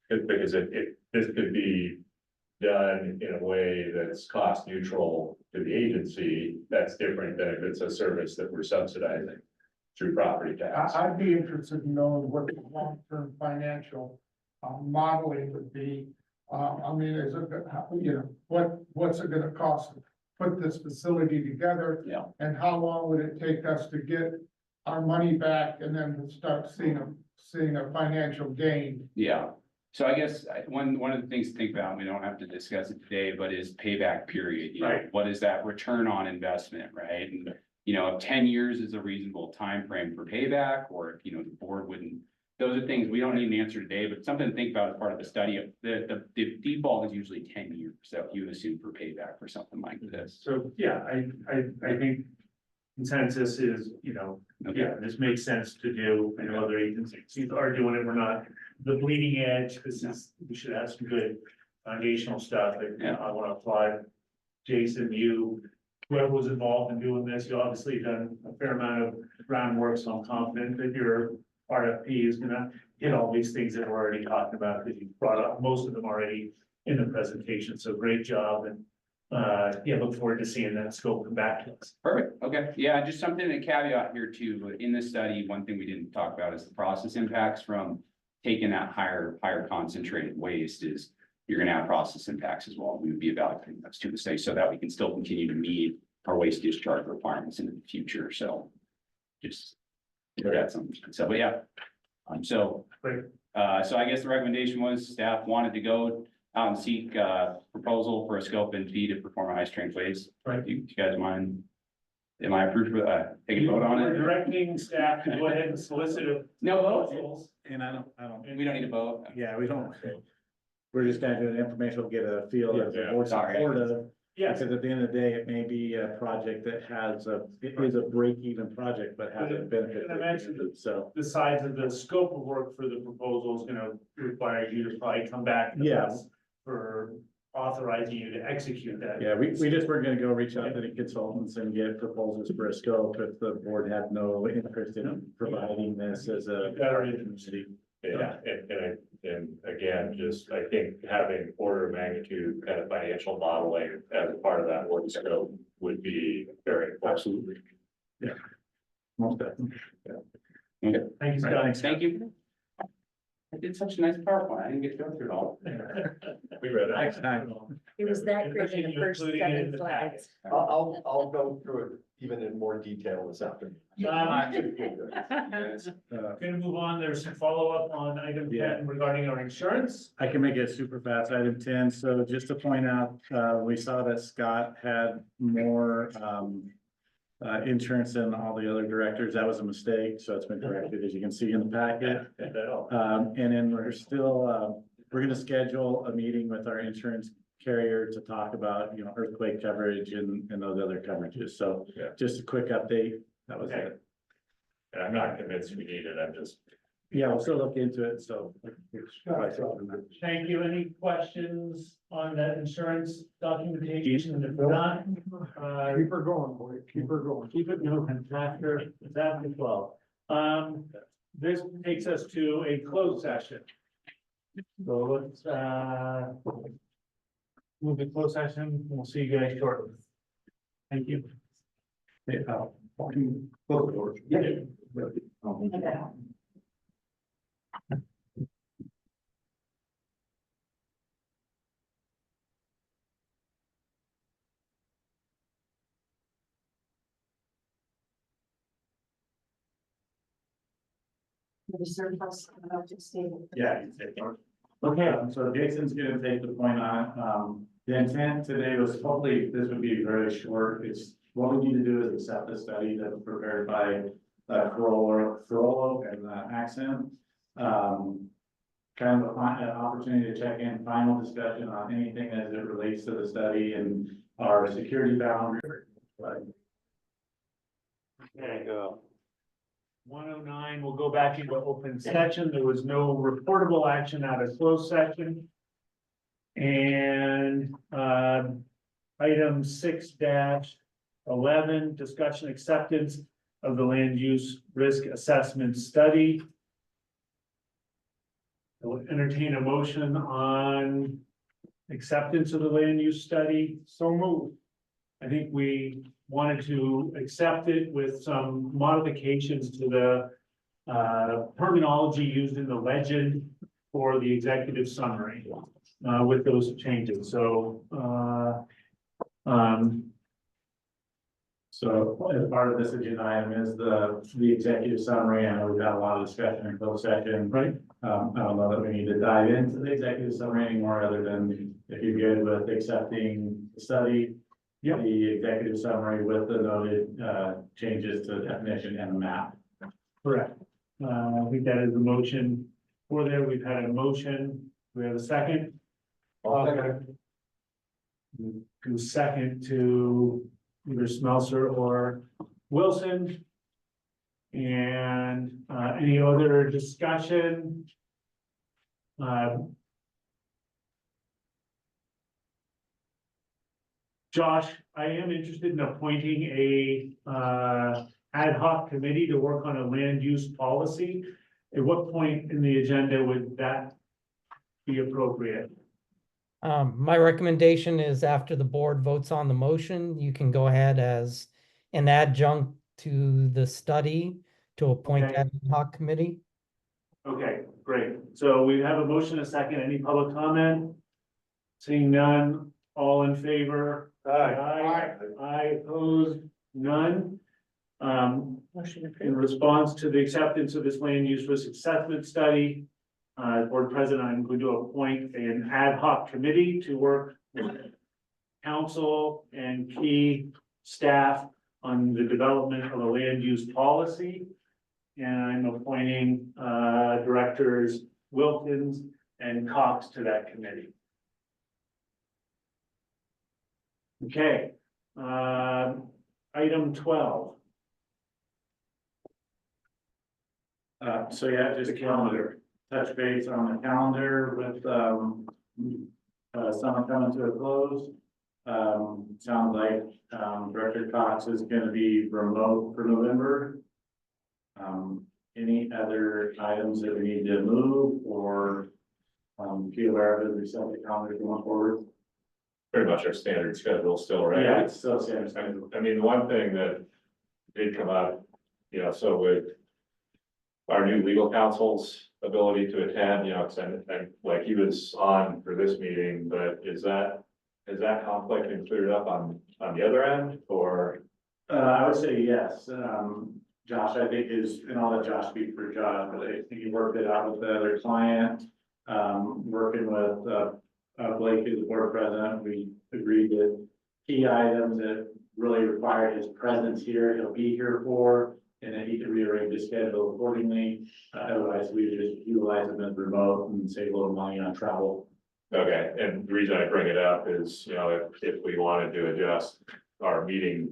because this could be done in a way that's cost neutral to the agency. That's different than if it's a service that we're subsidizing through property tax. I'd be interested in knowing what the long-term financial modeling would be. Is it, what's it gonna cost to put this facility together? Yeah. And how long would it take us to get our money back and then start seeing a financial gain? Yeah. So I guess one of the things to think about, and we don't have to discuss it today, but is payback period. Right. What is that return on investment, right? And, if 10 years is a reasonable time frame for payback, or if, the board wouldn't, those are things we don't need an answer today, but something to think about as part of the study. The default is usually 10 years. So you would assume for payback for something like this. So, yeah, I think consensus is, yeah, this makes sense to do. I know other agencies are doing it. We're not the bleeding edge. We should have some good foundational stuff. I want to applaud Jason, whoever was involved in doing this. You obviously done a fair amount of groundwork, so I'm confident that your RFP is gonna hit all these things that we're already talking about, because you brought up most of them already in the presentation. So great job. And yeah, look forward to seeing that scope come back to us. Perfect, okay, yeah, just something to caveat here too, but in this study, one thing we didn't talk about is the process impacts from taking that higher concentrated waste is, you're gonna have process impacts as well. We would be evaluating those to the study so that we can still continue to meet our waste discharge requirements in the future, so. Just, that's something, so, but yeah. So, Great. so I guess the recommendation was staff wanted to go out and seek, proposal for a scope and fee to perform a high strength waste. Right. You guys mind? Am I approved for, take a vote on We're it? directing staff to go ahead and solicit a No vote? proposals. And I don't, We don't need a vote. yeah, we don't, we're just kind of doing informational, get a feel of the Yeah, board's sorry. supportive. Yes, Because at the end of the day, it may be a project that has it is a break-even project, but has a benefit. And I mentioned So, the size of the scope of work for the proposal is gonna require you to probably come back to Yeah. us for authorizing you to execute that. yeah, we just were gonna go reach out to the consultants and get proposals for a scope if the board had no interest in providing this as a. Better. Yeah, and again, just I think having order of magnitude kind of financial modeling as a part of that work scope would be very important. Absolutely. Yeah. Most definitely. Thank you, Scott. Thank you. I did such a nice PowerPoint. I didn't get to go through it all. We read it. Next time. It was that great in the first Including it in 7 the slides. I'll go through it even in more detail this afternoon. Gonna move on, there's some follow-up on item Yeah. 10 regarding our insurance. I can make it super fast, item 10, so just to point out, we saw that Scott had more, insurance than all the other directors, that was a mistake, so it's been corrected, as you can see in the packet. And then we're still, we're gonna schedule a meeting with our insurance carrier to talk about, earthquake coverage and those other coverages, so Yeah. just a quick update, that was Okay. it. And I'm not convinced we need it, I'm just. Yeah, we'll still look into it, so. Thank you. Any questions on that insurance documentation? If not, Keep her going, boy, keep her going. keep it moving after 12. This takes us to a closed session. So let's, move to closed session. We'll see you guys shortly. Thank you. Yeah. Okay, so Jason's gonna take the point on it. The intent today was hopefully this would be very short. It's what we need to do is accept the study that was prepared by Carollo and Accent. Kind of an opportunity to check in, final discussion on anything as it relates to the study and our security boundary. Okay. 109, we'll go back into open session. There was no reportable action out of closed session. And item 6-11, discussion acceptance of the land use risk assessment study. I will entertain a motion on acceptance of the land use study. So moved. I think we wanted to accept it with some modifications to the terminology used in the legend for the executive summary with those changes. So So as part of this agenda item is the executive summary. I know we've had a lot of discussion in closed session. right, I don't know that we need to dive into the executive summary anymore, other than if you're good with accepting the study. Yep. The executive summary with the noted changes to the definition and the map. correct. I think that is the motion for there. We've had a motion. We have a second. Do second to either Smelser or Wilson. And any other discussion? Josh, I am interested in appointing a ad hoc committee to work on a land use policy. At what point in the agenda would that be appropriate? My recommendation is after the board votes on the motion, you can go ahead as an adjunct to the study to appoint Okay. that ad hoc committee. Okay, great. So we have a motion, a second. Any public comment? Seeing none, all in favor? Aye. Aye, opposed, none. Motion In approved. response to the acceptance of this land use risk assessment study, Board President, I'm going to appoint an ad hoc committee to work with council and key staff on the development of a land use policy. And I'm appointing, directors Wilkins and Cox to that committee. Okay, item 12. So yeah, just a calendar, touch base on the calendar with, summer coming to a close. Sounds like, Director Cox is gonna be remote for November. Any other items that we need to move or, be aware of as we set the calendar going forward? Pretty much our standard schedule still, right? Yeah, it's still same. I mean, the one thing that did come up, so with our new legal counsel's ability to attend, and like he was on for this meeting, but is that conflict been cleared up on the other end, or? I would say yes. Josh, I think and I'll let Josh speak for Josh, but I think he worked it out with the other client. Working with, Blake, who's the board president, we agreed that key items that really require his presence here, he'll be here for, and then he can rearrange his schedule accordingly. Otherwise, we would just utilize him as remote and save a little money on travel. Okay, and the reason I bring it up is, if we wanted to adjust our meeting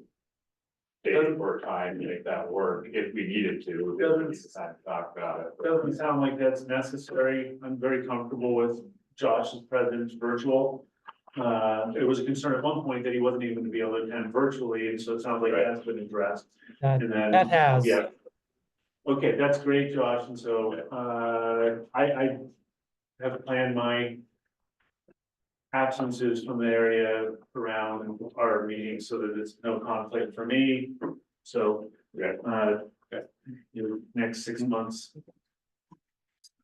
date or time to make that work, if we needed to, we need to time to talk about it. Doesn't sound like that's necessary. I'm very comfortable with Josh's presence virtual. It was a concern at one point that he wasn't even gonna be able to attend virtually, and so it sounds like that's been addressed. That, And then, that has. yeah. Okay, that's great, Josh, and so, I have planned my absences from the area around our meetings so that it's no conflict for me. So, your next 6 months.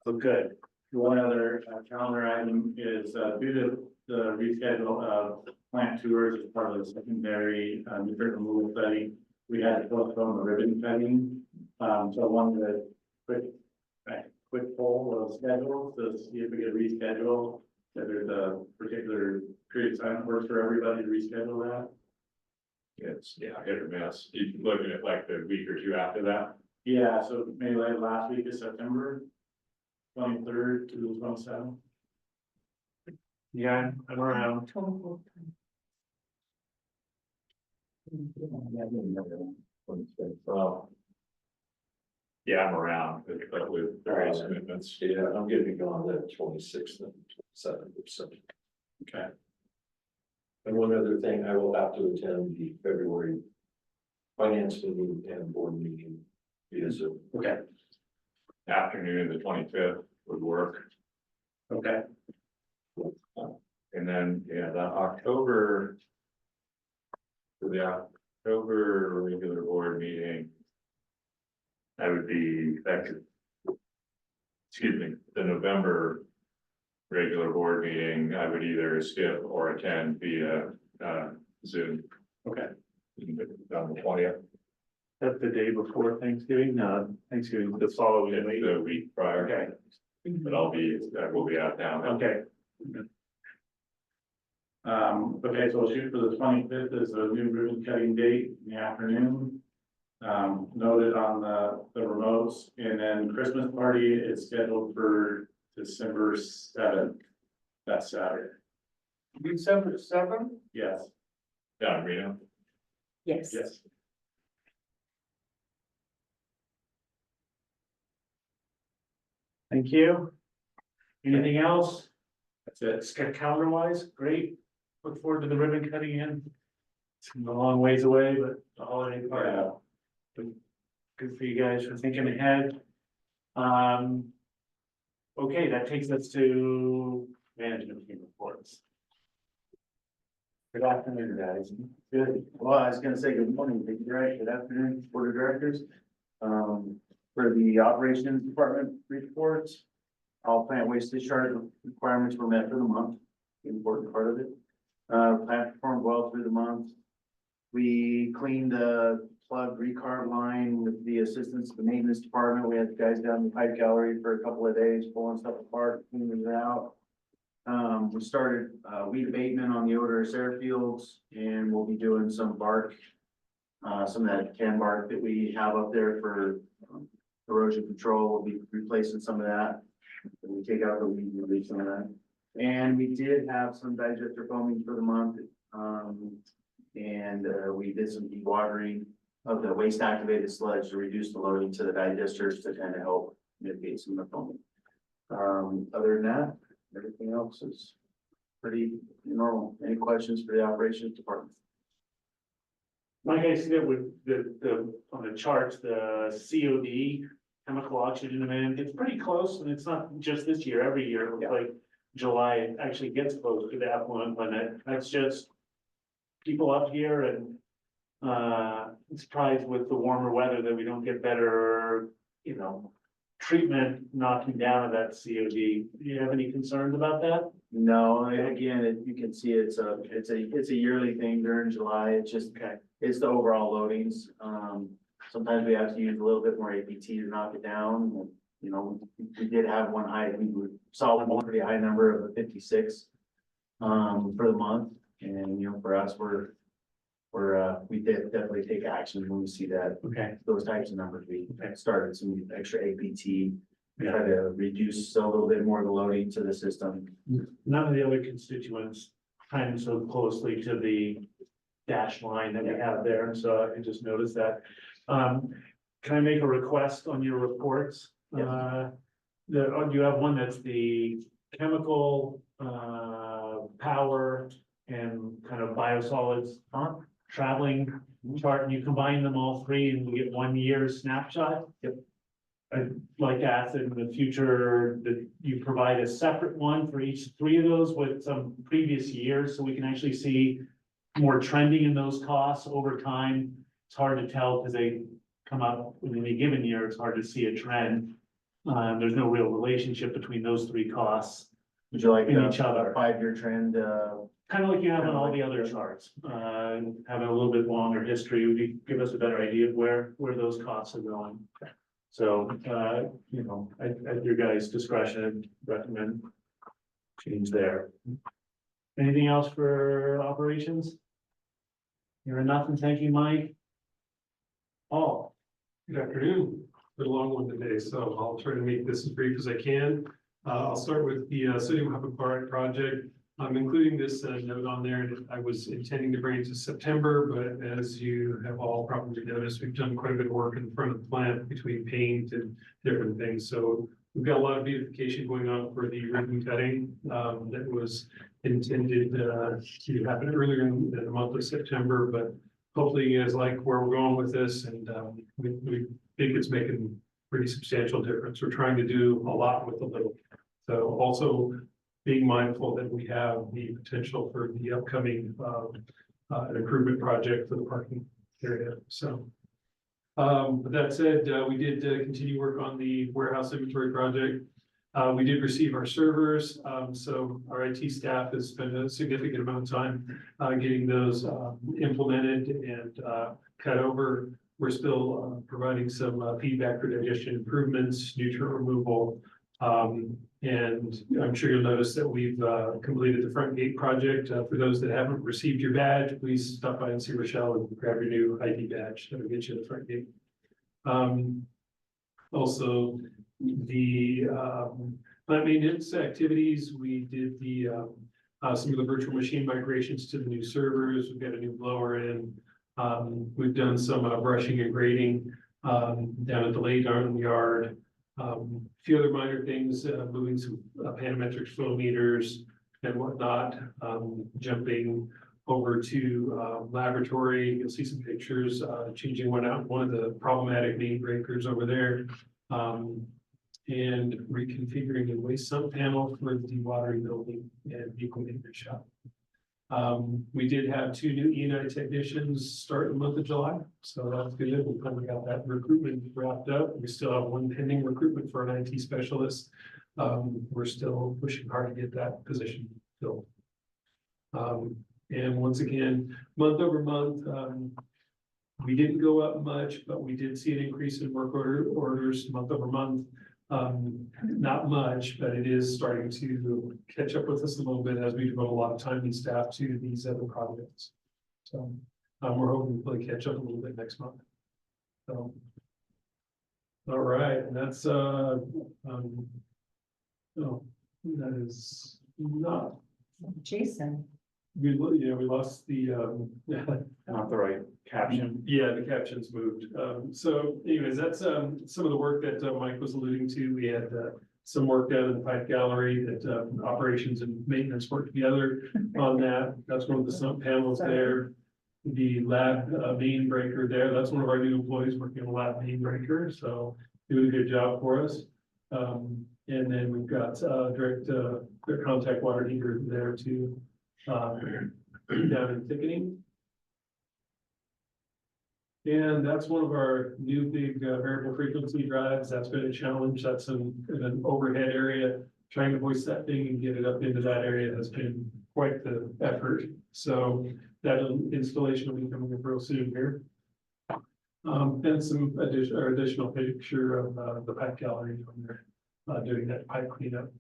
Look good. One other calendar item is due to the reschedule of plant tours as part of the secondary nutrient removal study. We had to postpone the ribbon cutting. So I wanted a quick poll of schedules to see if we could reschedule. If there's a particular period of time that works for everybody to reschedule that. It's, hit or miss. You looking at like the week or two after that? Yeah, so maybe like last week of September 23rd to the 27th. Yeah, I'm around. Well. Yeah, I'm around, but with various commitments. Yeah, I'm gonna be gone the 26th and 27th of September. Okay. And one other thing, I will have to attend the February finance meeting and board meeting via Zoom. Okay. Afternoon, the 25th would work. Okay. And then, the October. For the October regular board meeting. The November regular board meeting, I would either skip or attend via Zoom. Okay. On the 20th. That's the day before Thanksgiving? No, Thanksgiving, the following week. The week prior. Okay, But I will be out of town. okay. Okay, so we'll shoot for the 25th as a new ribbon cutting date in the afternoon. Noted on the remotes, and then Christmas party is scheduled for December 7th. That's Saturday. December 7th? Yes, Yeah, Reno. Yes. yes. Thank you. Anything else? That's it. It's calendar wise, great. Look forward to the ribbon cutting in. It's a long ways away, but the holiday part. Yeah. Good for you guys for thinking ahead. Okay, that takes us to management team reports. Good afternoon, guys. Good. Well, I was gonna say good morning, thank you, right? Good afternoon, Board of Directors. For the Operations Department reports, all plant waste discharge requirements were met for the month, the important part of it. Plant performed well through the month. We cleaned the plug recarb line with the assistance of the maintenance department. We had guys down in the pipe gallery for a couple of days, pulling stuff apart, cleaning it out. We started, weed abatement on the odorous airfields, and we'll be doing some bark. Some of that can bark that we have up there for erosion control, we'll be replacing some of that. And we take out the weed, release some of that. And we did have some digester foaming for the month. We did some dewatering of the waste activated sludge to reduce the loading to the digesters to kind of help mitigate some of the foaming. Other than that, everything else is pretty normal. Any questions for the operations department? Mike, I see that with on the charts, the COD, chemical oxygen demand, it's pretty close, and it's not just this year, every year, it looks like July, it actually gets close to the effluent limit. That's just people up here and surprised with the warmer weather that we don't get better, treatment knocking down of that COD. Do you have any concerns about that? No, again, you can see it's a yearly thing during July. It's just, it's the overall loadings. Sometimes we have to use a little bit more APT to knock it down. We did have one high, we saw one pretty high number of a 56 for the month. And, for us, we definitely take action when we see that. Okay. Those types of numbers. We started some extra APT, try to reduce a little bit more of the loading to the system. None of the other constituents time so closely to the dash line that we have there, and so I just noticed that. Can I make a request on your reports? Yes. You have one that's the chemical, power and kind of biosolids traveling chart, and you combine them all three and we get 1 year snapshot? Yep. I'd like to ask that in the future that you provide a separate one for each three of those with some previous years, so we can actually see more trending in those costs over time. It's hard to tell because they come up in any given year, it's hard to see a trend. There's no real relationship between those three costs. Would you like In each other. a 5-year trend? Kind of like you have on all the other charts, having a little bit longer history would give us a better idea of where those costs are going. So, at your guys' discretion, I'd recommend change there. Anything else for operations? You're nothing, thank you, Mike. Paul. Good afternoon. Been a long one today, so I'll try to make this as brief as I can. I'll start with the sodium hypochlorite project. I'm including this note on there, and I was intending to bring it to September, but as you have all probably noticed, we've done quite a bit of work in the front of the plant between paint and different things. So we've got a lot of beautification going on for the ribbon cutting that was intended to happen earlier in the month of September, but hopefully you guys like where we're going with this, and we think it's making pretty substantial difference. We're trying to do a lot with a little. So also being mindful that we have the potential for the upcoming improvement project for the parking area. So with that said, we did continue work on the warehouse inventory project. We did receive our servers, so our IT staff has spent a significant amount of time getting those implemented and cut over. We're still providing some feedback for digestion improvements, nutrient removal. And I'm sure you'll notice that we've completed the front gate project. For those that haven't received your badge, please stop by and see Rochelle and grab your new ID badge. That'll get you to the front gate. Also, the plant maintenance activities, we did the some of the virtual machine migrations to the new servers. We've got a new blower in. We've done some brushing and grading down at the late arm yard. A few other minor things, moving some panometric flow meters and whatnot, jumping over to laboratory. You'll see some pictures, changing one of the problematic main breakers over there, and reconfiguring the waste sump panel for the dewatering building and vehicle maintenance shop. We did have 2 new E&I technicians start in the month of July, so that's good. We finally got that recruitment wrapped up. We still have 1 pending recruitment for an IT specialist. We're still pushing hard to get that position filled. And once again, month over month, we didn't go up much, but we did see an increase in work orders month over month. Not much, but it is starting to catch up with us a little bit as we devote a lot of time and staff to these other projects. So, we're hoping to really catch up a little bit next month. So. All right, and that's, no, that is not, Jason. we lost the, Not the right caption. yeah, the captions moved. So anyways, that's, some of the work that Mike was alluding to. We had, some work done in the pipe gallery that, operations and maintenance worked together on that. That's one of the sump panels there. The lab, main breaker there, that's one of our new employees working on the lab main breaker, so doing a good job for us. And then we've got, direct contact water heater there too, down in thickening. And that's one of our new big variable frequency drives. That's been a challenge. That's an overhead area. Trying to voice that thing and get it up into that area has been quite the effort. So that installation will be coming up real soon here. And some additional picture of the pipe gallery when they're doing that pipe cleanup.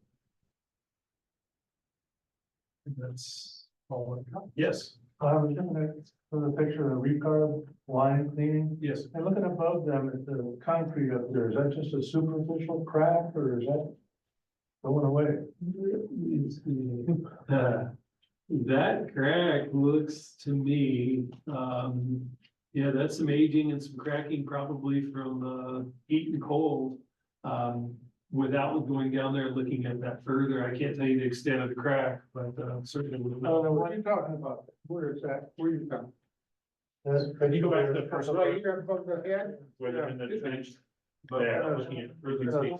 And that's all I've got. Yes. I was looking at the picture of the recarb line cleaning, Yes. and looking above them at the concrete up there, is that just a superficial crack or is that going away? That crack looks to me, yeah, that's some aging and some cracking probably from heat and cold. Without going down there and looking at that further, I can't tell you the extent of the crack, but certainly. What are you talking about? Where is that? Where you from? Can you go back to the first Right one? here above the head. Where they're in the trench. Yeah, looking at further space.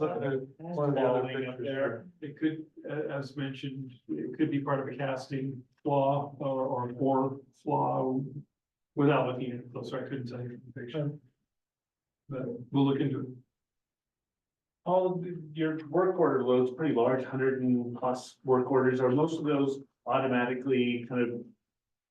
One of the other Falling up pictures there. It could, as mentioned, it could be part of a casting flaw or a bore flaw. Without looking at it closer, I couldn't tell you from the picture. But we'll look into it. All your work order load's pretty large, 100+ work orders. Are most of those automatically kind of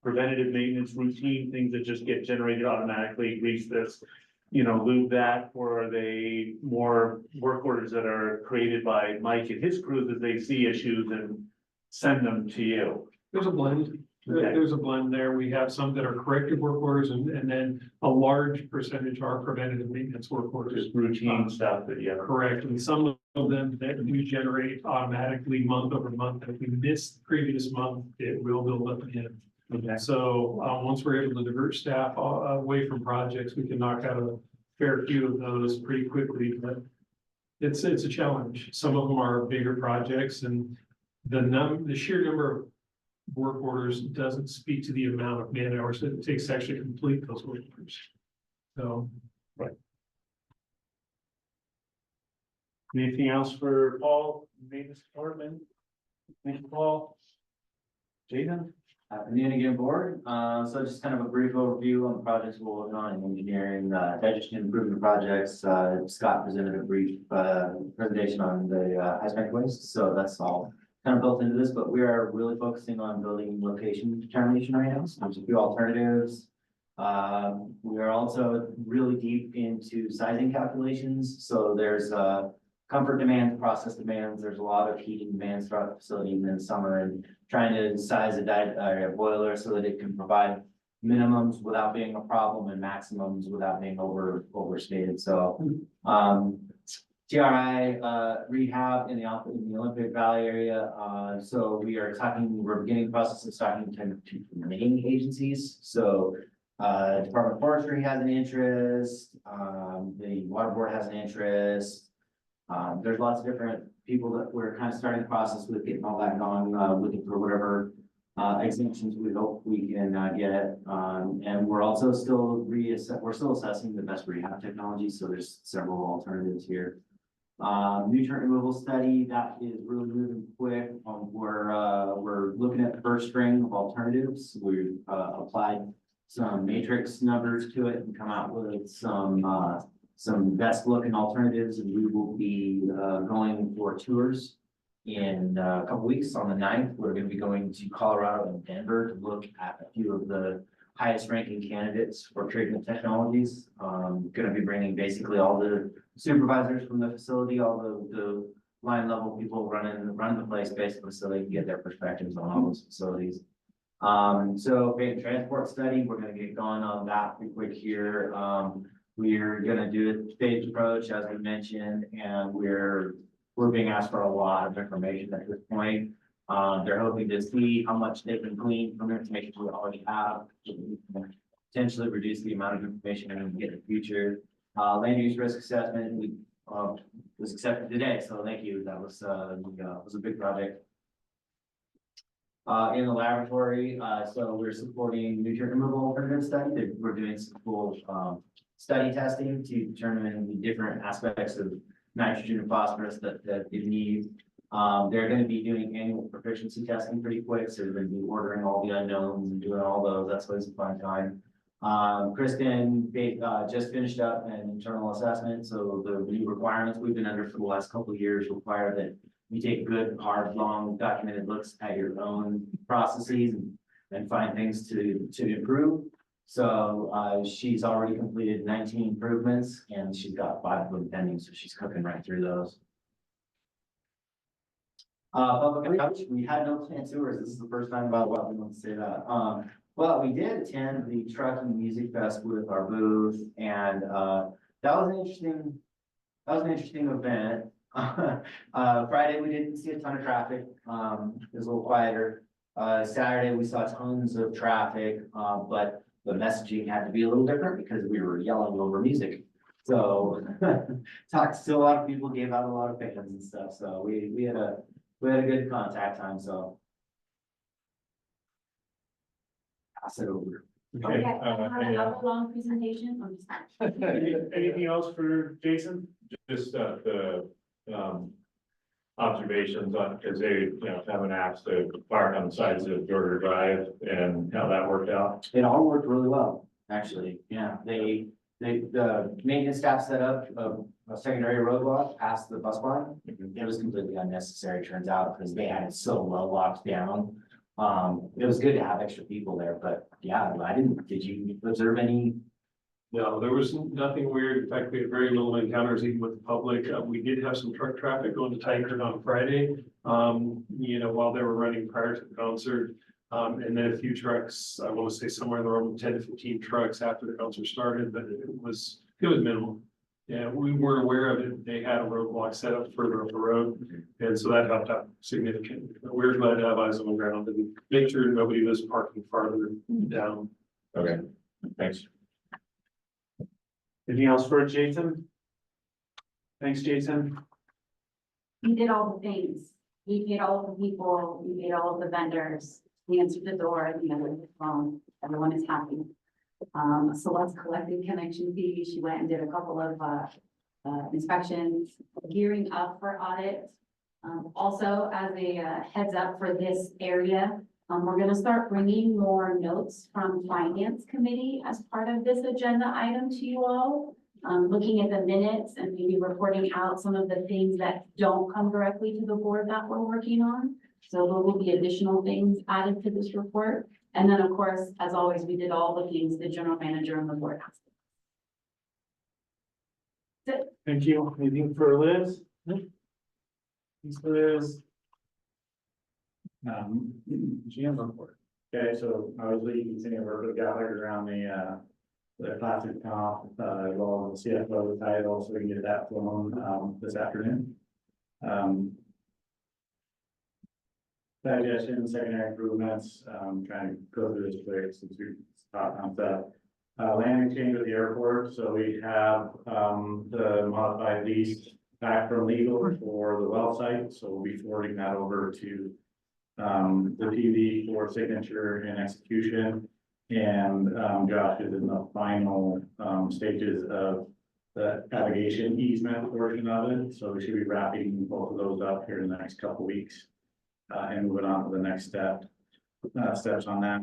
preventative maintenance routine things that just get generated automatically, grease this, lube that? Or are they more work orders that are created by Mike and his crew that they see issues and send them to you? There's a blend. Okay. There's a blend there. We have some that are corrective work orders and then a large percentage are preventative maintenance work orders. Just routine stuff that you have. Correct, and some of them that we generate automatically month over month. If we miss the previous month, it will build up again. Okay. So, once we're able to divert staff away from projects, we can knock out a fair few of those pretty quickly, but it's a challenge. Some of them are bigger projects and the sheer number of work orders doesn't speak to the amount of man hours that it takes to actually complete those work orders. So. Right. Anything else for Paul, maintenance department? Thank you, Paul. Jaden? Afternoon again, board. So just kind of a brief overview on the projects we're working on in engineering, digestion improvement projects. Scott presented a brief, presentation on the high strength waste. So that's all kind of built into this, but we are really focusing on building location determination right now. So there's a few alternatives. We are also really deep into sizing calculations. So there's comfort demands, process demands. There's a lot of heating demands throughout the facility in the summer, and trying to size a boiler so that it can provide minimums without being a problem and maximums without being overstated. So TRI rehab in the Olympic Valley area. So we're beginning the process of talking to main agencies. So Department of Forestry has an interest, the Water Board has an interest. There's lots of different people that we're kind of starting the process with, getting all that going, looking for whatever exemptions we hope we can get. And we're also still assessing the best rehab technology. So there's several alternatives here. Nutrient removal study, that is really moving quick. We're looking at the first string of alternatives. We've applied some matrix numbers to it and come out with some best looking alternatives, and we will be going for tours in a couple weeks. On the 9th, we're gonna be going to Colorado and Denver to look at a few of the highest ranking candidates for treatment technologies. Gonna be bringing basically all the supervisors from the facility, all the line level people running the place basically, so they can get their perspectives on all those facilities. So great transport study, we're gonna get going on that pretty quick here. We're gonna do a staged approach, as we mentioned, and we're being asked for a lot of information at this point. They're hoping to see how much they can glean from information we already have, potentially reduce the amount of information we can get in the future. Land use risk assessment, we was accepted today, so thank you. That was a big project. In the laboratory, so we're supporting nutrient removal alternative study. We're doing some cool study testing to determine the different aspects of nitrogen and phosphorus that you need. They're going to be doing annual proficiency testing pretty quick, so they're going to be ordering all the unknowns and doing all those. That's always a fun time. Kristen just finished up an internal assessment, so the new requirements we've been under for the last couple of years require that you take good, hard, long, documented looks at your own processes and find things to improve. So she's already completed 19 improvements, and she's got 5 of them pending, so she's cooking right through those. Public outreach, we had no plant tours. This is the first time about what we want to say that. Well, we did attend the Trucking Music Fest with our booth, and that was an interesting event. Friday, we didn't see a ton of traffic. It was a little quieter. Saturday, we saw tons of traffic, but the messaging had to be a little different because we were yelling over music. So talked to a lot of people, gave out a lot of fans and stuff. So we had a good contact time. So pass it over. Okay, I have an hour-long presentation. I'm just- anything else for Jason? Just the observations on, because they, have an app to park on the sides of Georgia Drive and how that worked out. It all worked really well, actually. Yeah, the maintenance staff set up a secondary roadblock past the bus barn. It was completely unnecessary, turns out, because they had it so well locked down. It was good to have extra people there, but yeah, did you observe any? No, there was nothing weird. In fact, we had very little encounters even with the public. We did have some truck traffic going to Tykert on Friday, while they were running prior to the concert. And then a few trucks, I want to say somewhere in the realm of 10 to 15 trucks after the concert started, but it was minimal. Yeah, we weren't aware of it. They had a roadblock set up further up the road. And so that helped out significantly. But we're glad to have eyes on the ground and make sure nobody was parking farther down. Okay, thanks. Anything else for Jason? Thanks, Jason. We did all the things. We paid all of the people, we paid all of the vendors, we answered the door, the other the phone, everyone is happy. Celeste collected connection fees. She went and did a couple of inspections, gearing up for audit. Also, as a heads up for this area, we're gonna start bringing more notes from Finance Committee as part of this agenda item to you all. Looking at the minutes and maybe reporting out some of the things that don't come directly to the board that we're working on. So there will be additional things added to this report. And then, of course, as always, we did all the things the general manager and the board asked. That's it. Thank you. Anything for Liz? Thanks, Liz. GM report. Okay, so obviously you can see we're gathered around the classic comp, well, the CFO title, so we can get that flown, this afternoon. Digestion, secondary improvements, trying to go through this quick since we talked on that. Land exchange with the airport, so we have, the modified lease back from legal for the well site, so we'll be forwarding that over to the TV for signature and execution. And Josh is in the final stages of the navigation easement portion of it, so we should be wrapping both of those up here in the next couple weeks. And moving on to the next steps on that.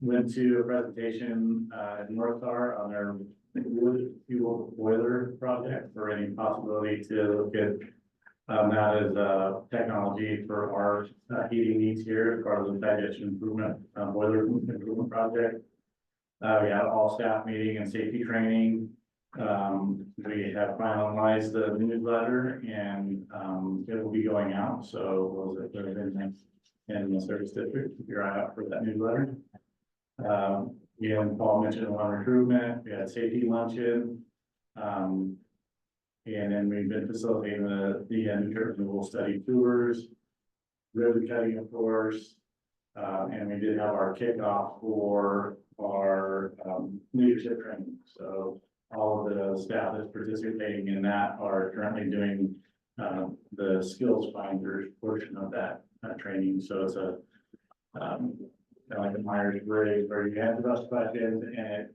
Went to a presentation, in North Star on their wood fuel boiler project for any possibility to look at. That is a technology for our heating needs here as part of the digestion improvement, boiler improvement project. We had all staff meeting and safety training. We have finalized the newsletter and, it will be going out, so those that are in the service district, keep your eye out for that newsletter. Again, Paul mentioned one recruitment, we had safety luncheon. And then we've been facilitating the new renewal study tours, ribbon cutting, of course. And we did have our kickoff for our leadership training. So all of the staff that's participating in that are currently doing the skills finders portion of that training. So it's a kind of like a Myers-Briggs where you answer those questions and it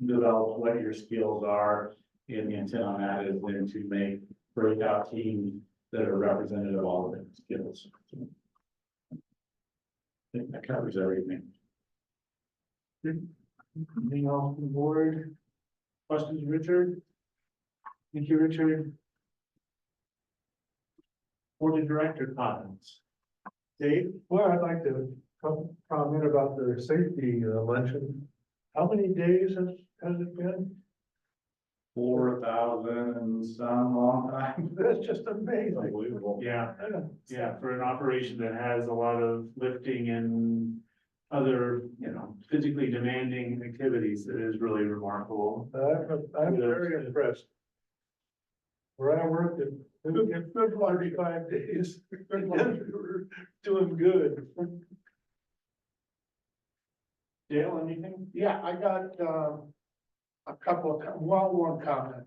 develops what your skills are. And the intent on that is then to make breakout teams that are representative of all of the skills. So, I think that covers everything. Anything else from the board? Questions, Richard? Thank you, Richard. Board of Director comments. Dave? Well, I'd like to comment about the safety luncheon. How many days has it been? 4,000 and some long time. That's just amazing. Unbelievable. Yeah, yeah, for an operation that has a lot of lifting and other, physically demanding activities, it is really remarkable. I'm very impressed. Where I worked, it took 45 days, and we were doing good. Dale, anything? Yeah, I got, a couple of, one comment.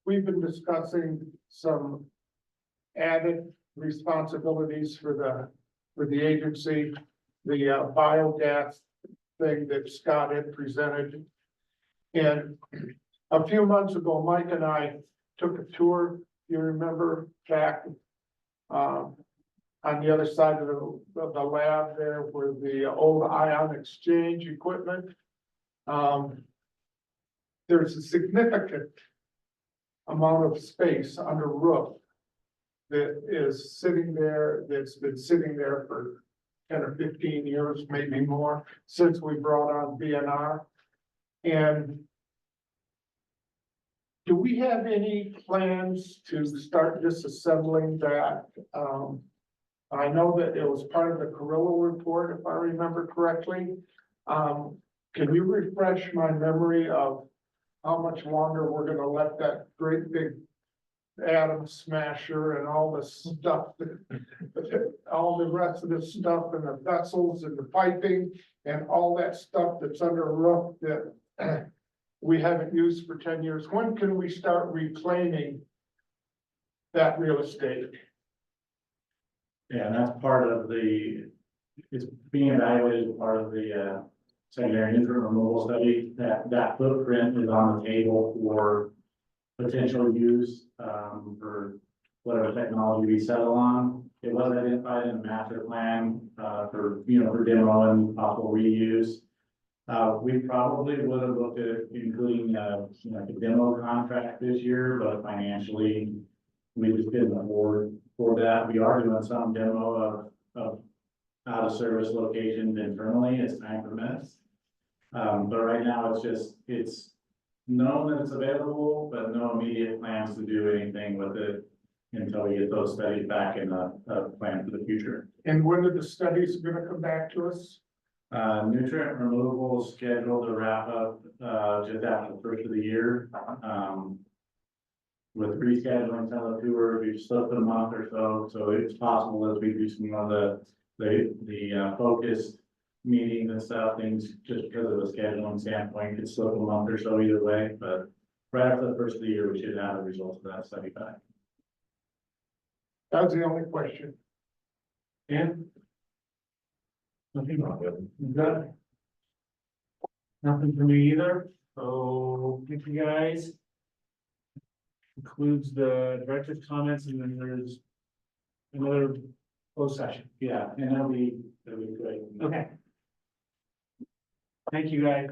We've been discussing some added responsibilities for the agency, the biogas thing that Scott had presented. And a few months ago, Mike and I took a tour, you remember, back on the other side of the lab there where the old ion exchange equipment. There's a significant amount of space under roof that is sitting there, that's been sitting there for 10 or 15 years, maybe more, since we brought on BNR. And do we have any plans to start disassembling that? I know that it was part of the Carrillo report, if I remember correctly. Can you refresh my memory of how much longer we're gonna let that great big atom smasher and all the stuff, all the rest of the stuff and the vessels and the piping and all that stuff that's under roof that we haven't used for 10 years? When can we start reclaiming that real estate? Yeah, and that's part of it's being evaluated as part of the secondary nutrient removal study. That footprint is on the table for potential use for whatever technology we settle on. It was identified in the master plan for demo and possible reuse. We probably would have looked at including a demo contract this year, but financially we just didn't afford for that. We are doing some demo of out of service locations internally as time permits. But right now it's known that it's available, but no immediate plans to do anything with it until we get those studies back in a plan for the future. And when are the studies gonna come back to us? Nutrient removal is scheduled to wrap up just after the first of the year. With rescheduling some of the tours, we've slipped a month or so it's possible as we do some of the focused meetings and stuff, things just because of the scheduling standpoint could slip a month or so either way, but right after the first of the year, we should have the results of that study back. That's the only question. And Nothing wrong with it. Got it. Nothing for me either, so thank you guys. Includes the director's comments and then there's another closed session. Yeah, and that'll be great. Okay. Thank you, guys.